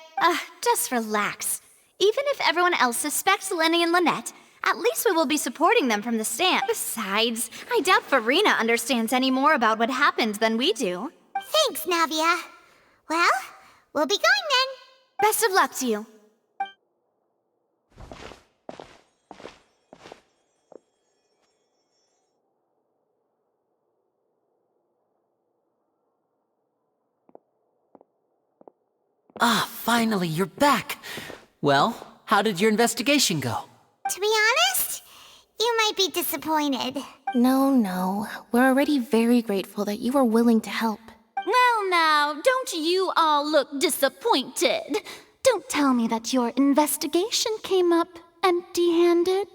Just relax. Even if everyone else suspects Lenny and Lynette, at least we will be supporting them from the stand. Besides, I doubt Farina understands any more about what happened than we do. Thanks, Navia. Well, we'll be going then. Best of luck to you. Finally, you're back. Well, how did your investigation go? To be honest, you might be disappointed. No. We're already very grateful that you were willing to help. Well, now, don't you all look disappointed. Don't tell me that your investigation came up empty-handed.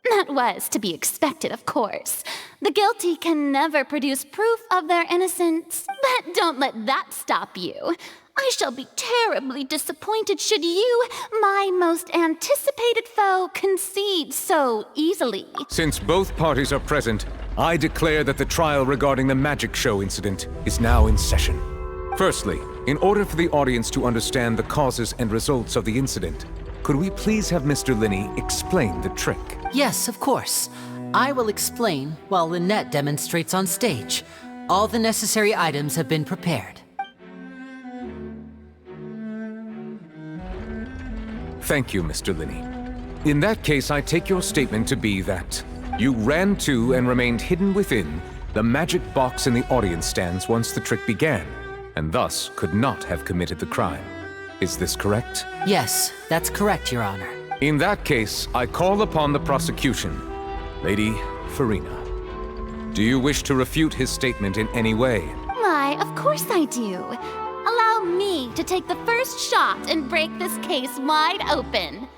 That was to be expected, of course. The guilty can never produce proof of their innocence. But don't let that stop you. I shall be terribly disappointed should you, my most anticipated foe, concede so easily. Since both parties are present, I declare that the trial regarding the magic show incident is now in session. Firstly, in order for the audience to understand the causes and results of the incident, could we please have Mr. Linney explain the trick? Yes, of course. I will explain while Lynette demonstrates on stage. All the necessary items have been prepared. Thank you, Mr. Linney. In that case, I take your statement to be that you ran to and remained hidden within the magic box in the audience stands once the trick began, and thus could not have committed the crime. Is this correct? Yes, that's correct, Your Honor. In that case, I call upon the prosecution. Lady Farina, do you wish to refute his statement in any way? Why, of course I do. Allow me to take the first shot and break this case wide open.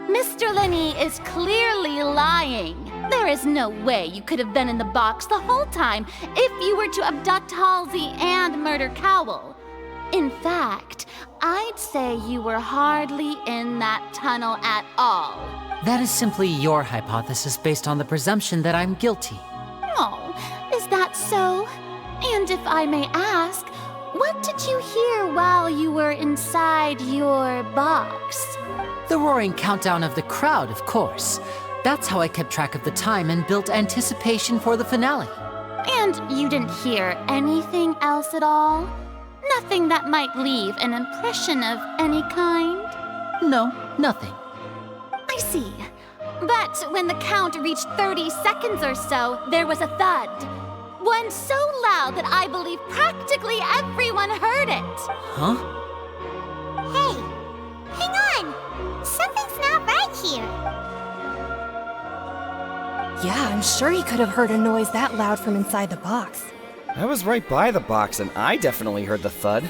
Mr. Linney is clearly lying. There is no way you could have been in the box the whole time if you were to abduct Halsey and murder Cowell. In fact, I'd say you were hardly in that tunnel at all. That is simply your hypothesis based on the presumption that I'm guilty. Oh, is that so? And if I may ask, what did you hear while you were inside your box? The roaring countdown of the crowd, of course. That's how I kept track of the time and built anticipation for the finale. And you didn't hear anything else at all? Nothing that might leave an impression of any kind? No, nothing. I see. But when the count reached 30 seconds or so, there was a thud. One so loud that I believe practically everyone heard it. Huh? Hey, hang on. Something's not right here. Yeah, I'm sure he could have heard a noise that loud from inside the box. I was right by the box, and I definitely heard the thud.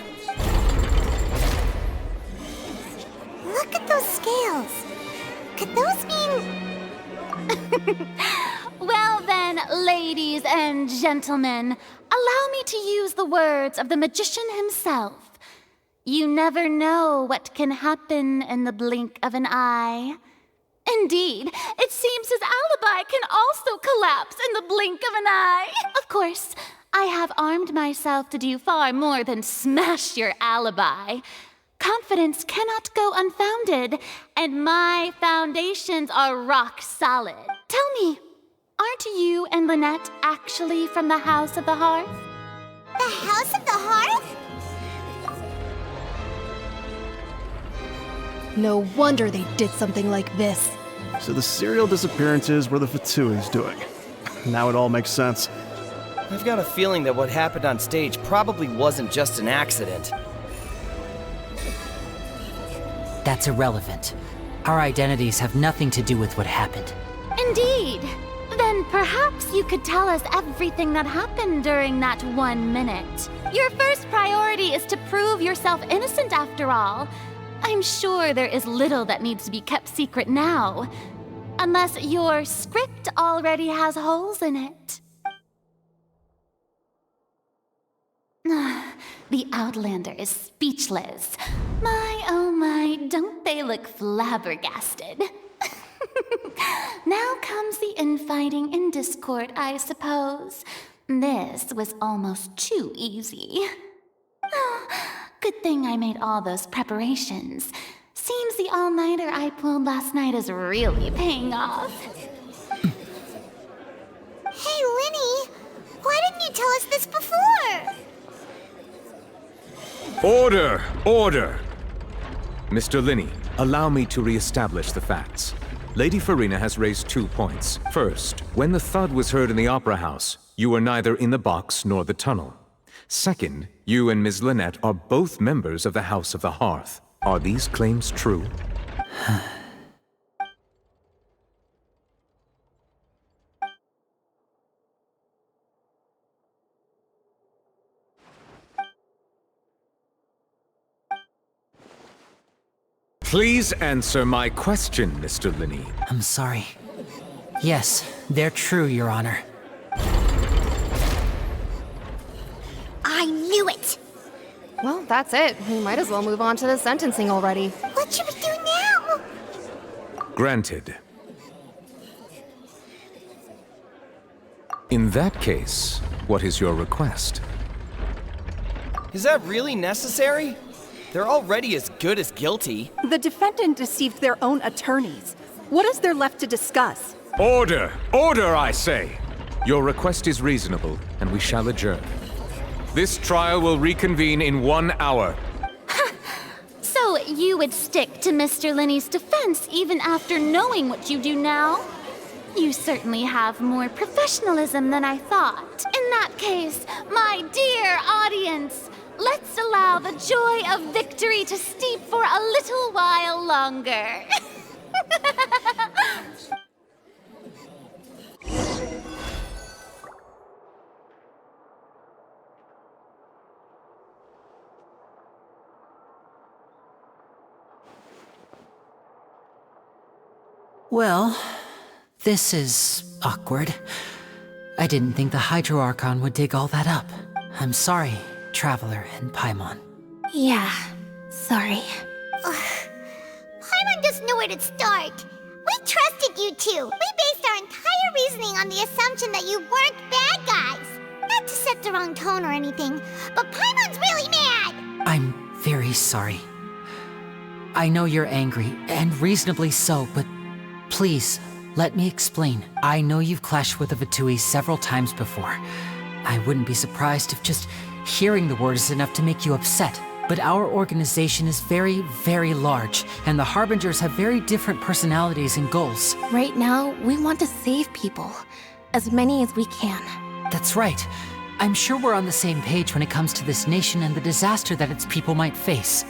Look at those scales. Could those mean... Well then, ladies and gentlemen, allow me to use the words of the magician himself. You never know what can happen in the blink of an eye. Indeed, it seems his alibi can also collapse in the blink of an eye. Of course, I have armed myself to do far more than smash your alibi. Confidence cannot go unfounded, and my foundations are rock solid. Tell me, aren't you and Lynette actually from the House of the Hearth? The House of the Hearth? No wonder they did something like this. So the serial disappearances were the Fatui's doing. Now it all makes sense. I've got a feeling that what happened on stage probably wasn't just an accident. That's irrelevant. Our identities have nothing to do with what happened. Indeed. Then perhaps you could tell us everything that happened during that 1 minute. Your first priority is to prove yourself innocent after all. I'm sure there is little that needs to be kept secret now. Unless your script already has holes in it. The Outlander is speechless. My, oh my, don't they look flabbergasted? Now comes the infighting and discord, I suppose. This was almost too easy. Oh, good thing I made all those preparations. Seems the all-nighter I pulled last night is really paying off. Hey, Linny! Why didn't you tell us this before? Order! Order! Mr. Linney, allow me to re-establish the facts. Lady Farina has raised 2 points. First, when the thud was heard in the Opera House, you were neither in the box nor the tunnel. Second, you and Ms. Lynette are both members of the House of the Hearth. Are these claims true? Please answer my question, Mr. Linney. I'm sorry. Yes, they're true, Your Honor. I knew it! Well, that's it. We might as well move on to the sentencing already. What should we do now? Granted. In that case, what is your request? Is that really necessary? They're already as good as guilty. The defendant deceived their own attorneys. What is there left to discuss? Order! Order, I say! Your request is reasonable, and we shall adjourn. This trial will reconvene in 1 hour. So you would stick to Mr. Linney's defense even after knowing what you do now? You certainly have more professionalism than I thought. In that case, my dear audience, let's allow the joy of victory to steep for a little while longer. Well, this is awkward. I didn't think the Hydro Archon would dig all that up. I'm sorry, Traveler and Paimon. Yeah, sorry. Paimon doesn't know where to start. We trusted you two. We based our entire reasoning on the assumption that you weren't bad guys. Not to set the wrong tone or anything, but Paimon's really mad! I'm very sorry. I know you're angry, and reasonably so, but please, let me explain. I know you've clashed with the Vitui several times before. I wouldn't be surprised if just hearing the word is enough to make you upset. But our organization is very, very large, and the Harbingers have very different personalities and goals. Right now, we want to save people. As many as we can. That's right. I'm sure we're on the same page when it comes to this nation and the disaster that its people might face.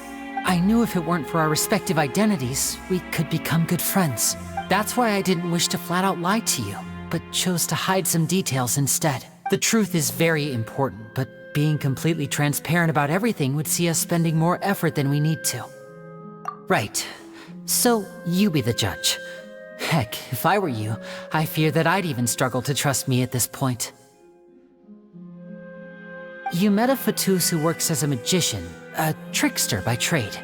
I knew if it weren't for our respective identities, we could become good friends. That's why I didn't wish to flat out lie to you, but chose to hide some details instead. The truth is very important, but being completely transparent about everything would see us spending more effort than we need to. Right. So, you be the judge. Heck, if I were you, I fear that I'd even struggle to trust me at this point. You met a Fatus who works as a magician, a trickster by trade.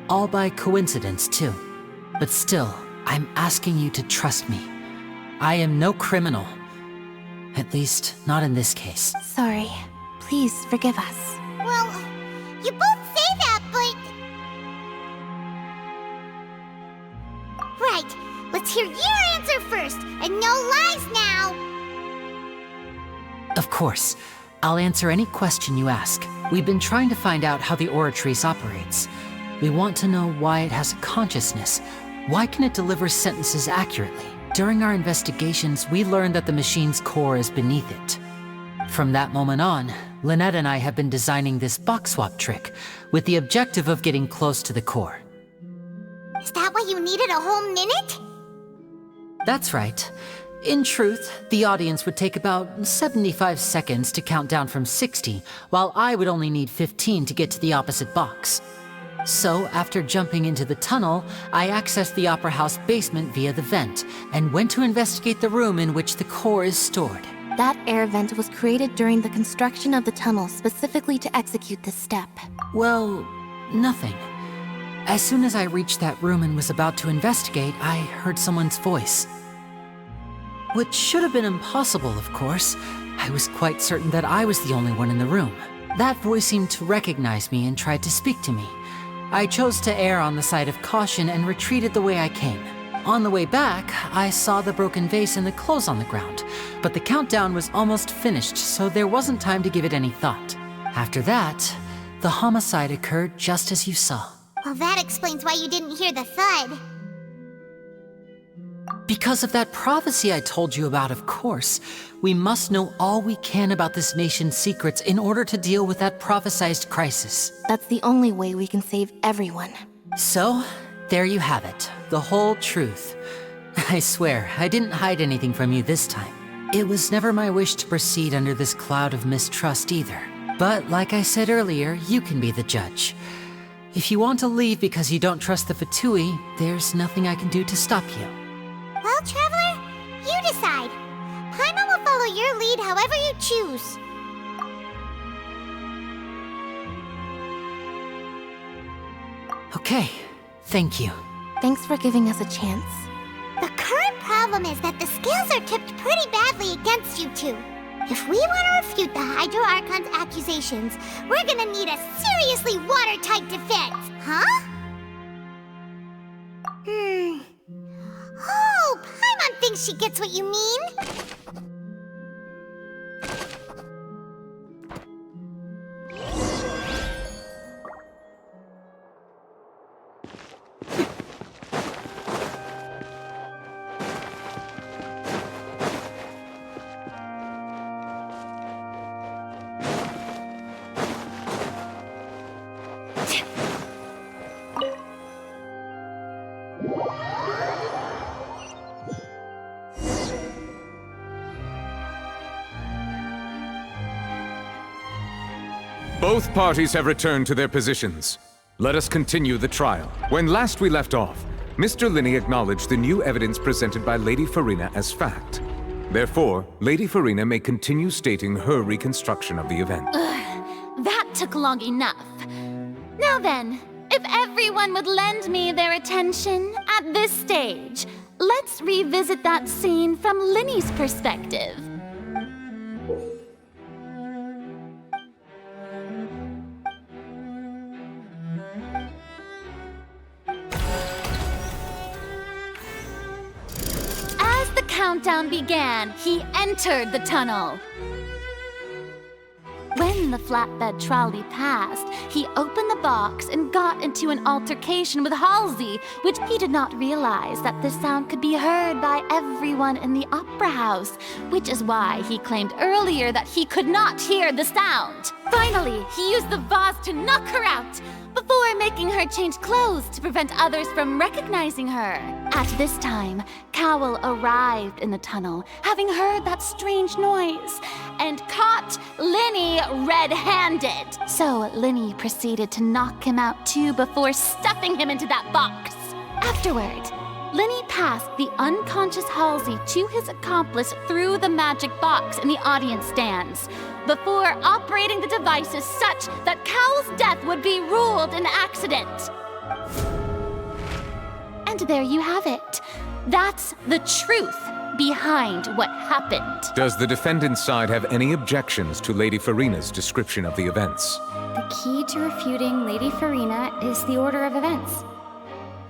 All by coincidence, too. But still, I'm asking you to trust me. I am no criminal. At least, not in this case. Sorry. Please forgive us. Well, you both say that, but... Right, let's hear your answer first, and no lies now! Of course. I'll answer any question you ask. We've been trying to find out how the Oratrice operates. We want to know why it has a consciousness. Why can it deliver sentences accurately? During our investigations, we learned that the machine's core is beneath it. From that moment on, Lynette and I have been designing this box swap trick, with the objective of getting close to the core. Is that why you needed a whole minute? That's right. In truth, the audience would take about 75 seconds to count down from 60, while I would only need 15 to get to the opposite box. So, after jumping into the tunnel, I accessed the Opera House basement via the vent, and went to investigate the room in which the core is stored. That air vent was created during the construction of the tunnel specifically to execute this step. Well, nothing. As soon as I reached that room and was about to investigate, I heard someone's voice. Which should have been impossible, of course. I was quite certain that I was the only one in the room. That voice seemed to recognize me and tried to speak to me. I chose to err on the side of caution and retreated the way I came. On the way back, I saw the broken vase and the clothes on the ground, but the countdown was almost finished, so there wasn't time to give it any thought. After that, the homicide occurred just as you saw. Well, that explains why you didn't hear the thud. Because of that prophecy I told you about, of course. We must know all we can about this nation's secrets in order to deal with that prophesized crisis. That's the only way we can save everyone. So, there you have it. The whole truth. I swear, I didn't hide anything from you this time. It was never my wish to proceed under this cloud of mistrust either. But like I said earlier, you can be the judge. If you want to leave because you don't trust the Fatui, there's nothing I can do to stop you. Well, Traveler, you decide. Paimon will follow your lead however you choose. Okay, thank you. Thanks for giving us a chance. The current problem is that the scales are tipped pretty badly against you two. If we want to refute the Hydro Archon's accusations, we're gonna need a seriously watertight defense, huh? Oh, Paimon thinks she gets what you mean. Both parties have returned to their positions. Let us continue the trial. When last we left off, Mr. Linney acknowledged the new evidence presented by Lady Farina as fact. Therefore, Lady Farina may continue stating her reconstruction of the event. That took long enough. Now then, if everyone would lend me their attention at this stage, let's revisit that scene from Linney's perspective. As the countdown began, he entered the tunnel. When the flatbed trolley passed, he opened the box and got into an altercation with Halsey, which he did not realize that this sound could be heard by everyone in the opera house, which is why he claimed earlier that he could not hear the sound. Finally, he used the vase to knock her out, before making her change clothes to prevent others from recognizing her. At this time, Cowell arrived in the tunnel, having heard that strange noise, and caught Linney red-handed. So Linney proceeded to knock him out too before stuffing him into that box. Afterward, Linney passed the unconscious Halsey to his accomplice through the magic box in the audience stands, before operating the devices such that Cowell's death would be ruled an accident. And there you have it. That's the truth behind what happened. Does the defendant's side have any objections to Lady Farina's description of the events? The key to refuting Lady Farina is the order of events.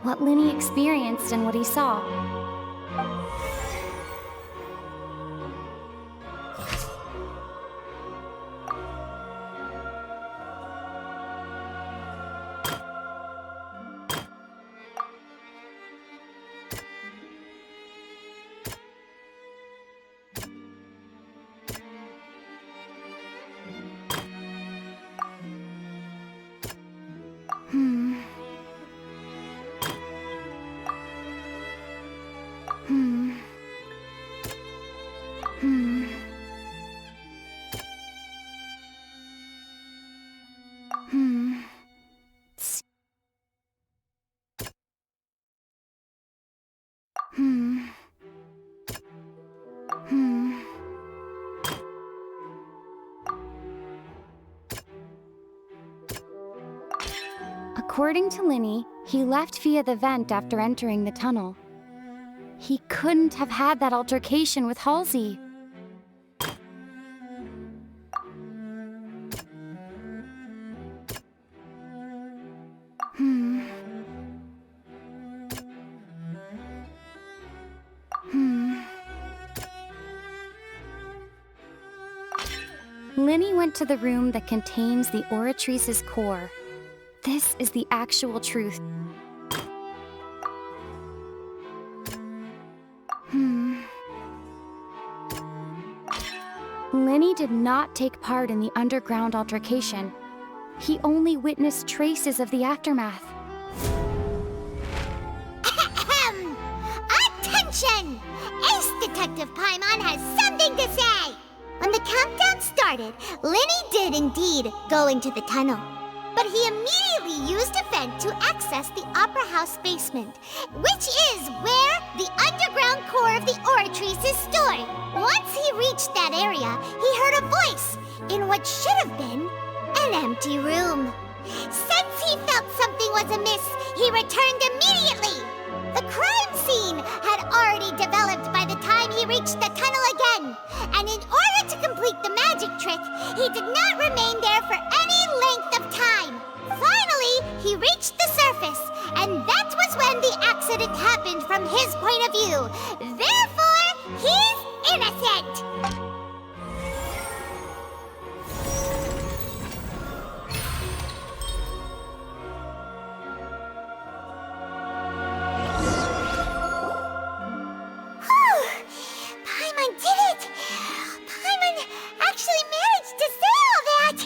What Linney experienced and what he saw. According to Linney, He left via the vent after entering the tunnel. He couldn't have had that altercation with Halsey. Linny went to the room that contains the Oratrice's core. This is the actual truth. Linny did not take part in the underground altercation. He only witnessed traces of the aftermath. Attention! Ace Detective Paimon has something to say! When the countdown started, Linny did indeed go into the tunnel. But he immediately used a vent to access the Opera House basement, which is where the underground core of the Oratrice is stored. Once he reached that area, he heard a voice in what should have been an empty room. Since he felt something was amiss, he returned immediately. The crime scene had already developed by the time he reached the tunnel again, and in order to complete the magic trick, he did not remain there for any length of time. Finally, he reached the surface, and that was when the accident happened from his point of view. Therefore, he's innocent! Paimon did it! Paimon actually managed to say all that!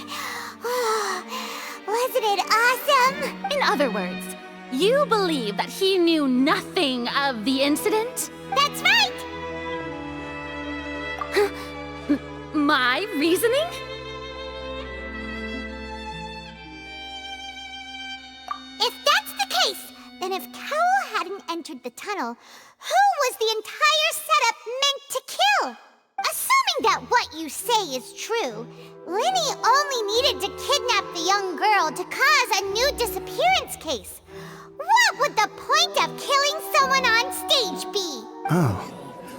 Wasn't it awesome? In other words, you believe that he knew nothing of the incident? That's right! My reasoning? If that's the case, then if Cowell hadn't entered the tunnel, who was the entire setup meant to kill? Assuming that what you say is true, Linny only needed to kidnap the young girl to cause a new disappearance case. What would the point of killing someone on stage be? Oh,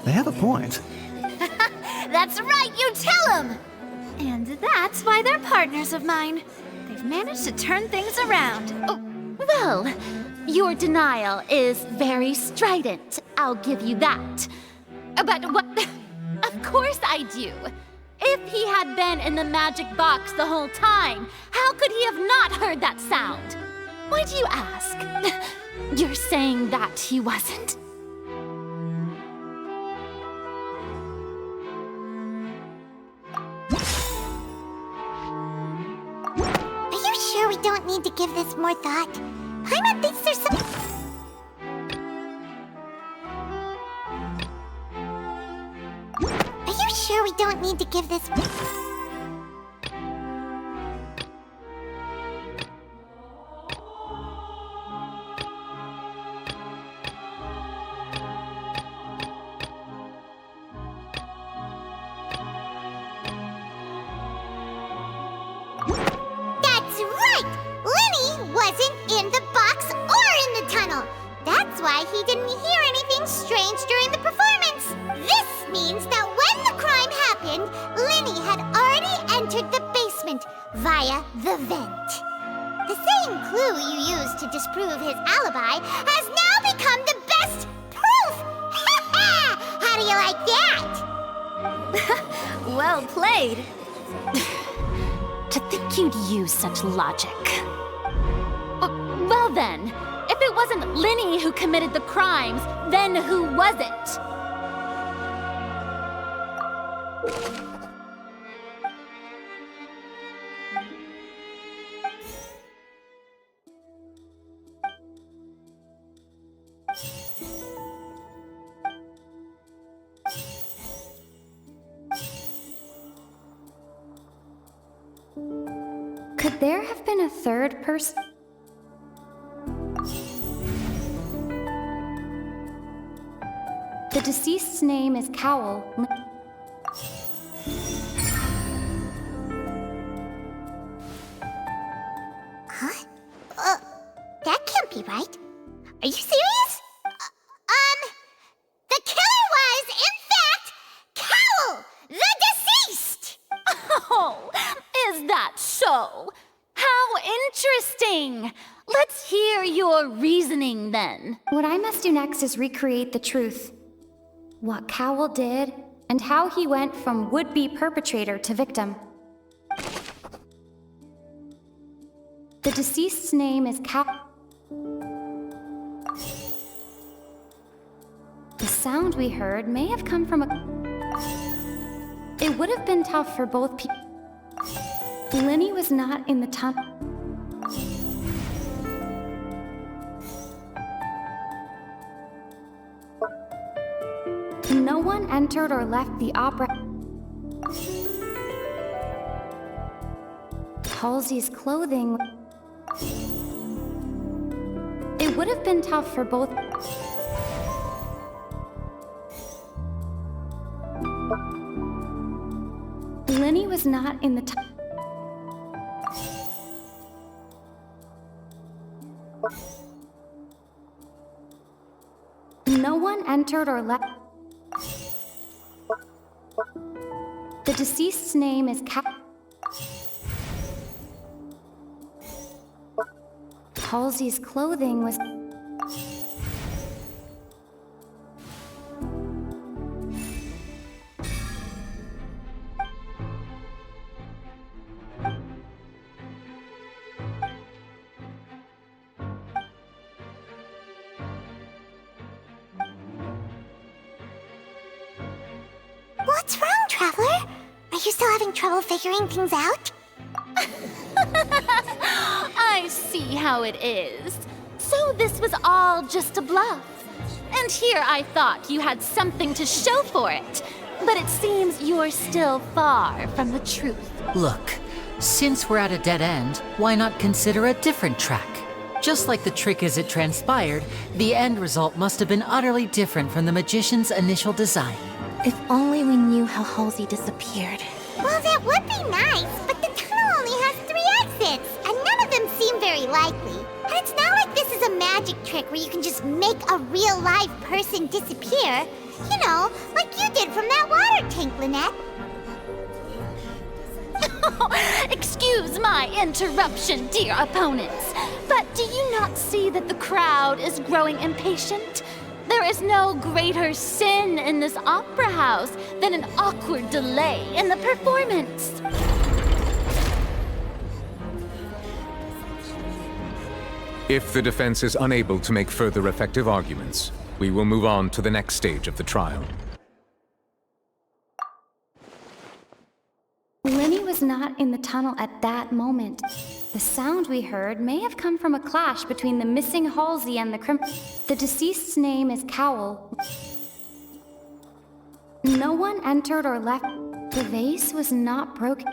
they have a point. That's right, you tell him! And that's why they're partners of mine. They've managed to turn things around. Oh, well, your denial is very strident, I'll give you that. But what? Of course I do. If he had been in the magic box the whole time, how could he have not heard that sound? Why do you ask? You're saying that he wasn't? Are you sure we don't need to give this more thought? Paimon thinks there's some... Are you sure we don't need to give this... That's right! Linny wasn't in the box or in the tunnel. That's why he didn't hear anything strange during the performance. This means that when the crime happened, Linny had already entered the basement via the vent. The same clue you used to disprove his alibi has now become the best proof! How do you like that? Well played. To think you'd use such logic. Well then, if it wasn't Linny who committed the crimes, then who was it? Could there have been a third person? The deceased's name is Cowell. Huh? That can't be right. Are you serious? The killer was, in fact, Cowl, the deceased! Oh, is that so? How interesting! Let's hear your reasoning then. What I must do next is recreate the truth. What Cowl did, and how he went from would-be perpetrator to victim. The deceased's name is Cowl. The sound we heard may have come from a... It would have been tough for both people. Linny was not in the tunnel. No one entered or left the opera. Halsey's clothing... It would have been tough for both... Linny was not in the tunnel. No one entered or left. The deceased's name is Halsey's clothing was... What's wrong, Traveler? Are you still having trouble figuring things out? I see how it is. So this was all just a bluff. And here I thought you had something to show for it. But it seems you're still far from the truth. Look, since we're at a dead end, why not consider a different track? Just like the trick as it transpired, the end result must have been utterly different from the magician's initial design. If only we knew how Halsey disappeared. Well, that would be nice, but the tunnel only has 3 exits, and none of them seem very likely. And it's not like this is a magic trick where you can just make a real live person disappear. You know, like you did from that water tank, Lynette. Excuse my interruption, dear opponents, but do you not see that the crowd is growing impatient? There is no greater sin in this opera house than an awkward delay in the performance. If the defense is unable to make further effective arguments, we will move on to the next stage of the trial. Linny was not in the tunnel at that moment. The sound we heard may have come from a clash between the missing Halsey and the deceased's name is Cowl. No one entered or left. The vase was not broken.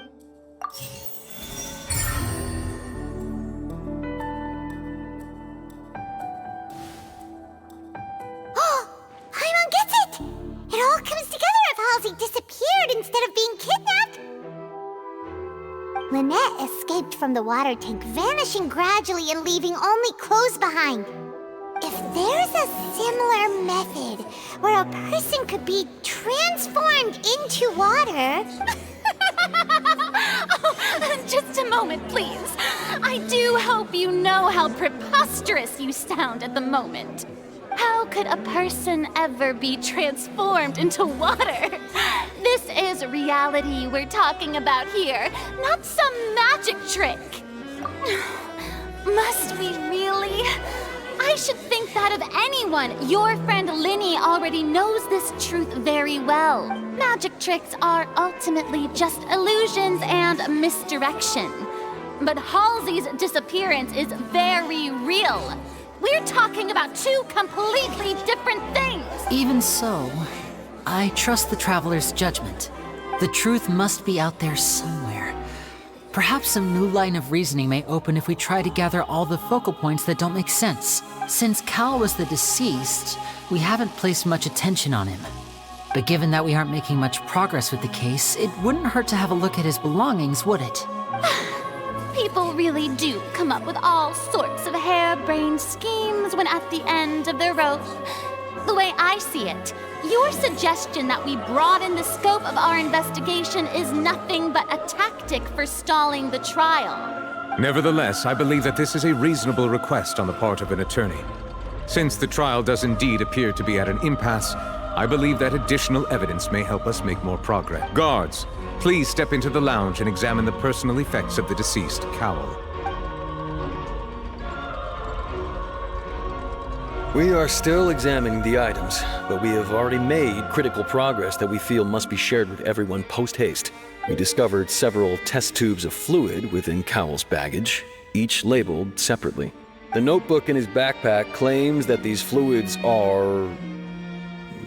Paimon gets it! It all comes together if Halsey disappeared instead of being kidnapped. Lynette escaped from the water tank, vanishing gradually and leaving only clothes behind. If there's a similar method where a person could be transformed into water... Oh, just a moment, please. I do hope you know how preposterous you sound at the moment. How could a person ever be transformed into water? This is reality we're talking about here, not some magic trick. Must we really? I should think that of anyone. Your friend Linny already knows this truth very well. Magic tricks are ultimately just illusions and misdirection. But Halsey's disappearance is very real. We're talking about 2 completely different things. Even so, I trust the Traveler's judgment. The truth must be out there somewhere. Perhaps some new line of reasoning may open if we try to gather all the focal points that don't make sense. Since Cal was the deceased, we haven't placed much attention on him. But given that we aren't making much progress with the case, it wouldn't hurt to have a look at his belongings, would it? people really do come up with all sorts of harebrained schemes when at the end of their rope. The way I see it, your suggestion that we broaden the scope of our investigation is nothing but a tactic for stalling the trial. Nevertheless, I believe that this is a reasonable request on the part of an attorney. Since the trial does indeed appear to be at an impasse, I believe that additional evidence may help us make more progress. Guards, please step into the lounge and examine the personal effects of the deceased, Cowell. We are still examining the items, but we have already made critical progress that we feel must be shared with everyone post-haste. We discovered several test tubes of fluid within Cowell's baggage, each labeled separately. The notebook in his backpack claims that these fluids are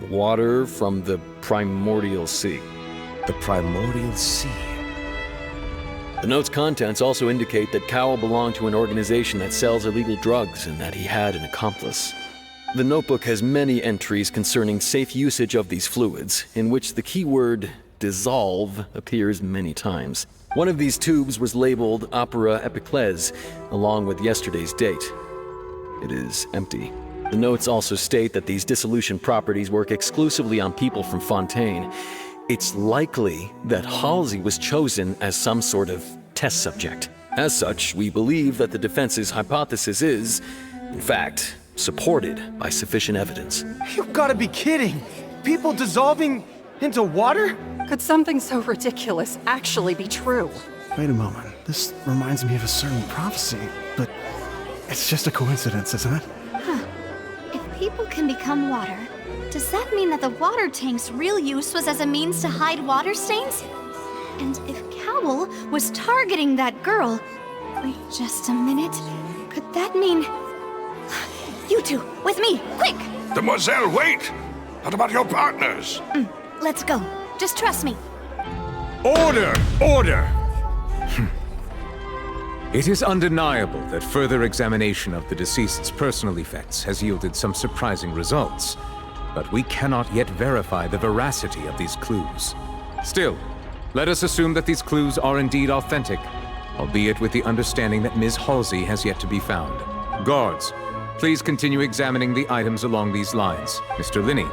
water from the primordial sea. The primordial sea? The note's contents also indicate that Cowell belonged to an organization that sells illegal drugs and that he had an accomplice. The notebook has many entries concerning safe usage of these fluids, in which the keyword dissolve appears many times. One of these tubes was labeled Opera Epiclese, along with yesterday's date. It is empty. The notes also state that these dissolution properties work exclusively on people from Fontaine. It's likely that Halsey was chosen as some sort of test subject. As such, we believe that the defense's hypothesis is, in fact, supported by sufficient evidence. You've got to be kidding! People dissolving into water? Could something so ridiculous actually be true? Wait a moment. This reminds me of a certain prophecy, but it's just a coincidence, isn't it? Huh. If people can become water, does that mean that the water tank's real use was as a means to hide water stains? And if Cowell was targeting that girl... Wait just a minute. Could that mean... You two, with me, quick! Demoiselle, wait! What about your partners? Let's go. Just trust me. Order! Order! It is undeniable that further examination of the deceased's personal effects has yielded some surprising results, but we cannot yet verify the veracity of these clues. Still, let us assume that these clues are indeed authentic, albeit with the understanding that Ms. Halsey has yet to be found. Guards, please continue examining the items along these lines. Mr. Linney,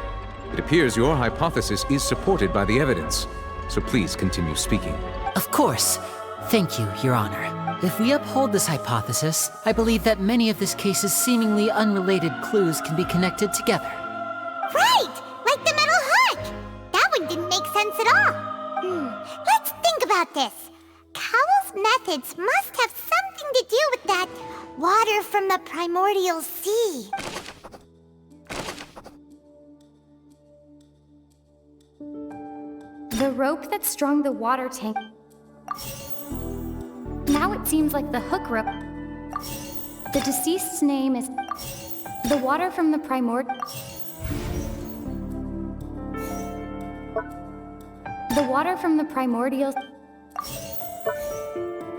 it appears your hypothesis is supported by the evidence, so please continue speaking. Of course. Thank you, Your Honor. If we uphold this hypothesis, I believe that many of this case's seemingly unrelated clues can be connected together. Right! Like the metal hook! That one didn't make sense at all. Let's think about this. Cowell's methods must have something to do with that water from the primordial sea. The rope that strung the water tank. Now it seems like the hook rope. The deceased's name is... The water from the The water from the primordial...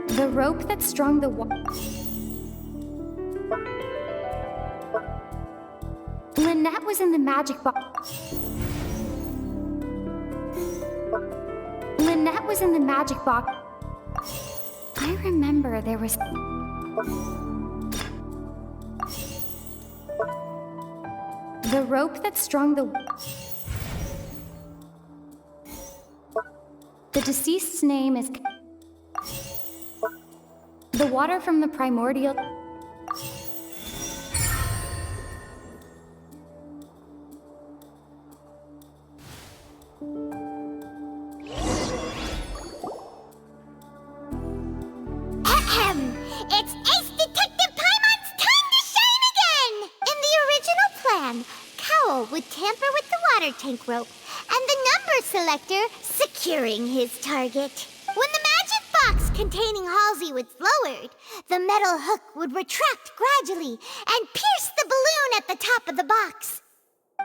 The rope that strung the Lynette was in the magic box. Lynette was in the magic box. I remember there was... The rope that strung the... The deceased's name is... The water from the primordial... It's Ace Detective Paimon's time to shine again! In the original plan, Cowell would tamper with the water tank rope and the number selector securing his target. When the magic box containing Halsey was lowered, the metal hook would retract gradually and pierce the balloon at the top of the box.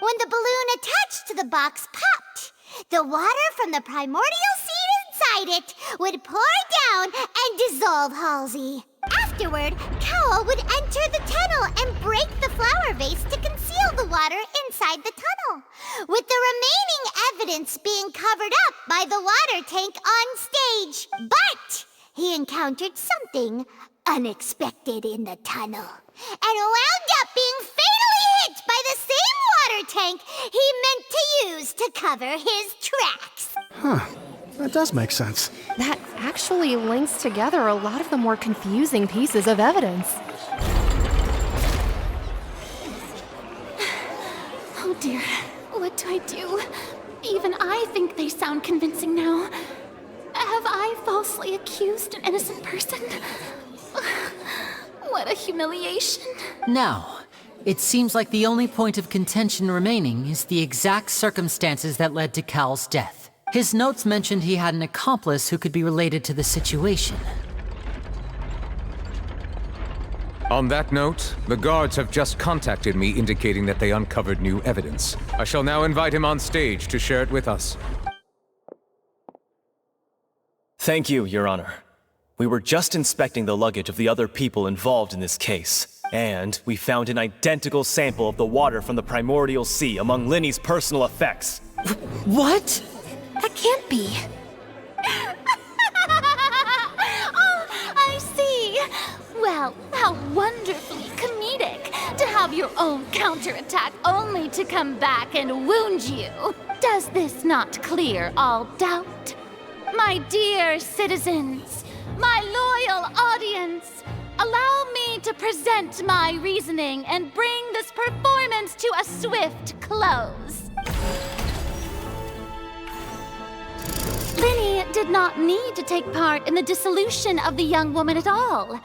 When the balloon attached to the box popped, the water from the primordial sea inside it would pour down and dissolve Halsey. Afterward, Cowell would enter the tunnel and break the flower vase to conceal the water inside the tunnel, with the remaining evidence being covered up by the water tank on stage. But he encountered something unexpected in the tunnel, and wound up being fatally hit by the same water tank he meant to use to cover his tracks. Huh. That does make sense. That actually links together a lot of the more confusing pieces of evidence. Oh dear, what do I do? Even I think they sound convincing now. Have I falsely accused an innocent person? What a humiliation. Now, it seems like the only point of contention remaining is the exact circumstances that led to Cal's death. His notes mentioned he had an accomplice who could be related to the situation. On that note, the guards have just contacted me indicating that they uncovered new evidence. I shall now invite him on stage to share it with us. Thank you, Your Honor. We were just inspecting the luggage of the other people involved in this case, and we found an identical sample of the water from the primordial sea among Linny's personal effects. What? That can't be. Oh, I see. Well, how wonderfully comedic to have your own counterattack only to come back and wound you. Does this not clear all doubt? My dear citizens, my loyal audience, allow me to present my reasoning and bring this performance to a swift close. Linny did not need to take part in the dissolution of the young woman at all.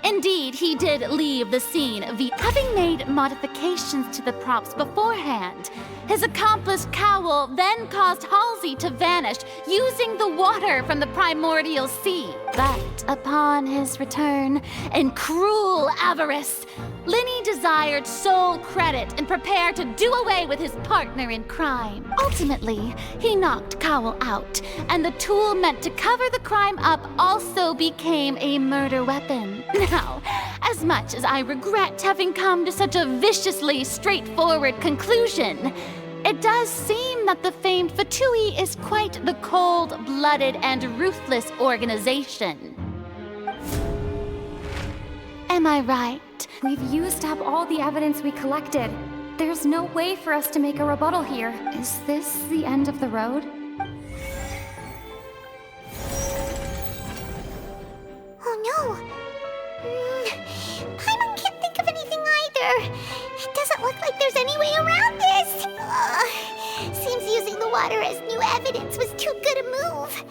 Indeed, he did leave the scene, having made modifications to the props beforehand. His accomplice Cowell then caused Halsey to vanish using the water from the primordial sea. But upon his return, in cruel avarice, Linny desired sole credit and prepared to do away with his partner in crime. Ultimately, he knocked Cowell out, and the tool meant to cover the crime up also became a murder weapon. Now, as much as I regret having come to such a viciously straightforward conclusion, it does seem that the famed Fatui is quite the cold-blooded and ruthless organization. Am I right? We've used up all the evidence we collected. There's no way for us to make a rebuttal here. Is this the end of the road? Oh no! Paimon can't think of anything either. It doesn't look like there's any way around this. Seems using the water as new evidence was too good a move.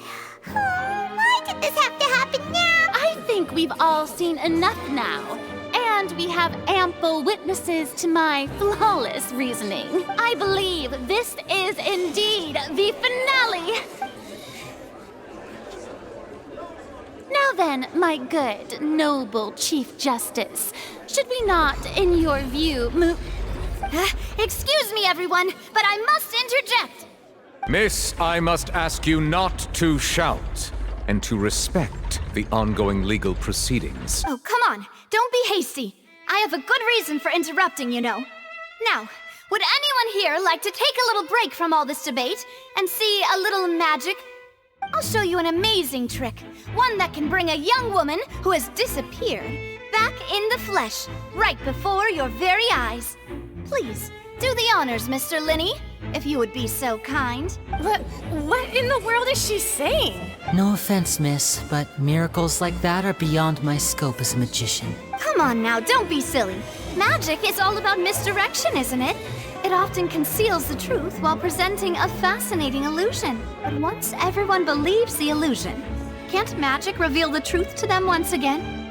Why did this have to happen now? I think we've all seen enough now. And we have ample witnesses to my flawless reasoning. I believe this is indeed the finale. Now then, my good, noble Chief Justice, should we not, in your view, move... Excuse me, everyone, but I must interject. Miss, I must ask you not to shout and to respect the ongoing legal proceedings. Oh, come on. Don't be hasty. I have a good reason for interrupting, you know. Now, would anyone here like to take a little break from all this debate and see a little magic? I'll show you an amazing trick. One that can bring a young woman who has disappeared back in the flesh, right before your very eyes. Please, do the honors, Mr. Linny, if you would be so kind. What in the world is she saying? No offense, miss, but miracles like that are beyond my scope as a magician. Come on now, don't be silly. Magic is all about misdirection, isn't it? It often conceals the truth while presenting a fascinating illusion. But once everyone believes the illusion, can't magic reveal the truth to them once again?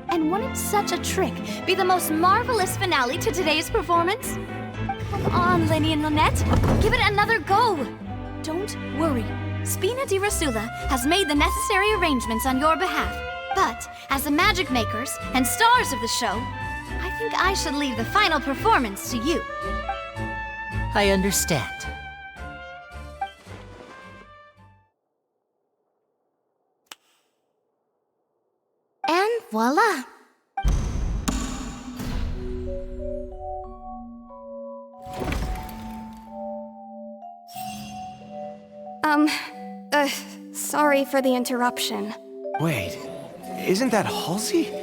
And wouldn't such a trick be the most marvelous finale to today's performance? Come on, Linny and Lynette, give it another go. Don't worry, Spina di Rasula has made the necessary arrangements on your behalf. But as the magic makers and stars of the show, I think I should leave the final performance to you. I understand. And voila! Sorry for the interruption. Wait, isn't that Halsey?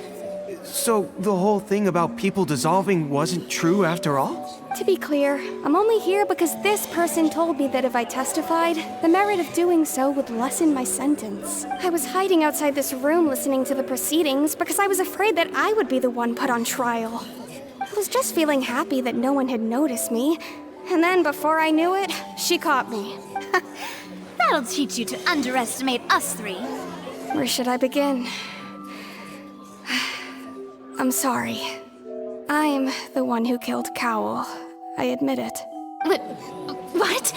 So the whole thing about people dissolving wasn't true after all? To be clear, I'm only here because this person told me that if I testified, the merit of doing so would lessen my sentence. I was hiding outside this room listening to the proceedings because I was afraid that I would be the one put on trial. I was just feeling happy that no one had noticed me, and then before I knew it, she caught me. That'll teach you to underestimate us three. Where should I begin? I'm sorry. I'm the one who killed Cowell. I admit it. What?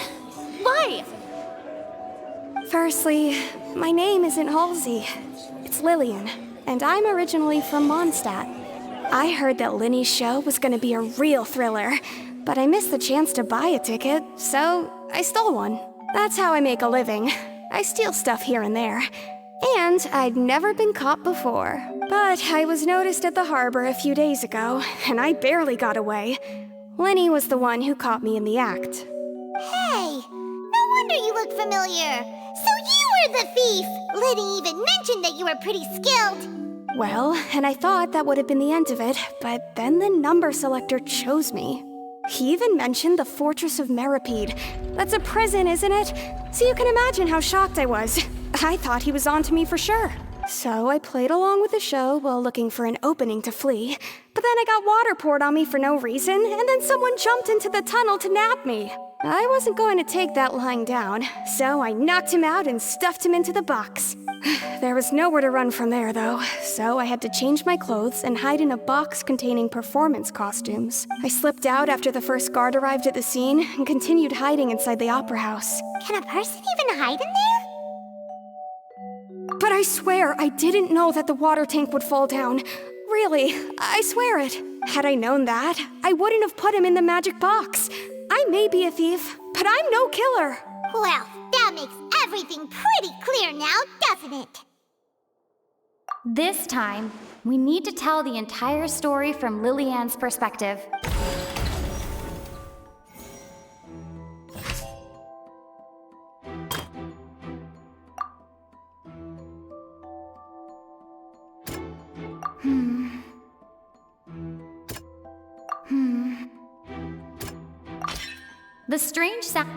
Why? Firstly, my name isn't Halsey. It's Lillian, and I'm originally from Mondstadt. I heard that Linny's show was gonna be a real thriller, but I missed the chance to buy a ticket, so I stole one. That's how I make a living. I steal stuff here and there. And I'd never been caught before. But I was noticed at the harbor a few days ago, and I barely got away. Linny was the one who caught me in the act. Hey, no wonder you look familiar. So you were the thief! Liddy even mentioned that you were pretty skilled. Well, and I thought that would have been the end of it, but then the number selector chose me. He even mentioned the Fortress of Meripede. That's a prison, isn't it? So you can imagine how shocked I was. I thought he was on to me for sure. So I played along with the show while looking for an opening to flee. But then I got water poured on me for no reason, and then someone jumped into the tunnel to nab me. I wasn't going to take that lying down, so I knocked him out and stuffed him into the box. There was nowhere to run from there, though, so I had to change my clothes and hide in a box containing performance costumes. I slipped out after the first guard arrived at the scene and continued hiding inside the opera house. Can a person even hide in there? But I swear I didn't know that the water tank would fall down. Really, I swear it. Had I known that, I wouldn't have put him in the magic box. I may be a thief, but I'm no killer. Well, that makes everything pretty clear now, doesn't it? This time, we need to tell the entire story from Lillian's perspective. The strange sound.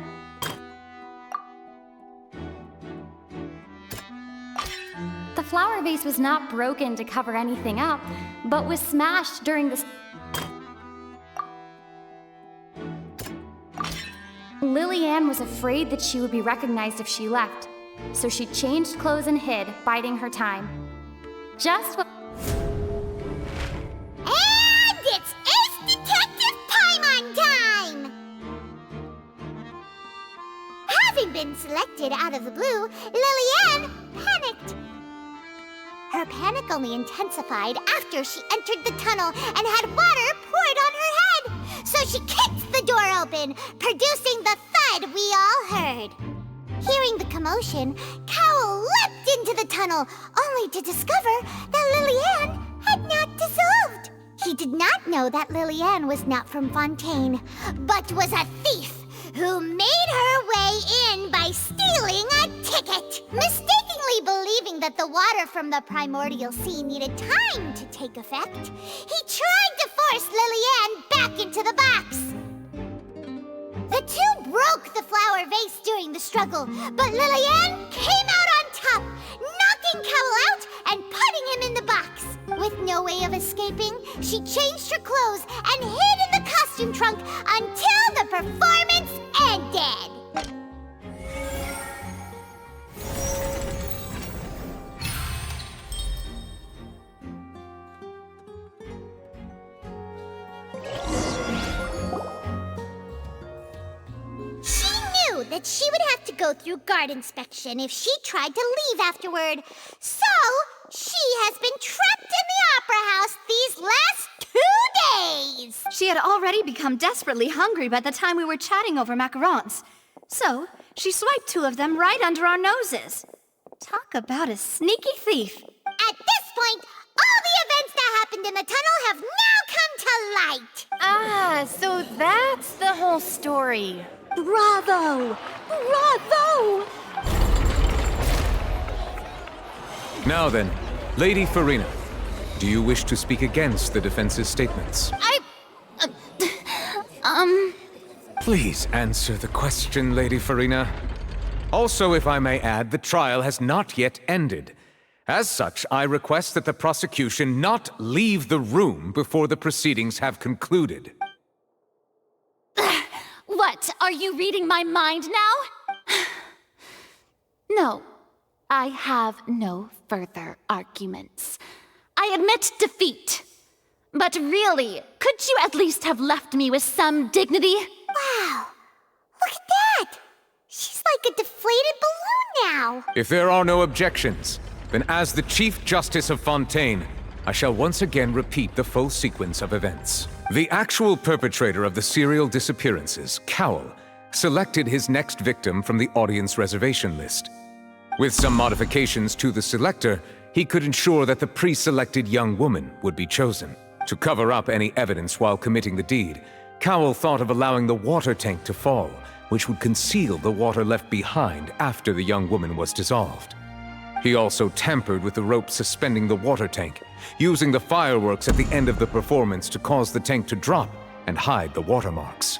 The flower vase was not broken to cover anything up, but was smashed during the. Lillian was afraid that she would be recognized if she left, so she changed clothes and hid, biding her time. Just what. And it's Ace Detective Paimon time! Having been selected out of the blue, Lillian panicked. Her panic only intensified after she entered the tunnel and had water poured on her head. So she kicked the door open, producing the thud we all heard. Hearing the commotion, Cowell leapt into the tunnel, only to discover that Lillian had not dissolved. He did not know that Lillian was not from Fontaine, but was a thief who made her way in by stealing a ticket. Mistakenly believing that the water from the primordial sea needed time to take effect, he tried to force Lillian back into the box. The two broke the flower vase during the struggle, but Lillian came out on top, knocking Cowell out and putting him in the box. With no way of escaping, she changed her clothes and hid in the costume trunk until the performance ended. She knew that she would have to go through guard inspection if she tried to leave afterward. So, she has been trapped in the opera house these last 2 days. She had already become desperately hungry by the time we were chatting over macarons. So, she swiped 2 of them right under our noses. Talk about a sneaky thief. At this point, all the events that happened in the tunnel have now come to light. Ah, so that's the whole story. Bravo! Bravo! Now then, Lady Farina, do you wish to speak against the defense's statements? Please answer the question, Lady Farina. Also, if I may add, the trial has not yet ended. As such, I request that the prosecution not leave the room before the proceedings have concluded. What? Are you reading my mind now? No, I have no further arguments. I admit defeat. But really, could you at least have left me with some dignity? Wow, look at that! She's like a deflated balloon now! If there are no objections, then as the Chief Justice of Fontaine, I shall once again repeat the full sequence of events. The actual perpetrator of the serial disappearances, Cowell, selected his next victim from the audience reservation list. With some modifications to the selector, he could ensure that the pre-selected young woman would be chosen. To cover up any evidence while committing the deed, Cowell thought of allowing the water tank to fall, which would conceal the water left behind after the young woman was dissolved. He also tampered with the rope suspending the water tank, using the fireworks at the end of the performance to cause the tank to drop and hide the watermarks.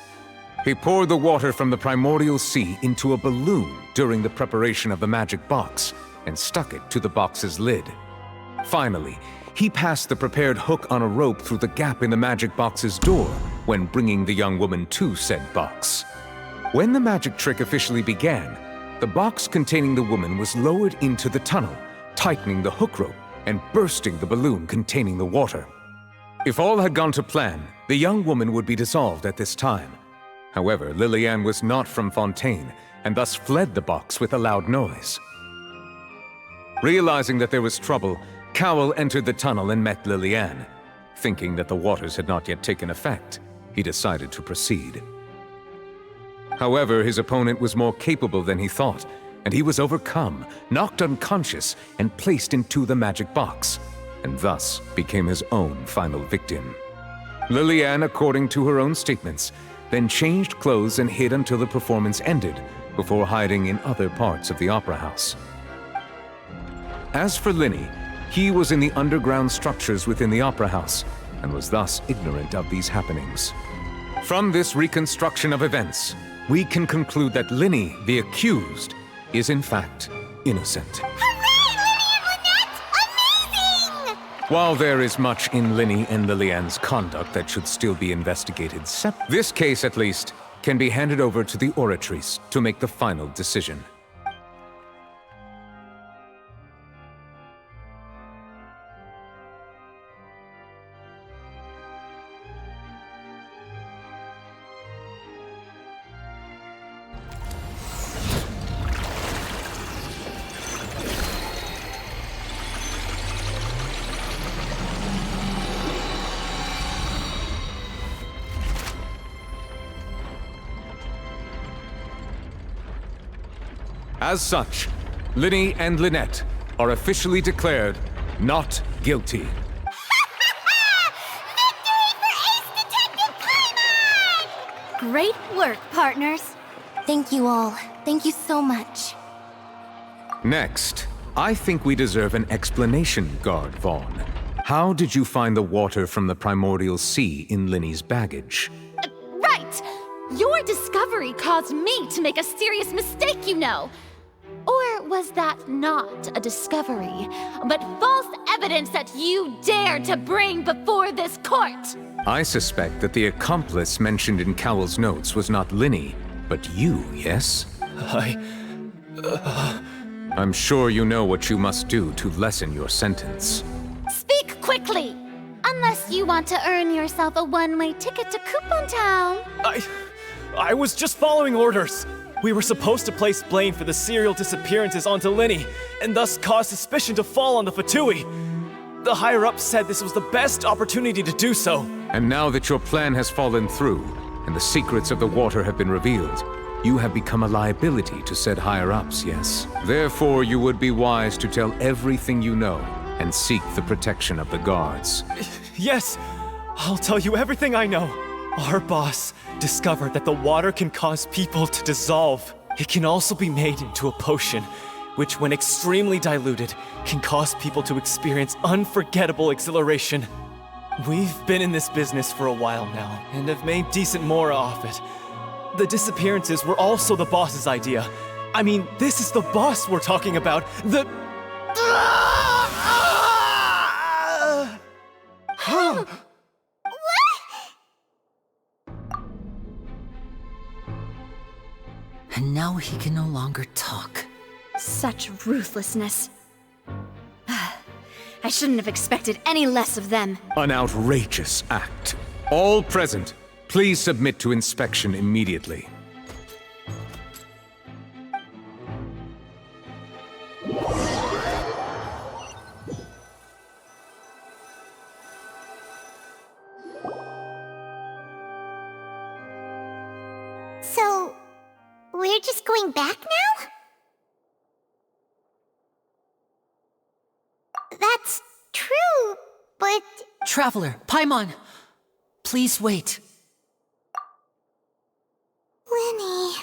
He poured the water from the primordial sea into a balloon during the preparation of the magic box and stuck it to the box's lid. Finally, he passed the prepared hook on a rope through the gap in the magic box's door when bringing the young woman to said box. When the magic trick officially began, the box containing the woman was lowered into the tunnel, tightening the hook rope and bursting the balloon containing the water. If all had gone to plan, the young woman would be dissolved at this time. However, Lillian was not from Fontaine and thus fled the box with a loud noise. Realizing that there was trouble, Cowell entered the tunnel and met Lillian. Thinking that the waters had not yet taken effect, he decided to proceed. However, his opponent was more capable than he thought, and he was overcome, knocked unconscious, and placed into the magic box, and thus became his own final victim. Lillian, according to her own statements, then changed clothes and hid until the performance ended, before hiding in other parts of the opera house. As for Linny, he was in the underground structures within the opera house, and was thus ignorant of these happenings. From this reconstruction of events, we can conclude that Linny, the accused, is in fact innocent. While there is much in Linny and Lillian's conduct that should still be investigated, this case, at least, can be handed over to the Oratrice to make the final decision. As such, Linny and Lynette are officially declared not guilty. Great work, partners. Thank you all. Thank you so much. Next, I think we deserve an explanation, Guard Vaughn. How did you find the water from the primordial sea in Linny's baggage? Right! Your discovery caused me to make a serious mistake, you know. Or was that not a discovery, but false evidence that you dared to bring before this court? I suspect that the accomplice mentioned in Cowell's notes was not Linny, but you, yes? I'm sure you know what you must do to lessen your sentence. Speak quickly! Unless you want to earn yourself a one-way ticket to Coupon Town. I was just following orders. We were supposed to place blame for the serial disappearances onto Linny, and thus cause suspicion to fall on the Fatui. The higher-ups said this was the best opportunity to do so. And now that your plan has fallen through, and the secrets of the water have been revealed, you have become a liability to said higher-ups, yes? Therefore, you would be wise to tell everything you know, and seek the protection of the guards. Yes, I'll tell you everything I know. Our boss discovered that the water can cause people to dissolve. It can also be made into a potion, which, when extremely diluted, can cause people to experience unforgettable exhilaration. We've been in this business for a while now, and have made decent mora off it. The disappearances were also the boss's idea. I mean, this is the boss we're talking about. The... And now he can no longer talk. Such ruthlessness. I shouldn't have expected any less of them. An outrageous act. All present, please submit to inspection immediately. So, we're just going back now? That's true, but... Traveler, Paimon! Please wait. Lenny...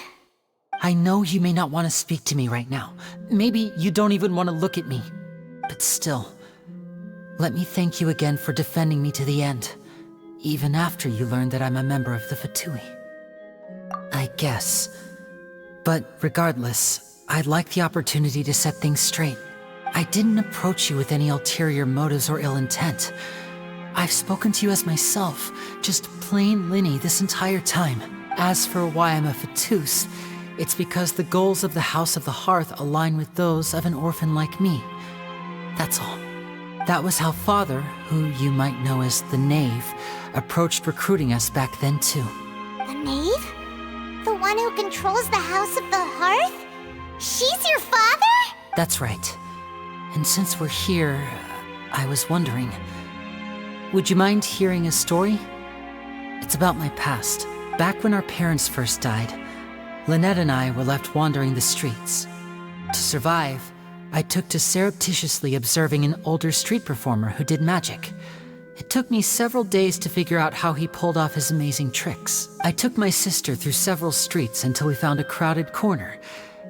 I know you may not want to speak to me right now. Maybe you don't even want to look at me. But still, let me thank you again for defending me to the end, even after you learned that I'm a member of the Fatui. I guess. But regardless, I'd like the opportunity to set things straight. I didn't approach you with any ulterior motives or ill intent. I've spoken to you as myself, just plain Linny this entire time. As for why I'm a Fatus, it's because the goals of the House of the Hearth align with those of an orphan like me. That's all. That was how Father, who you might know as the Knave, approached recruiting us back then too. The Knave? The one who controls the House of the Hearth? She's your father? That's right. And since we're here, I was wondering, would you mind hearing a story? It's about my past. Back when our parents first died, Lynette and I were left wandering the streets. To survive, I took to surreptitiously observing an older street performer who did magic. It took me several days to figure out how he pulled off his amazing tricks. I took my sister through several streets until we found a crowded corner,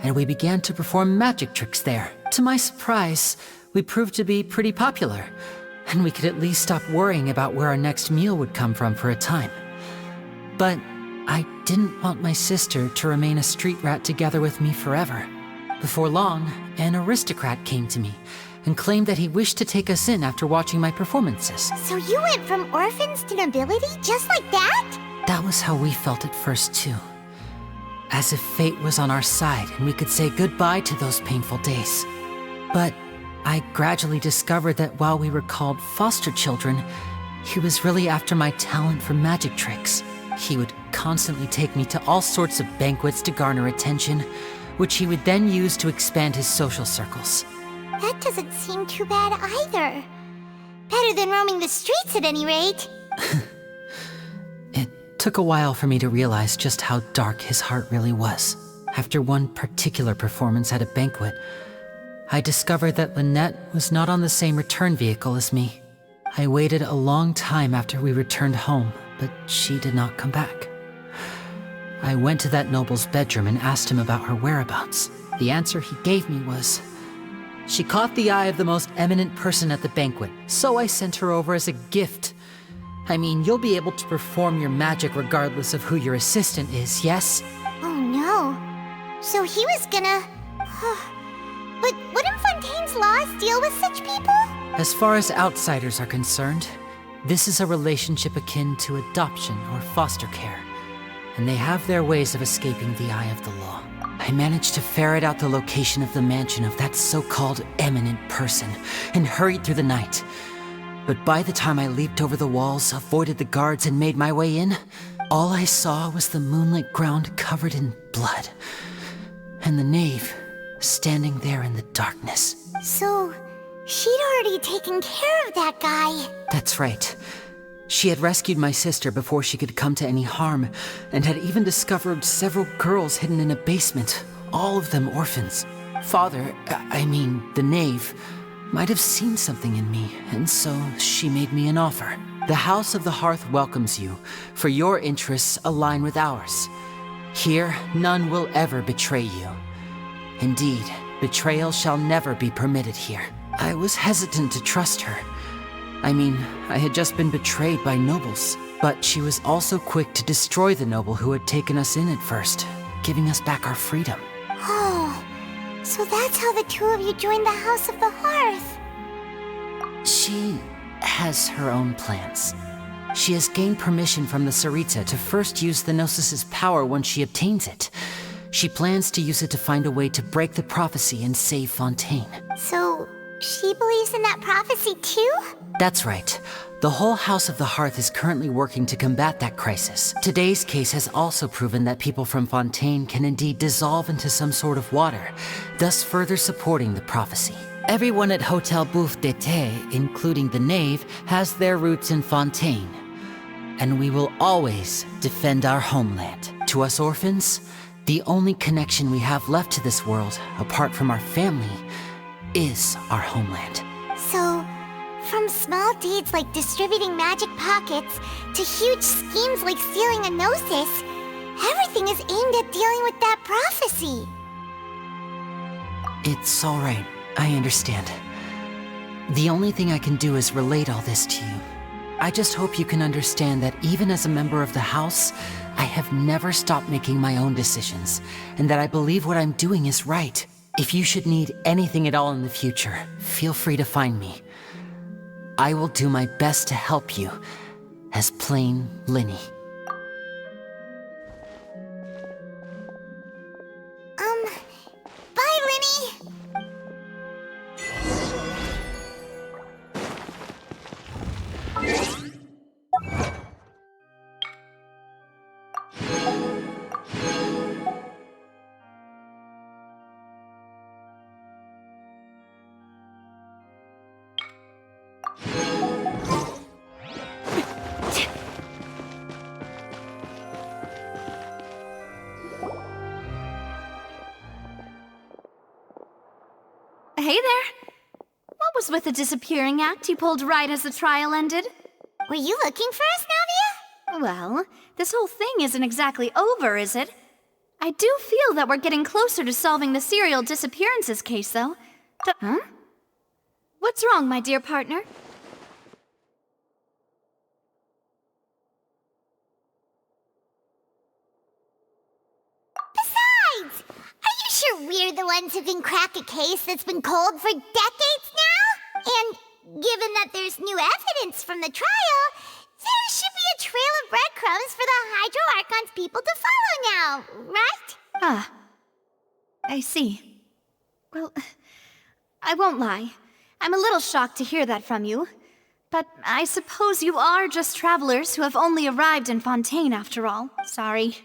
and we began to perform magic tricks there. To my surprise, we proved to be pretty popular, and we could at least stop worrying about where our next meal would come from for a time. But I didn't want my sister to remain a street rat together with me forever. Before long, an aristocrat came to me and claimed that he wished to take us in after watching my performances. So you went from orphans to nobility just like that? That was how we felt at first too. As if fate was on our side and we could say goodbye to those painful days. But I gradually discovered that while we were called foster children, he was really after my talent for magic tricks. He would constantly take me to all sorts of banquets to garner attention, which he would then use to expand his social circles. That doesn't seem too bad either. Better than roaming the streets at any rate. It took a while for me to realize just how dark his heart really was. After one particular performance at a banquet, I discovered that Lynette was not on the same return vehicle as me. I waited a long time after we returned home, but she did not come back. I went to that noble's bedroom and asked him about her whereabouts. The answer he gave me was, she caught the eye of the most eminent person at the banquet, so I sent her over as a gift. I mean, you'll be able to perform your magic regardless of who your assistant is, yes? Oh no. So he was gonna... But wouldn't Fontaine's laws deal with such people? As far as outsiders are concerned, this is a relationship akin to adoption or foster care, and they have their ways of escaping the eye of the law. I managed to ferret out the location of the mansion of that so-called eminent person and hurried through the night. But by the time I leaped over the walls, avoided the guards, and made my way in, all I saw was the moonlit ground covered in blood, and the knave standing there in the darkness. So, she'd already taken care of that guy. That's right. She had rescued my sister before she could come to any harm, and had even discovered several girls hidden in a basement, all of them orphans. Father, the knave, might have seen something in me, and so she made me an offer. The House of the Hearth welcomes you, for your interests align with ours. Here, none will ever betray you. Indeed, betrayal shall never be permitted here. I was hesitant to trust her. I mean, I had just been betrayed by nobles, but she was also quick to destroy the noble who had taken us in at first, giving us back our freedom. Oh, so that's how the two of you joined the House of the Hearth. She has her own plans. She has gained permission from the Tsaritsa to first use the Gnosis's power once she obtains it. She plans to use it to find a way to break the prophecy and save Fontaine. So, she believes in that prophecy too? That's right. The whole House of the Hearth is currently working to combat that crisis. Today's case has also proven that people from Fontaine can indeed dissolve into some sort of water, thus further supporting the prophecy. Everyone at Hotel Bouffe d'été, including the knave, has their roots in Fontaine. And we will always defend our homeland. To us orphans, the only connection we have left to this world, apart from our family, is our homeland. So, from small deeds like distributing magic pockets to huge schemes like stealing a Gnosis, everything is aimed at dealing with that prophecy. It's all right. I understand. The only thing I can do is relate all this to you. I just hope you can understand that even as a member of the House, I have never stopped making my own decisions, and that I believe what I'm doing is right. If you should need anything at all in the future, feel free to find me. I will do my best to help you, as plain Linny. Bye, Linny! Hey there. What was with the disappearing act you pulled right as the trial ended? Were you looking for us, Navia? Well, this whole thing isn't exactly over, is it? I do feel that we're getting closer to solving the serial disappearances case, though. Huh? What's wrong, my dear partner? Besides, are you sure we're the ones who can crack a case that's been cold for decades now? And given that there's new evidence from the trial, there should be a trail of breadcrumbs for the Hydro Archon's people to follow now, right? Ah, I see. Well, I won't lie. I'm a little shocked to hear that from you. But I suppose you are just travelers who have only arrived in Fontaine after all. Sorry.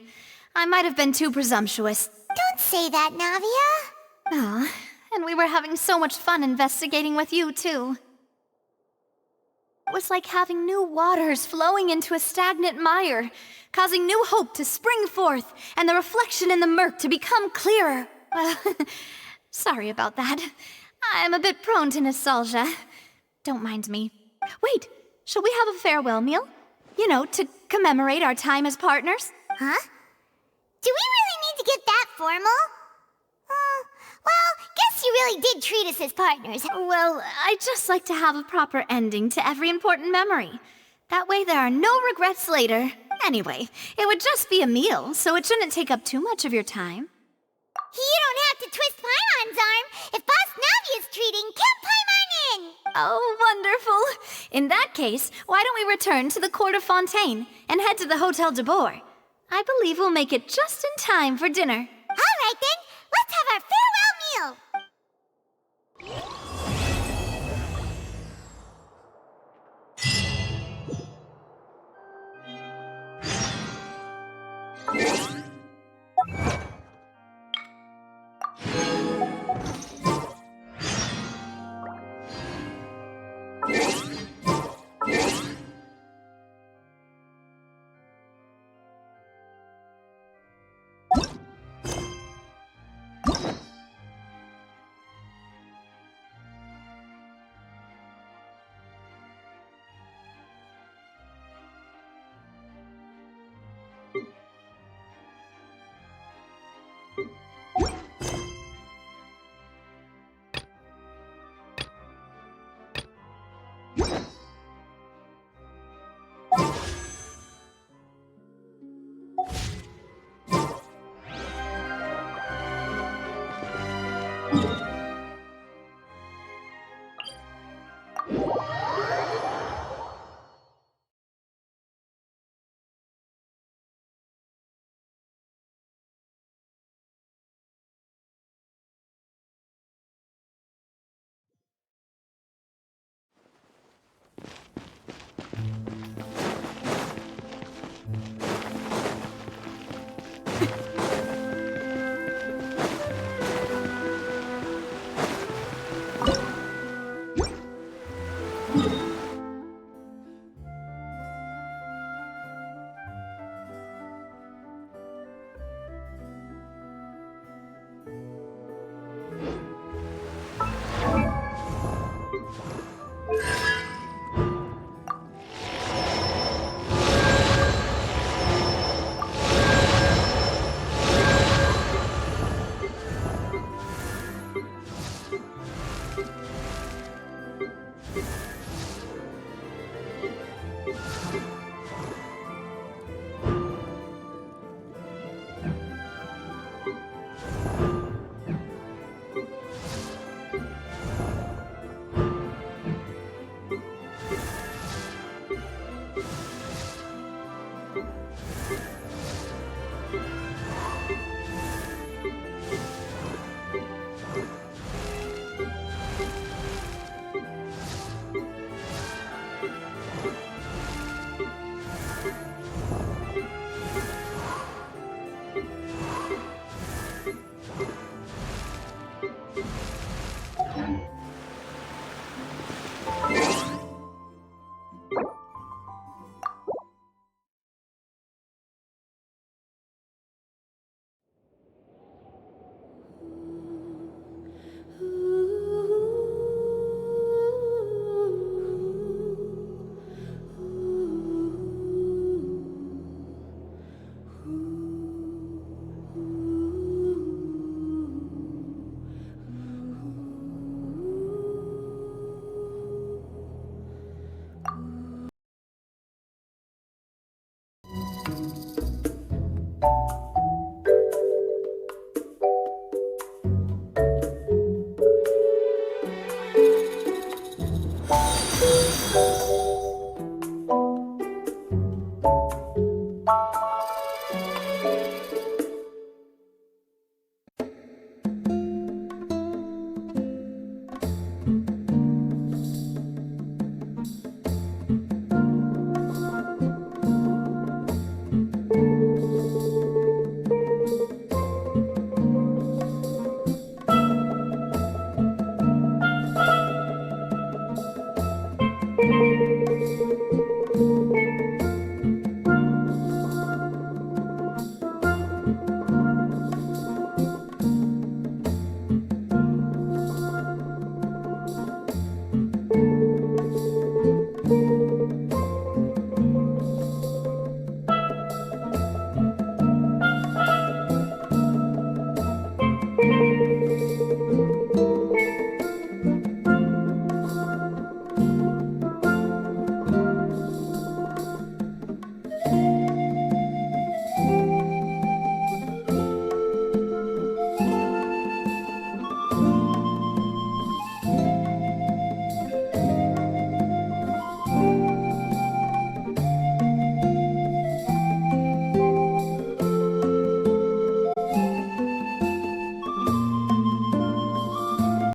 I might have been too presumptuous. Don't say that, Navia. Ah, and we were having so much fun investigating with you, too. It was like having new waters flowing into a stagnant mire, causing new hope to spring forth, and the reflection in the murk to become clearer. Well, sorry about that. I'm a bit prone to nostalgia. Don't mind me. Wait, shall we have a farewell meal? You know, to commemorate our time as partners? Huh? Do we really need to get that formal? Well, guess you really did treat us as partners. Well, I'd just like to have a proper ending to every important memory. That way there are no regrets later. Anyway, it would just be a meal, so it shouldn't take up too much of your time. You don't have to twist Paimon's arm. If Boss Navia's treating, count Paimon in! Oh, wonderful. In that case, why don't we return to the court of Fontaine and head to the Hotel de Boer? I believe we'll make it just in time for dinner.